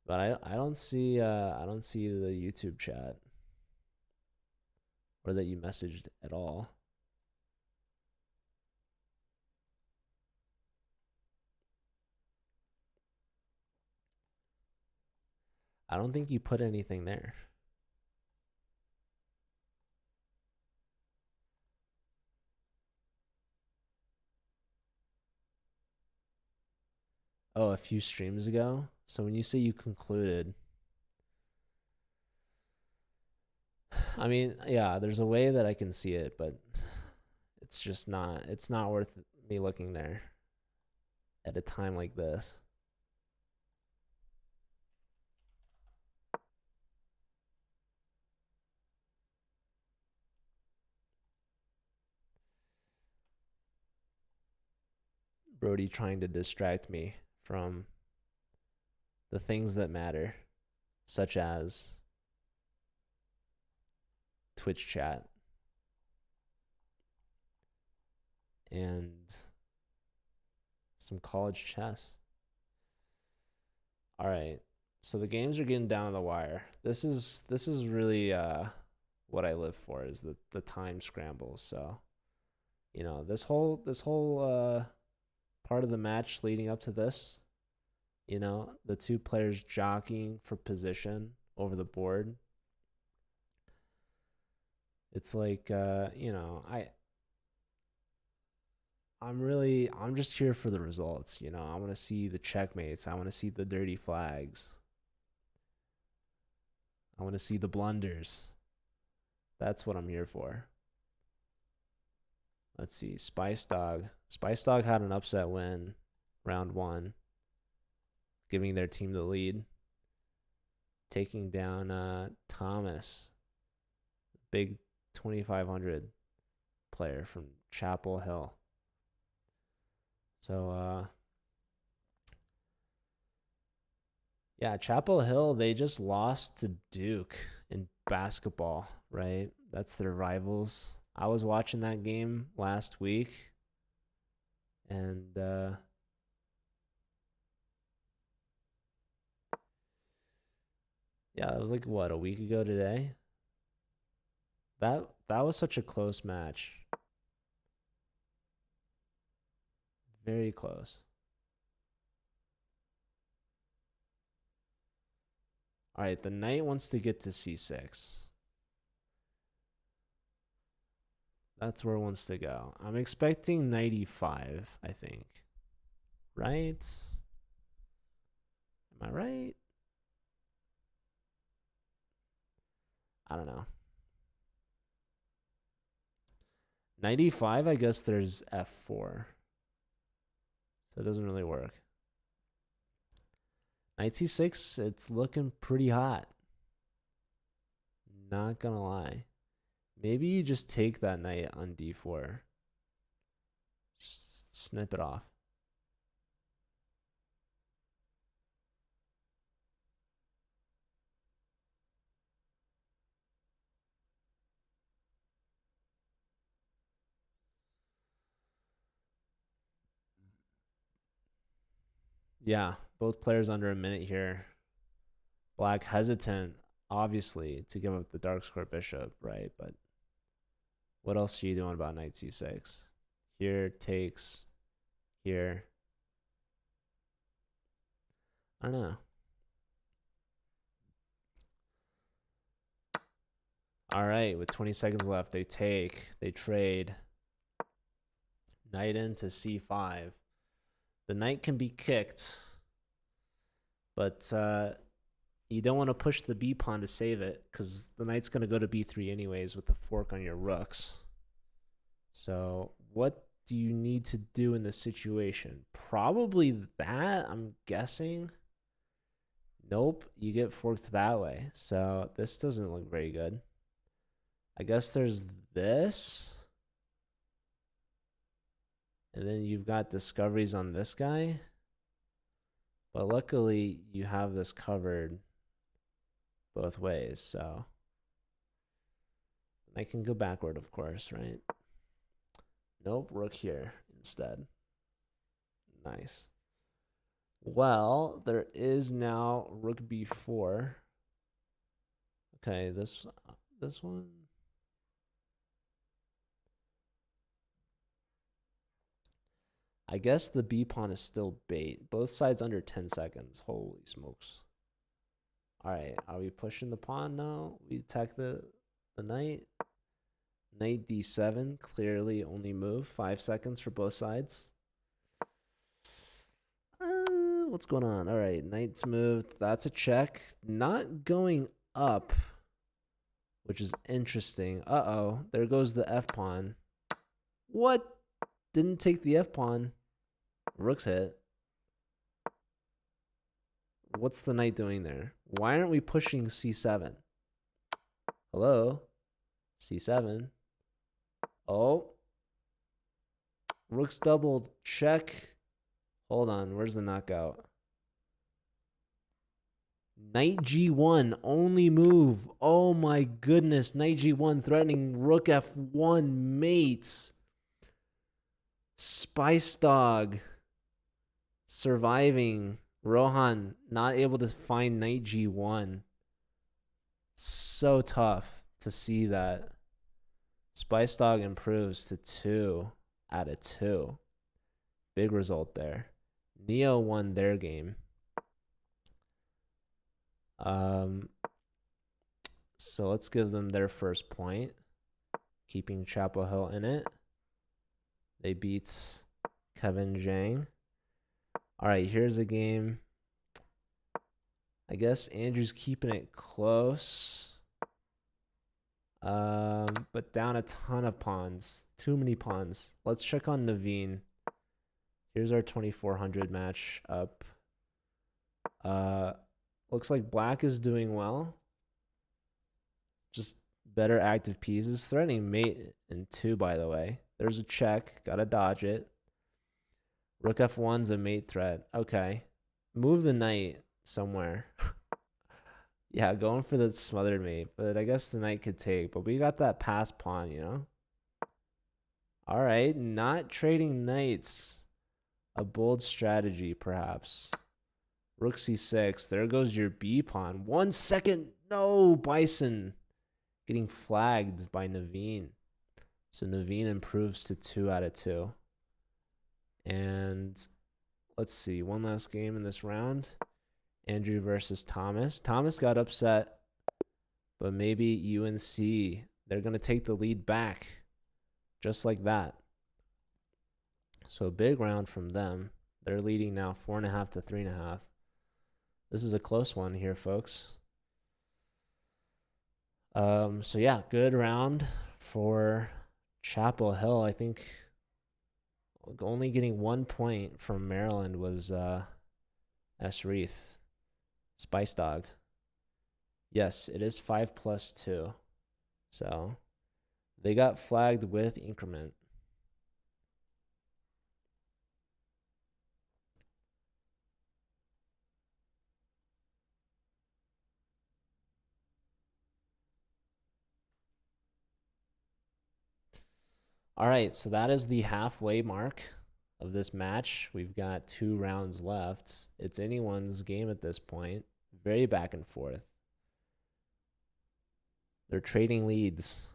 S1: But I don't see the YouTube chat or that you messaged at all. I don't think you put anything there. Oh, a few streams ago. So when you say you concluded, I mean, yeah, there's a way that I can see it, but it's not worth me looking there at a time like this. Brody trying to distract me from the things that matter, such as Twitch chat and some college chess. All right. So the games are getting down to the wire. This is really what I live for, is the time scrambles. So, you know, this whole part of the match leading up to this, you know, the two players jockeying for position over the board. It's like you know, I'm just here for the results, you know. I want to see the checkmates. I want to see the dirty flags. I want to see the blunders. That's what I'm here for. Let's see. Spice Dog. Spice Dog had an upset win round 1, giving their team the lead, taking down Thomas, big 2500 player from Chapel Hill. So yeah, Chapel Hill, they just lost to Duke in basketball, right? That's their rivals. I was watching that game last week, and yeah, it was like what, a week ago today? That was such a close match. Very close. All right, the knight wants to get to c6. That's where it wants to go. I'm expecting knight e5, I think. Right? Am I right? I don't know. Knight e5, I guess there's f4. So it doesn't really work. Knight c6, it's looking pretty hot. Not gonna lie. Maybe you just take that knight on d4. Just snip it off. Yeah, both players under a minute here. Black hesitant, obviously, to give up the dark square bishop, right? But what else are you doing about knight c6? Here takes, here. I don't know. All right, with 20 seconds left, they trade. Knight into c5. The knight can be kicked, but you don't want to push the b pawn to save it, because the knight's going to go to b3 anyways with the fork on your rooks. So what do you need to do in this situation? Probably that, I'm guessing. Nope, you get forked that way. So this doesn't look very good. I guess there's this. And then you've got discoveries on this guy. But luckily, you have this covered both ways, so I can go backward, of course, right? Nope, rook here instead. Nice. Well, there is now rook b4. Okay, this one. I guess the b pawn is still bait. Both sides under 10 seconds. Holy smokes. All right, are we pushing the pawn now? We attack the knight. Knight d7, clearly only move. 5 seconds for both sides. What's going on? All right, knight's moved. That's a check. Not going up, which is interesting. Uh-oh, there goes the f-pawn. What? Didn't take the f-pawn. Rook's hit. What's the knight doing there? Why aren't we pushing c7? Hello? c7. Oh. Rook's doubled. Check. Hold on. Where's the knockout? Knight g1. Only move. Oh my goodness. Knight g1 threatening rook f1. Mates. Spice Dog. Surviving. Rohan not able to find knight g1. So tough to see that. Spice Dog improves to 2 out of 2. Big result there. Neo won their game. So let's give them their first point. Keeping Chapel Hill in it. They beat Kevin Zhang. All right, here's a game. I guess Andrew's keeping it close. But down a ton of pawns. Too many pawns. Let's check on Naveen. Here's our 2400 match up. Looks like black is doing well. Just better active pieces. Threatening mate in 2, by the way. There's a check. Gotta dodge it. Rook f1's a mate threat. Okay. Move the knight somewhere. Yeah, going for the smothered mate. But I guess the knight could take. But we got that pass pawn, you know? Alright. Not trading knights. A bold strategy, perhaps. Rook c6. There goes your b pawn. 1 second. No, Bison. Getting flagged by Naveen. So Naveen improves to 2 out of 2. And let's see. One last game in this round. Andrew versus Thomas. Thomas got upset. But maybe UNC, they're going to take the lead back. Just like that. So a big round from them. They're leading now 4.5 to 3.5. This is a close one here, folks. So yeah, good round for Chapel Hill. I think only getting 1 point from Maryland was S. Reith. Spice Dog. Yes, it is 5+2. So they got flagged with increment. All right, so that is the halfway mark of this match. We've got 2 rounds left. It's anyone's game at this point. Very back and forth. They're trading leads.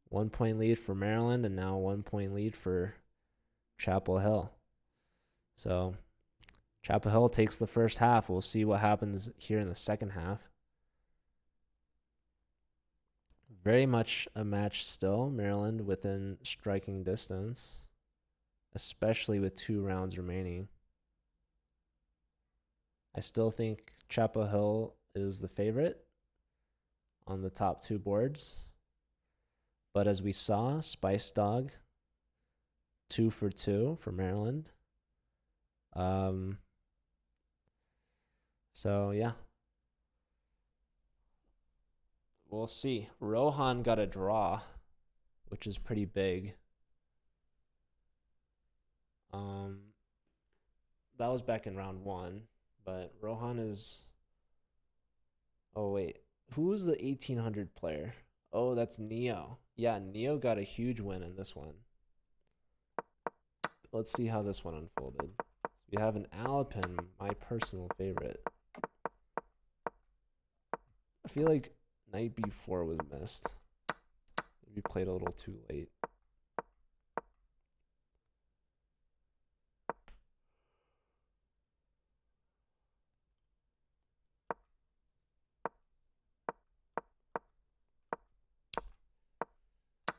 S1: 1 point lead for Maryland and now 1 point lead for Chapel Hill. So Chapel Hill takes the first half. We'll see what happens here in the second half. Very much a match still. Maryland within striking distance, especially with 2 rounds remaining. I still think Chapel Hill is the favorite on the top 2 boards. But as we saw, Spice Dog 2 for 2 for Maryland. Um, so yeah, we'll see. Rohan got a draw, which is pretty big. That was back in round 1, but Rohan is. Oh wait, who was the 1800 player? Oh, that's Neo. Yeah, Neo got a huge win in this one. Let's see how this one unfolded. We have an Alpin, my personal favorite. I feel like knight b4 was missed. Maybe played a little too late.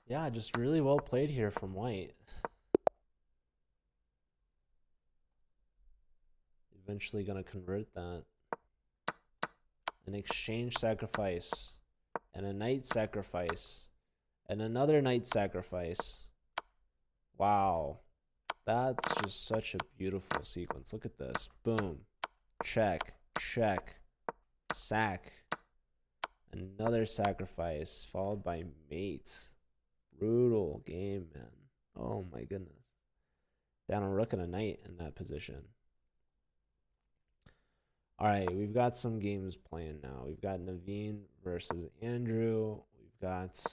S1: Yeah, just really well played here from white. Eventually gonna convert that. An exchange sacrifice. And a knight sacrifice. And another knight sacrifice. Wow. That's just such a beautiful sequence. Look at this. Boom. Check. Check. Sack. Another sacrifice. Followed by mate. Brutal game, man. Oh my goodness. Down a rook and a knight in that position. All right, we've got some games playing now. We've got Naveen versus Andrew. We've got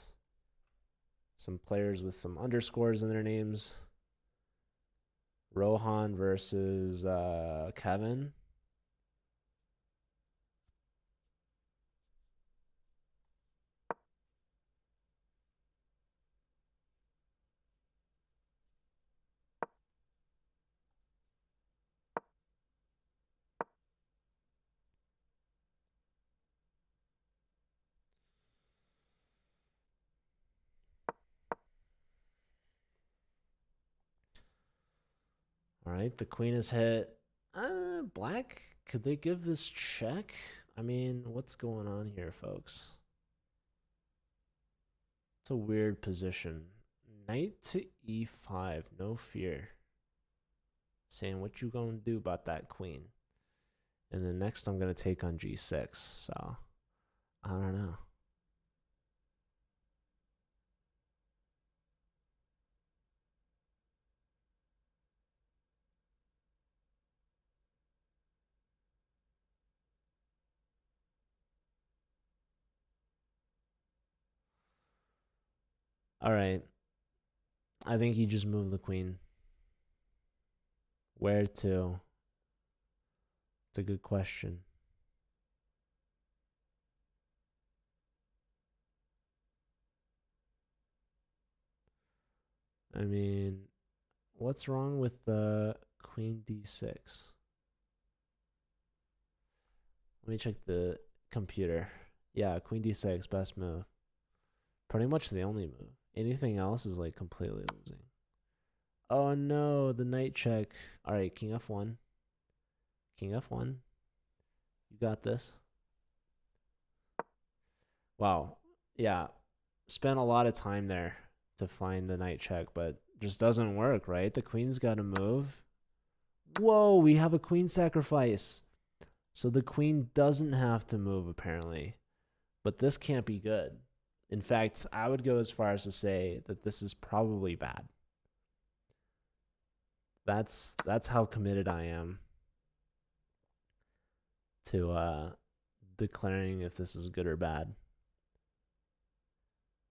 S1: some players with some underscores in their names. Rohan versus Kevin. All right, the queen is hit. Black, could they give this check? I mean, what's going on here, folks? It's a weird position. Knight to e5, no fear. Saying what you gonna do about that queen. And then next I'm gonna take on g6, so I don't know. All right. I think you just move the queen. Where to? It's a good question. I mean, what's wrong with the queen d6? Let me check the computer. Yeah, queen d6, best move. Pretty much the only move. Anything else is like completely losing. Oh no, the knight check. All right, king f1. King f1. You got this. Wow. Yeah. Spent a lot of time there to find the knight check, but just doesn't work, right? The queen's got to move. Whoa, we have a queen sacrifice. So the queen doesn't have to move, apparently. But this can't be good. In fact, I would go as far as to say that this is probably bad. That's how committed I am to declaring if this is good or bad.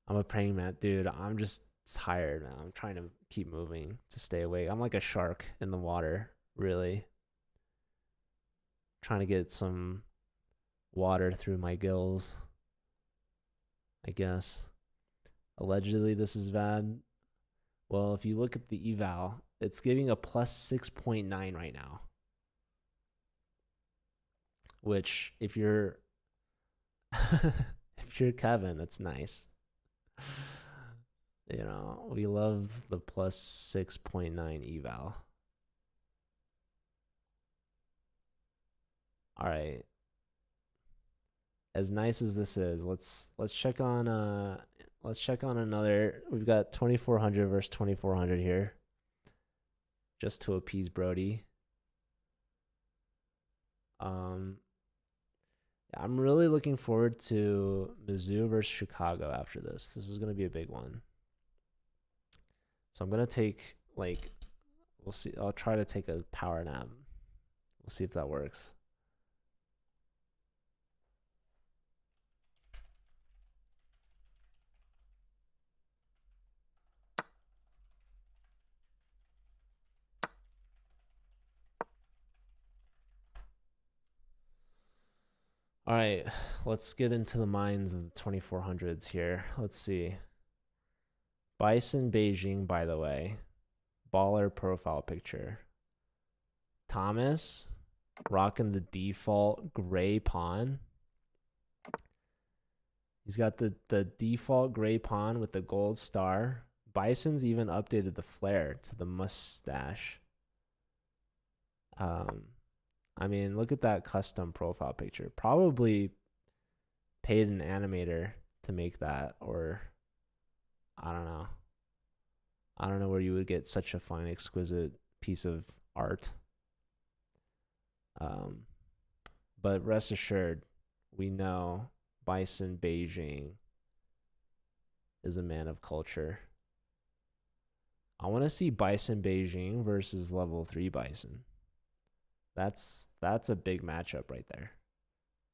S1: I'm a praying man, dude. I'm just tired, man. I'm trying to keep moving to stay awake. I'm like a shark in the water, really. Trying to get some water through my gills, I guess. Allegedly, this is bad. Well, if you look at the eval, it's giving a plus 6.9 right now. Which, if you're if you're Kevin, that's nice. You know, we love the plus 6.9 eval. All right. As nice as this is, let's check on another. We've got 2400 versus 2400 here. just to appease Brody. I'm really looking forward to Mizzou versus Chicago after this. This is going to be a big one. So I'm going to take, like, we'll see. I'll try to take a power nap. We'll see if that works. All right, let's get into the minds of the 2400s here. Let's see. Bison Beijing, by the way. Baller profile picture. Thomas rocking the default gray pawn. He's got the default gray pawn with the gold star. Bison's even updated the flare to the mustache. I mean, look at that custom profile picture. Probably paid an animator to make that, or I don't know. I don't know where you would get such a fine, exquisite piece of art. But rest assured, we know Bison Beijing is a man of culture. I want to see Bison Beijing versus level 3 Bison. That's a big matchup right there.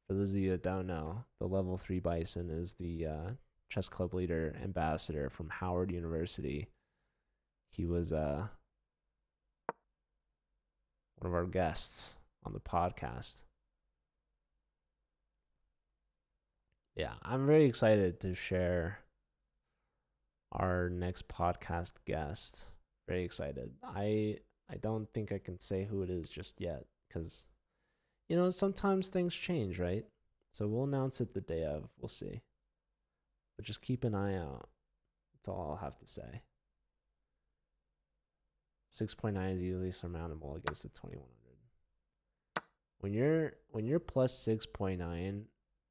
S1: For those of you that don't know, the level 3 Bison is the chess club leader ambassador from Howard University. He was one of our guests on the podcast. Yeah, I'm very excited to share our next podcast guest. Very excited. I don't think I can say who it is just yet because, you know, sometimes things change, right? So we'll announce it the day of. We'll see. But just keep an eye out. That's all I'll have to say. 6.9 is easily surmountable against the 2100. When you're plus 6.9,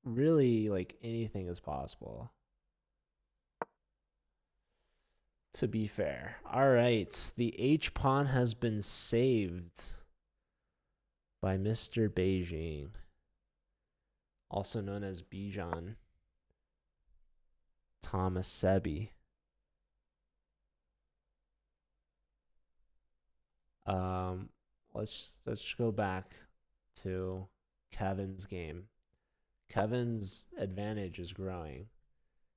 S1: really, like, anything is possible. To be fair. All right. The H pawn has been saved by Mr. Beijing, also known as Bijan Thomas Sebi. Let's go back to Kevin's game. Kevin's advantage is growing.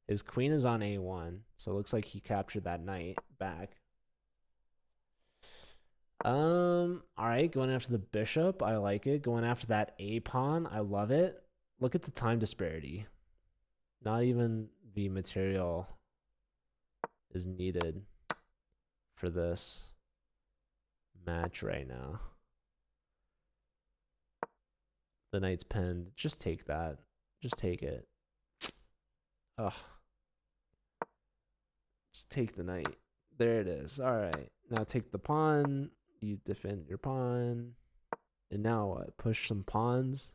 S1: His queen is on A1, so it looks like he captured that knight back. All right, going after the bishop, I like it. Going after that A pawn, I love it. Look at the time disparity. Not even the material is needed for this match right now. The knight's pinned. Just take that. Just take it. Ugh. Just take the knight. There it is. All right. Now take the pawn. You defend your pawn. And now what? Push some pawns.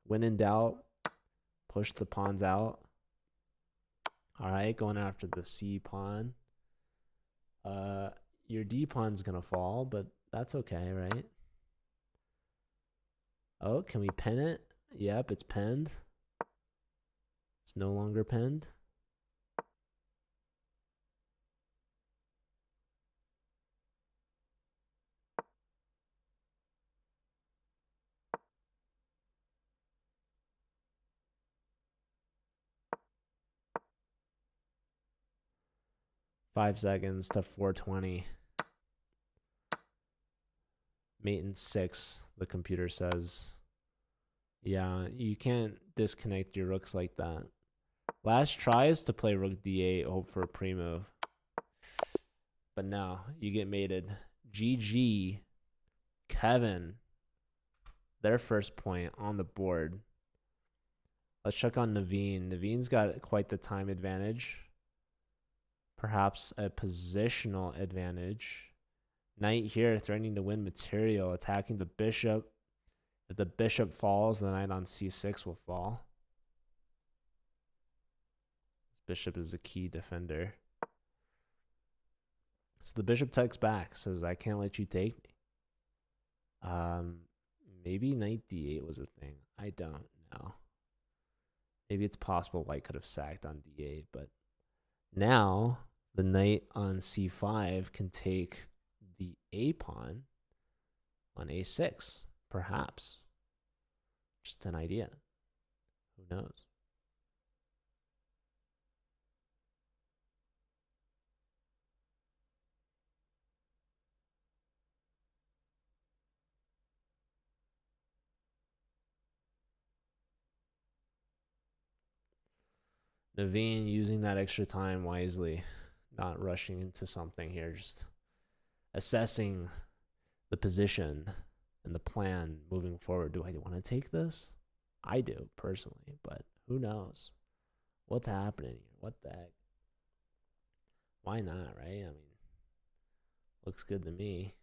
S1: When in doubt, push the pawns out. All right. Going after the C pawn. Your D pawn's going to fall, but that's okay, right? Oh, can we pin it? Yep, it's pinned. It's no longer pinned. Five seconds to 420. Mate in 6, the computer says. Yeah, you can't disconnect your rooks like that. Last try is to play rook d8, hope for a pre-move. But no, you get mated. GG, Kevin. Their first point on the board. Let's check on Naveen. Naveen's got quite the time advantage. Perhaps a positional advantage. Knight here threatening to win material, attacking the bishop. If the bishop falls, the knight on c6 will fall. This bishop is a key defender. So the bishop texts back, says, I can't let you take me. Maybe knight d8 was a thing. I don't know. Maybe it's possible white could have sacked on d8, but now the knight on c5 can take the a pawn on a6, perhaps. Just an idea. Who knows? Naveen using that extra time wisely, not rushing into something here, just assessing the position and the plan moving forward. Do I want to take this? I do, personally, but who knows? What's happening here? What the heck? Why not, right? I mean, looks good to me.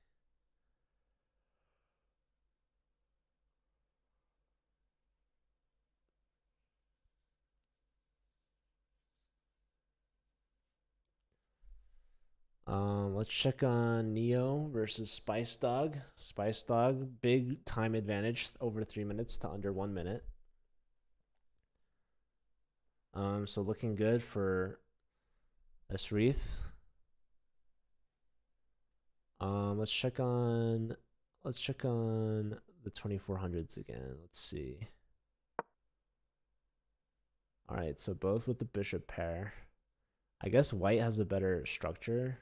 S1: Let's check on Neo versus Spice Dog. Spice Dog, big time advantage, over 3 minutes to under 1 minute. So looking good for Esreath. Let's check on the 2400s again. Let's see. All right, so both with the bishop pair. I guess white has a better structure.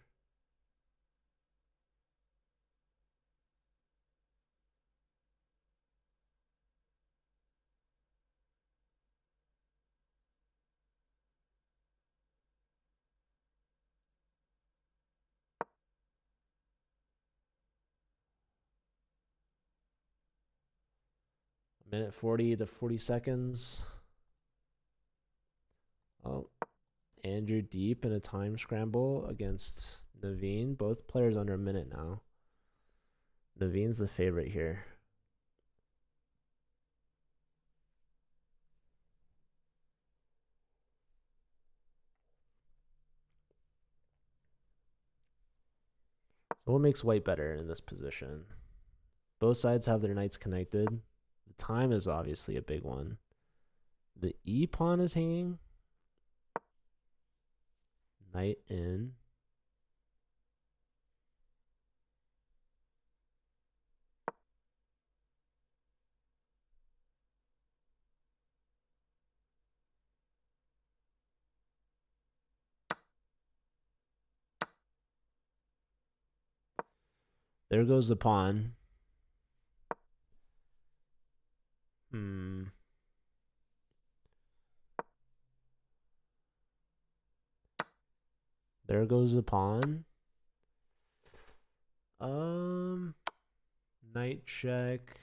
S1: Minute 40 to 40 seconds. Oh, Andrew deep in a time scramble against Naveen. Both players under a minute now. Naveen's the favorite here. So what makes white better in this position? Both sides have their knights connected. The time is obviously a big one. The E pawn is hanging. Knight in. There goes the pawn. There goes the pawn. Knight check.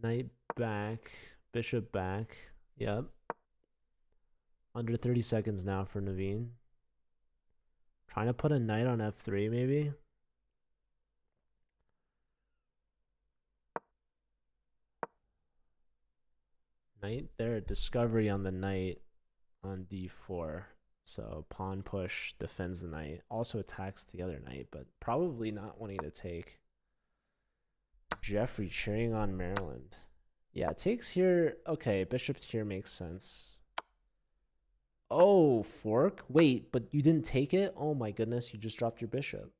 S1: Knight back. Bishop back. Yep. Under 30 seconds now for Naveen. Trying to put a knight on f3 maybe. Knight there. Discovery on the knight on d4. So pawn push defends the knight. Also attacks the other knight, but probably not wanting to take. Jeffrey cheering on Maryland. Yeah, takes here. Okay, bishop here makes sense. Oh, fork? Wait, but you didn't take it? Oh my goodness, you just dropped your bishop.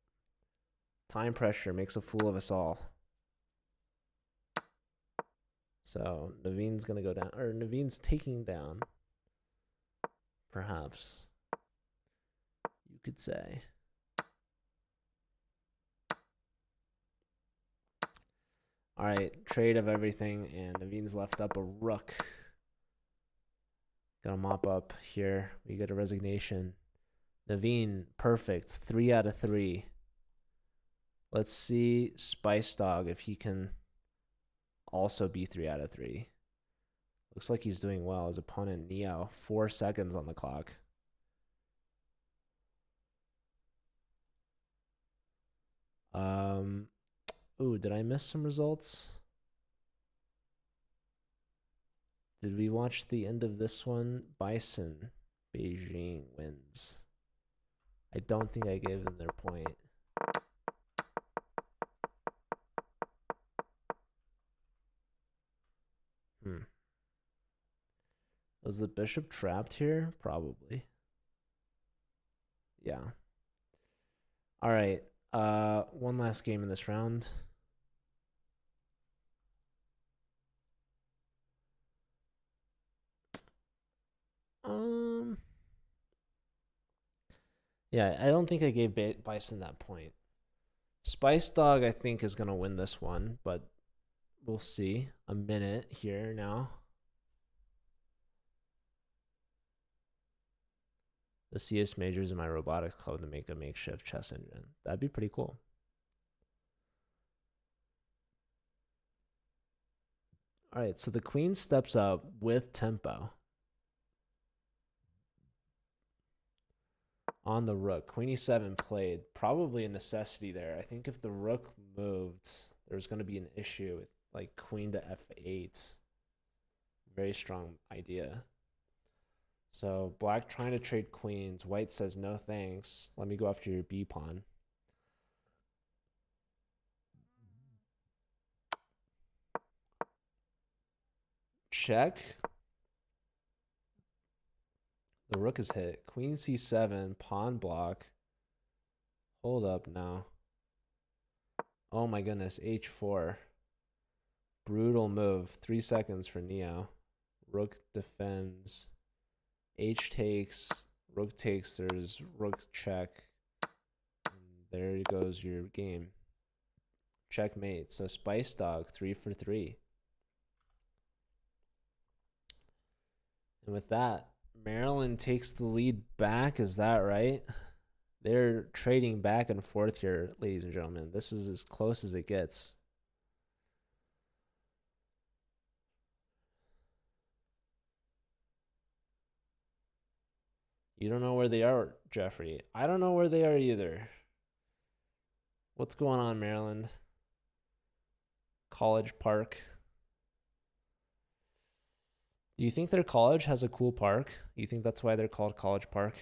S1: Time pressure makes a fool of us all. So Naveen's going to go down, or Naveen's taking down. Perhaps. You could say. All right, trade of everything, and Naveen's left up a rook. Gonna mop up here. We get a resignation. Naveen, perfect. 3 out of 3. Let's see Spice Dog if he can also be 3 out of 3. Looks like he's doing well. His opponent, Neo, 4 seconds on the clock. Ooh, did I miss some results? Did we watch the end of this one? Bison, Beijing wins. I don't think I gave them their point. Was the bishop trapped here? Probably. Yeah. All right. One last game in this round. Yeah, I don't think I gave Bison that point. Spice Dog, I think, is gonna win this one, but we'll see. A minute here now. The CS majors in my robotics club to make a makeshift chess engine. That'd be pretty cool. All right, so the queen steps up with tempo on the rook. Queen e7 played. Probably a necessity there. I think if the rook moved, there's going to be an issue with like queen to f8. Very strong idea. So black trying to trade queens. White says, no thanks. Let me go after your b pawn. Check. The rook is hit. Queen c7, pawn block. Hold up now. Oh my goodness, h4. Brutal move. 3 seconds for Neo. Rook defends. H takes. Rook takes. There's rook check. And there goes your game. Checkmate. So Spice Dog, 3 for 3. And with that, Maryland takes the lead back. Is that right? They're trading back and forth here, ladies and gentlemen. This is as close as it gets. You don't know where they are, Jeffrey. I don't know where they are either. What's going on, Maryland? College Park. Do you think their college has a cool park? You think that's why they're called College Park?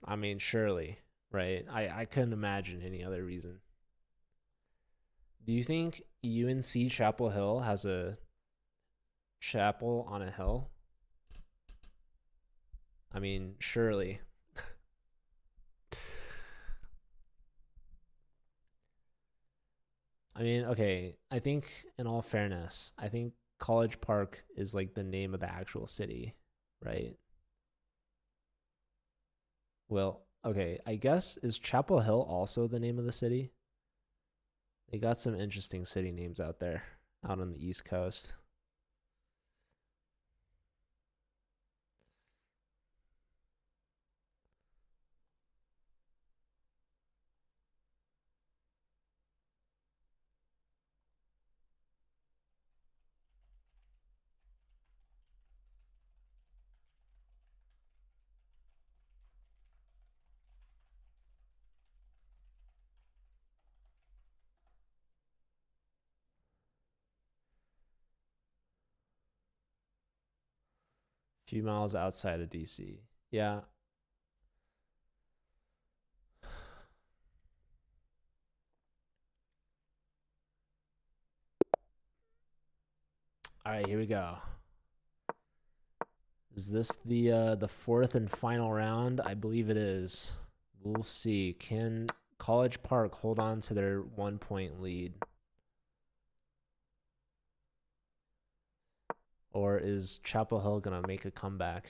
S1: I mean, surely, right? I couldn't imagine any other reason. Do you think UNC Chapel Hill has a chapel on a hill? I mean, surely. I mean, okay, I think in all fairness, I think College Park is like the name of the actual city, right? Well, okay, I guess is Chapel Hill also the name of the city? They got some interesting city names out there, out on the East Coast. A few miles outside of DC. Yeah. All right, here we go. Is this the fourth and final round? I believe it is. We'll see. Can College Park hold on to their 1 point lead? Or is Chapel Hill going to make a comeback?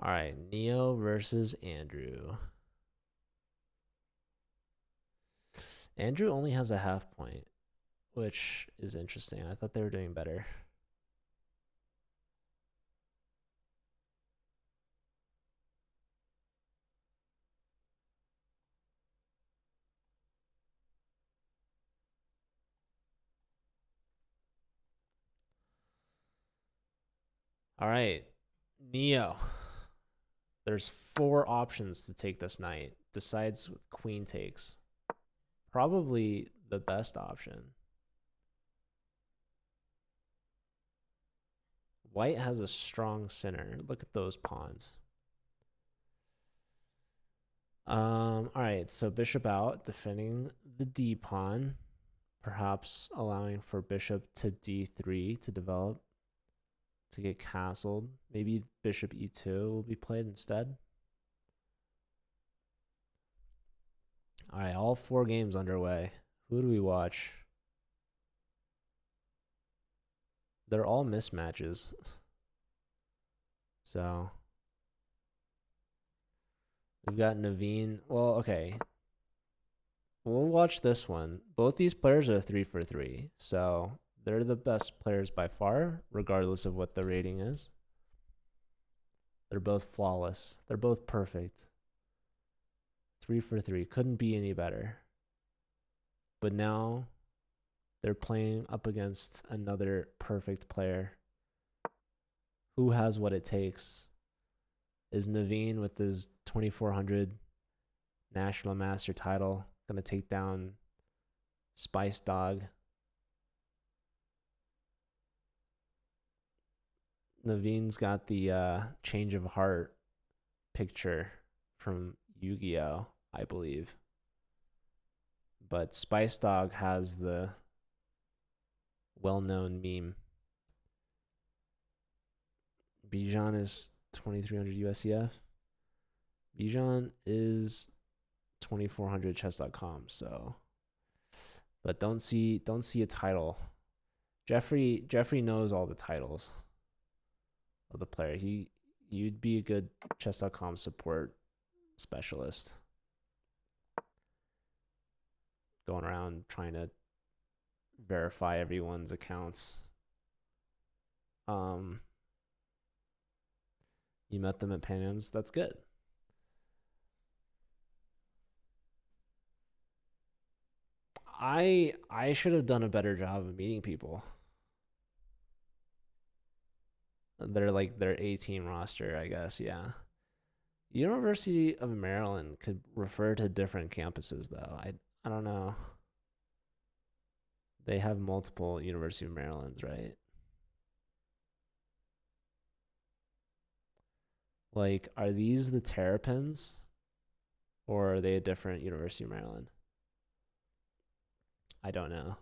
S1: All right, Neo versus Andrew. Andrew only has a half point, which is interesting. I thought they were doing better. All right, Neo. There's four options to take this knight. Decides what queen takes. Probably the best option. White has a strong center. Look at those pawns. All right, so bishop out, defending the D pawn, perhaps allowing for bishop to D3 to develop, to get castled. Maybe bishop E2 will be played instead. All right, all four games underway. Who do we watch? They're all mismatches. So we've got Naveen. Well, okay. We'll watch this one. Both these players are 3 for 3. So they're the best players by far, regardless of what the rating is. They're both flawless. They're both perfect. 3 for 3. Couldn't be any better. But now they're playing up against another perfect player. Who has what it takes? Is Naveen with his 2400 National Master title going to take down Spice Dog? Naveen's got the change of heart picture from Yu-Gi-Oh, I believe. But Spice Dog has the well-known meme. Bijan is 2300 USCF. Bijan is 2400 chess.com. So, but don't see a title. Jeffrey knows all the titles of the player. You'd be a good chess.com support specialist, going around trying to verify everyone's accounts. You met them at Pan Am's. That's good. I should have done a better job of meeting people. They're like their A-team roster, I guess. Yeah. University of Maryland could refer to different campuses, though. I don't know. They have multiple University of Marylands, right? Like, are these the Terrapins, or are they a different University of Maryland? I don't know.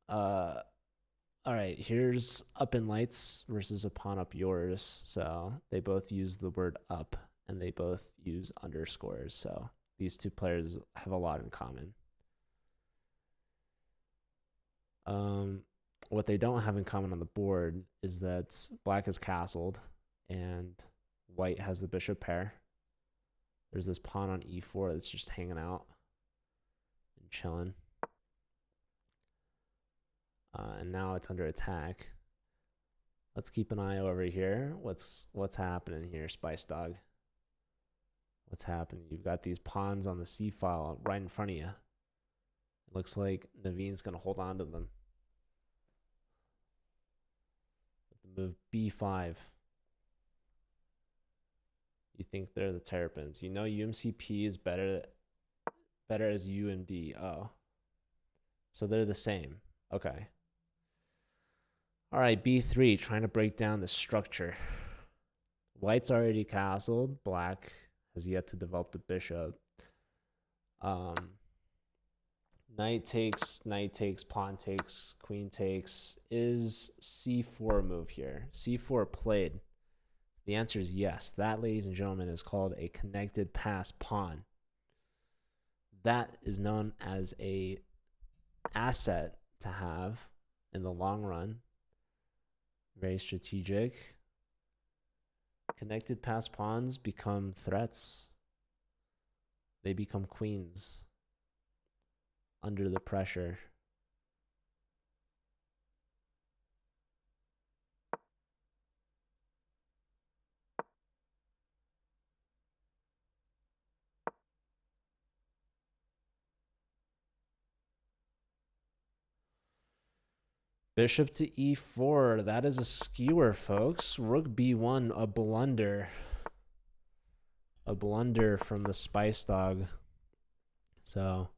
S1: All right, here's Up in Lights versus A Pawn Up Yours. So they both use the word up and they both use underscores. So these two players have a lot in common. What they don't have in common on the board is that black is castled and white has the bishop pair. There's this pawn on e4 that's just hanging out and chilling. And now it's under attack. Let's keep an eye over here. What's happening here, Spice Dog? What's happening? You've got these pawns on the c file right in front of you. It looks like Naveen's going to hold on to them. Move b5. You think they're the Terrapins. You know UMCP is better as UMD. Oh. So they're the same. Okay. All right, b3, trying to break down the structure. White's already castled. Black has yet to develop the bishop. Knight takes, pawn takes, queen takes. Is c4 a move here? c4 played. The answer is yes. That, ladies and gentlemen, is called a connected pass pawn. That is known as a asset to have in the long run. Very strategic. Connected pass pawns become threats. They become queens under the pressure. Bishop to e4. That is a skewer, folks. Rook b1, a blunder. A blunder from the Spice Dog. So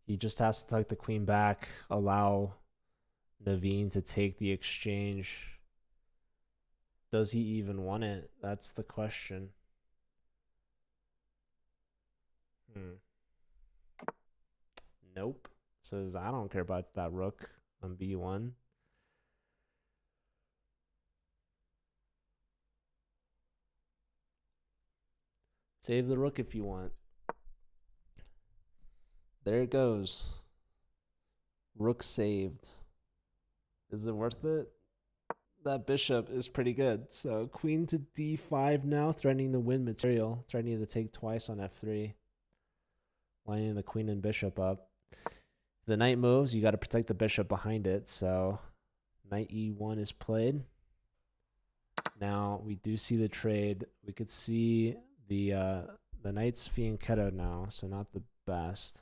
S1: he just has to tuck the queen back, allow Naveen to take the exchange. Does he even want it? That's the question. Nope. Says, I don't care about that rook on b1. Save the rook if you want. There it goes. Rook saved. Is it worth it? That bishop is pretty good. So queen to d5 now, threatening to win material, threatening to take twice on f3, lining the queen and bishop up. If the knight moves, you got to protect the bishop behind it. So knight e1 is played. Now we do see the trade. We could see the knight's fianchetto now, so not the best.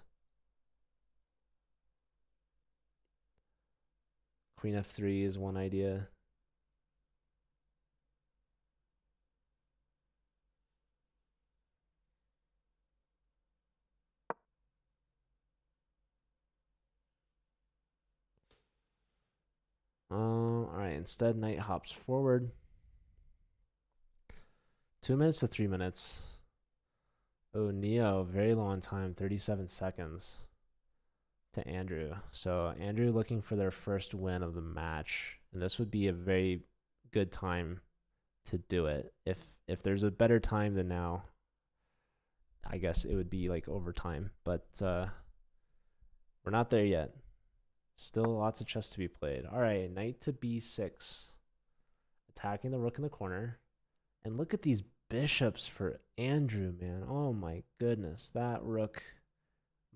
S1: Queen f3 is one idea. All right, instead knight hops forward. 2 minutes to 3 minutes. Oh, Neo, very long time, 37 seconds to Andrew. So Andrew looking for their first win of the match, and this would be a very good time to do it. If there's a better time than now, I guess it would be like overtime, but we're not there yet. Still lots of chess to be played. All right, knight to b6. Attacking the rook in the corner. And look at these bishops for Andrew, man. Oh my goodness. That rook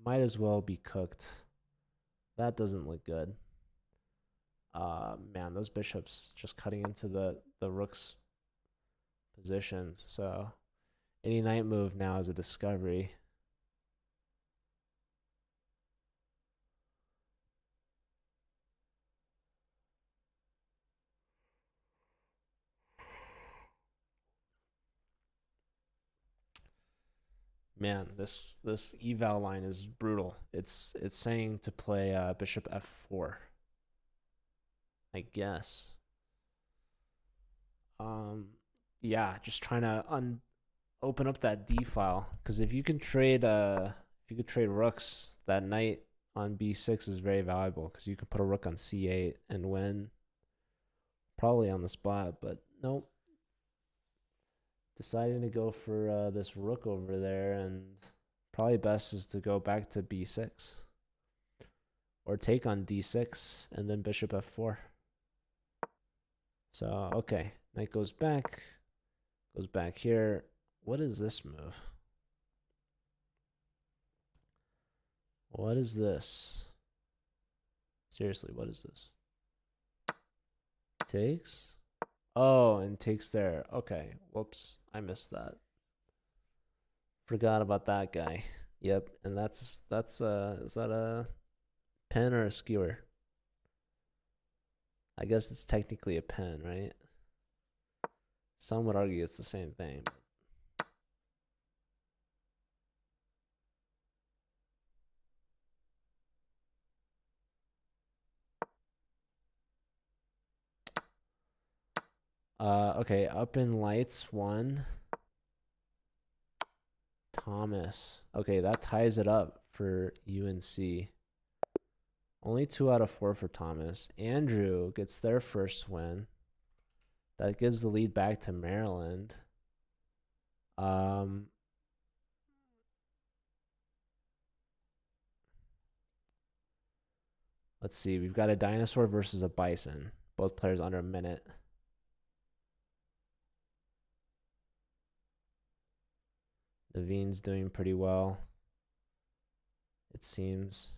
S1: might as well be cooked. That doesn't look good. Man, those bishops just cutting into the rook's position. So any knight move now is a discovery. Man, this eval line is brutal. It's saying to play bishop f4. I guess. Yeah, just trying to open up that D file, because if you could trade rooks, that knight on b6 is very valuable, because you could put a rook on c8 and win probably on the spot, but nope. Deciding to go for this rook over there, and probably best is to go back to b6 or take on d6 and then bishop f4. So okay, knight goes back here. What is this move? What is this? Seriously, what is this? Takes? Oh, and takes there. Okay, whoops, I missed that. Forgot about that guy. Yep, and that's is that a pen or a skewer? I guess it's technically a pen, right? Some would argue it's the same thing. Okay, up in lights 1. Thomas. Okay, that ties it up for UNC. Only 2 out of 4 for Thomas. Andrew gets their first win. That gives the lead back to Maryland. Let's see. We've got a dinosaur versus a bison. Both players under a minute. Naveen's doing pretty well, it seems.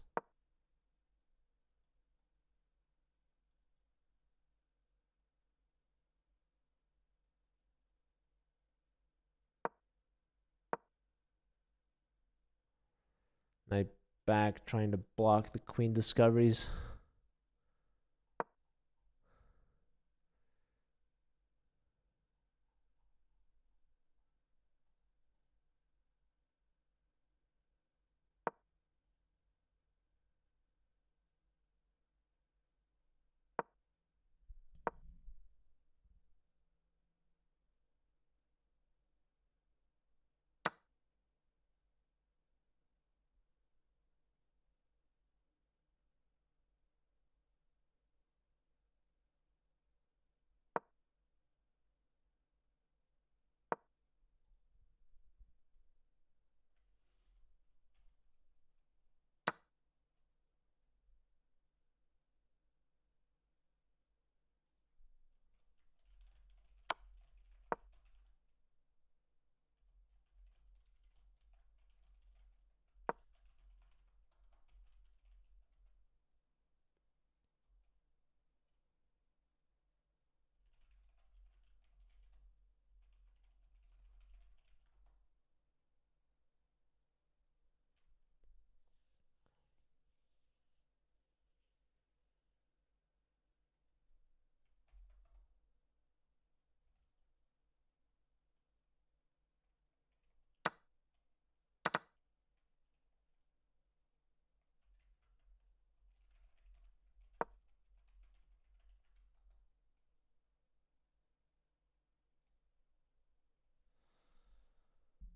S1: Knight back, trying to block the queen discoveries.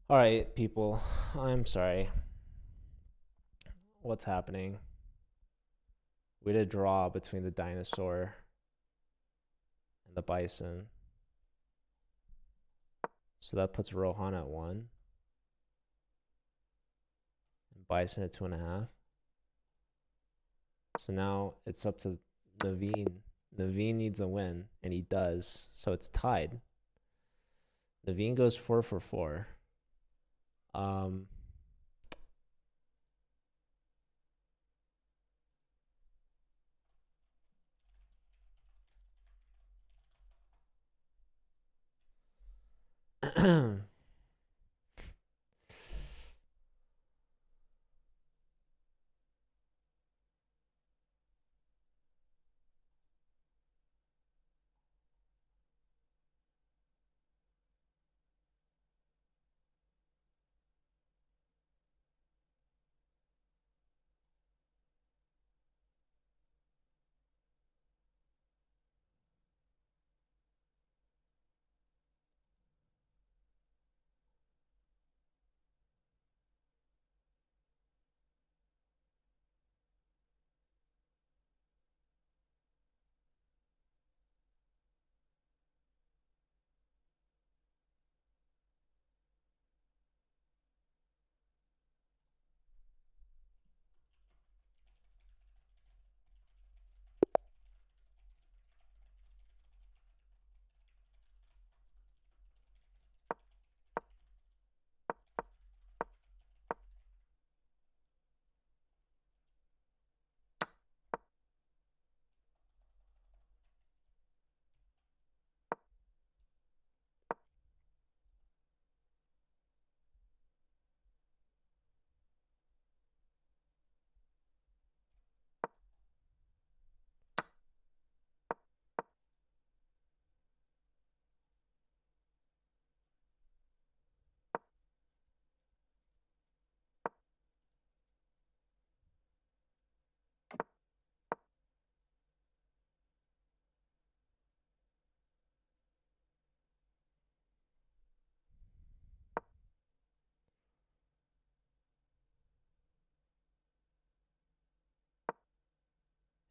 S1: All right, people. I'm sorry. What's happening? We had a draw between the dinosaur and the bison. So that puts Rohan at 1 and bison at 2.5. So now it's up to Naveen. Naveen needs a win, and he does. So it's tied. Naveen goes 4 for 4. Um,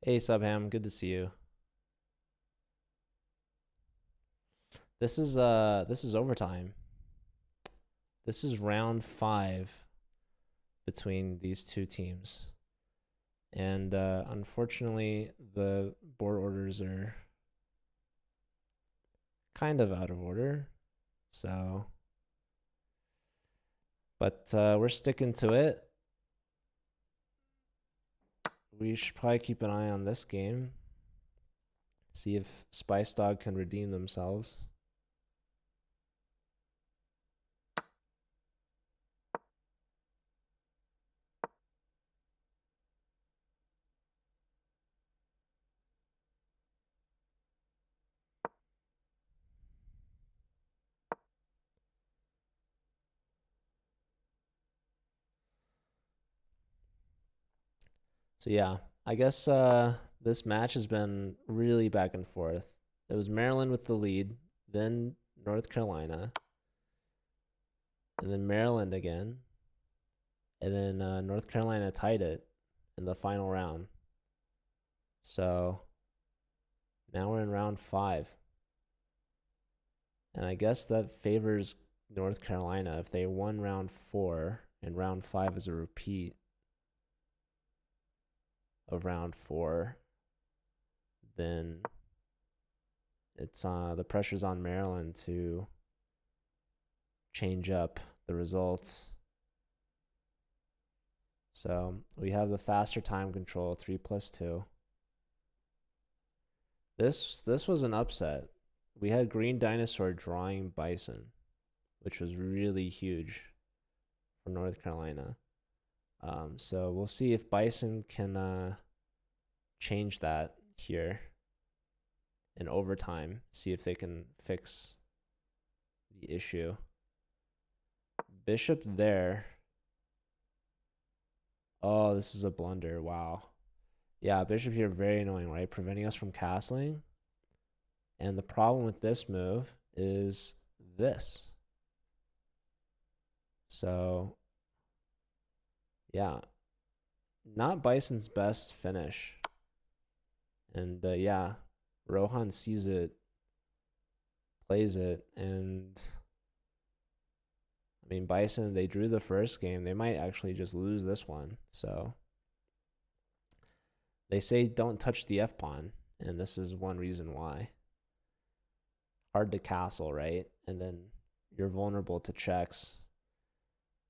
S1: Hey, Subham, good to see you. This is overtime. This is round 5 between these two teams. And unfortunately, the board orders are kind of out of order. So, but we're sticking to it. We should probably keep an eye on this game. See if Spice Dog can redeem themselves. So yeah, I guess this match has been really back and forth. It was Maryland with the lead, then North Carolina, and then Maryland again, and then North Carolina tied it in the final round. So now we're in round 5. And I guess that favors North Carolina. If they won round 4 and round 5 is a repeat of round 4, then it's the pressure's on Maryland to change up the results. So we have the faster time control, 3+2. This was an upset. We had Green Dinosaur drawing Bison, which was really huge for North Carolina. So we'll see if Bison can change that here in overtime. See if they can fix the issue. Bishop there. Oh, this is a blunder. Wow. Yeah, bishop here, very annoying, right? Preventing us from castling. And the problem with this move is this. So, yeah, not Bison's best finish. And yeah, Rohan sees it, plays it, and I mean, Bison, they drew the first game. They might actually just lose this one. So they say don't touch the F pawn, and this is one reason why. Hard to castle, right? And then you're vulnerable to checks.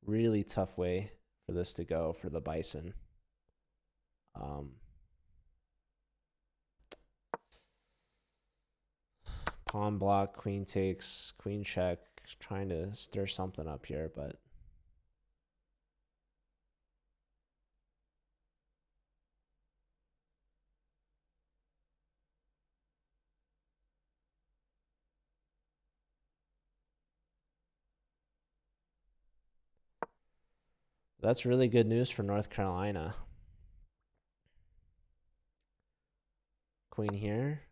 S1: Really tough way for this to go for the Bison. Pawn block, queen takes, queen check, trying to stir something up here, but that's really good news for North Carolina. Queen here.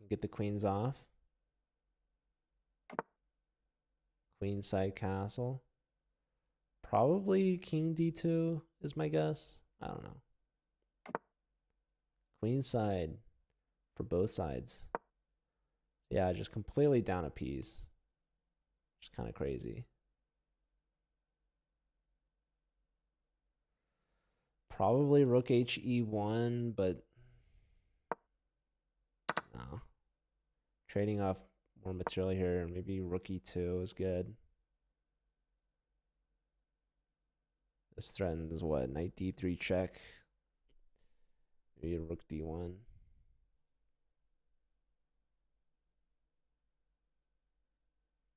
S1: Get the queens off. Queen side castle. Probably king d2 is my guess. I don't know. Queen side for both sides. Yeah, just completely down a piece. Just kind of crazy. Probably rook he1, but no. Trading off more material here. Maybe rook e2 is good. This threatens what? Knight d3 check. Maybe rook d1.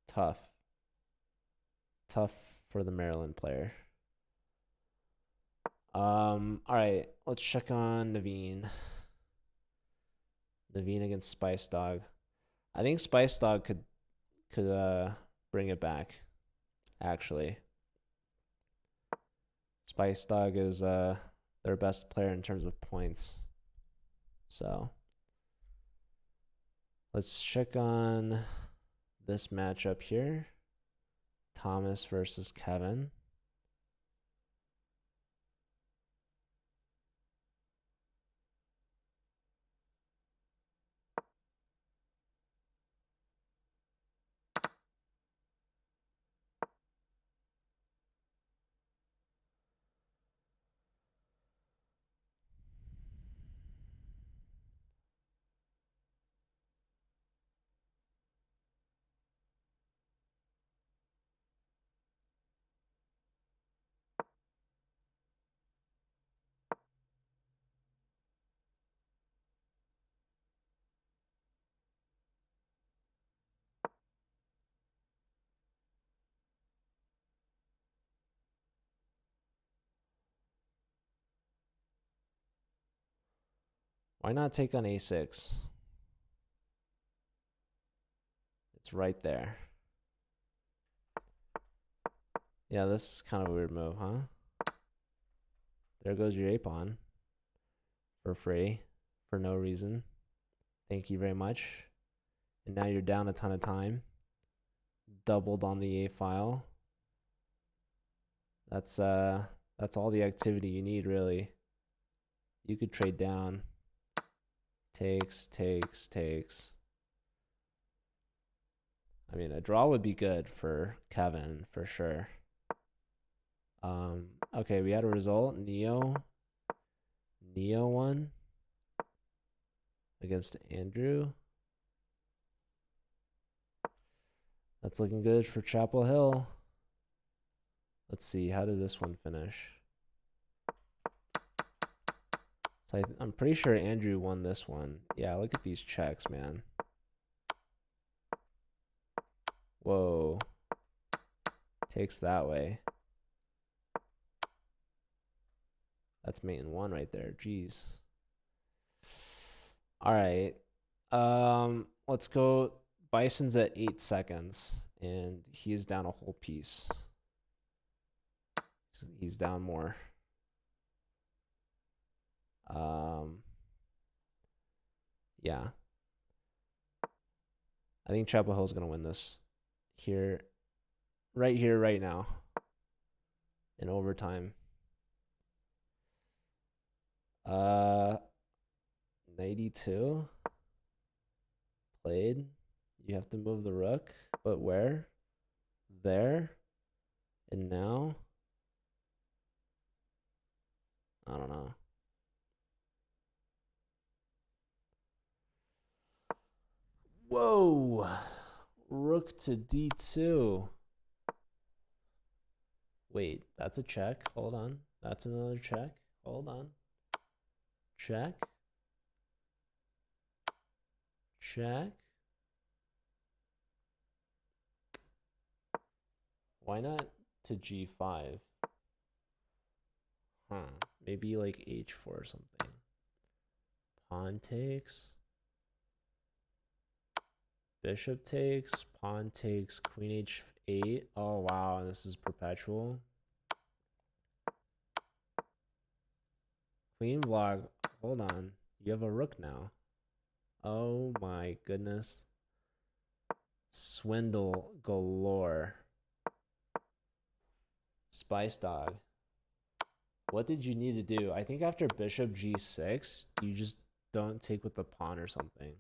S1: Tough. Tough for the Maryland player. All right, let's check on Naveen. Naveen against Spice Dog. I think Spice Dog could bring it back. Actually, Spice Dog is their best player in terms of points. So let's check on this matchup here. Thomas versus Kevin. Why not take on a6? It's right there. Yeah, this is kind of a weird move, huh? There goes your a-pawn. For free. For no reason. Thank you very much. And now you're down a ton of time. Doubled on the a file. That's all the activity you need, really. You could trade down. Takes. I mean, a draw would be good for Kevin, for sure. Okay, we had a result. Neo won against Andrew. That's looking good for Chapel Hill. Let's see, how did this one finish? So I'm pretty sure Andrew won this one. Yeah, look at these checks, man. Whoa. Takes that way. That's mate in one right there. Jeez. All right. Let's go. Bison's at 8 seconds, and he's down a whole piece. He's down more. Yeah. I think Chapel Hill's gonna win this here. right here, right now, in overtime. 92 played. You have to move the rook, but where? There. And now? I don't know. Whoa! Rook to d2. Wait, that's a check. Hold on. That's another check. Hold on. Check. Check. Why not to g5? Huh. Maybe like h4 or something. Pawn takes. Bishop takes. Pawn takes. Queen h8. Oh, wow. This is perpetual. Queen block. Hold on. You have a rook now. Oh my goodness. Swindle galore. Spice Dog. What did you need to do? I think after bishop g6, you just don't take with the pawn or something.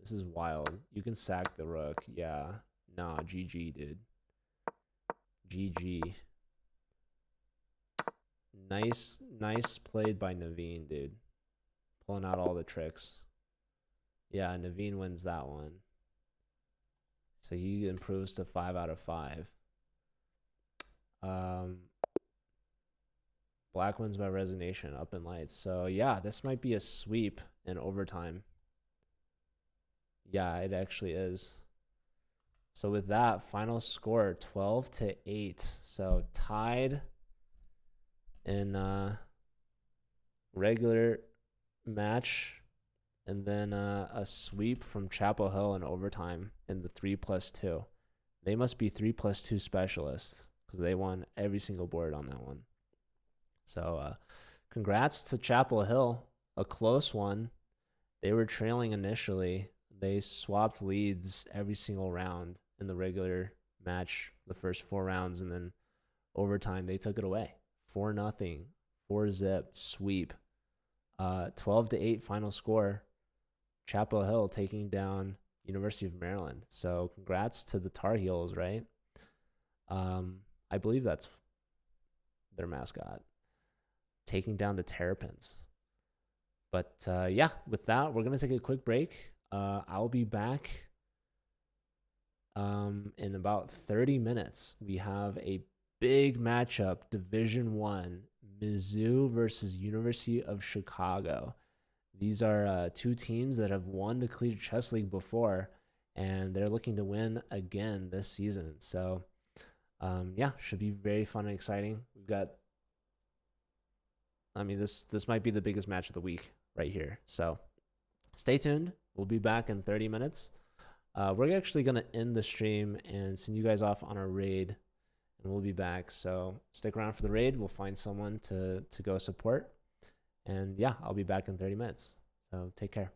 S1: This is wild. You can sack the rook. Yeah. Nah, GG, dude. GG. Nice played by Naveen, dude. Pulling out all the tricks. Yeah, Naveen wins that one. So he improves to 5 out of 5. Black wins by resignation, up in lights. So yeah, this might be a sweep in overtime. Yeah, it actually is. So with that, final score 12-8. So tied in regular match, and then a sweep from Chapel Hill in overtime in the 3+2. They must be 3+2 specialists because they won every single board on that one. So congrats to Chapel Hill, a close one. They were trailing initially. They swapped leads every single round in the regular match, the first 4 rounds, and then overtime they took it away. 4-0, 4-zip sweep. 12-8 final score. Chapel Hill taking down University of Maryland. So congrats to the Tar Heels, right? I believe that's their mascot. Taking down the Terrapins. But yeah, with that, we're going to take a quick break. I'll be back in about 30 minutes. We have a big matchup, Division I, Mizzou versus University of Chicago. These are 2 teams that have won the Collegiate Chess League before, and they're looking to win again this season. So yeah, should be very fun and exciting. We've got, I mean, this might be the biggest match of the week right here. So stay tuned. We'll be back in 30 minutes. We're actually going to end the stream and send you guys off on our raid, and we'll be back. So stick around for the raid. We'll find someone to go support. And yeah, I'll be back in 30 minutes. So take care.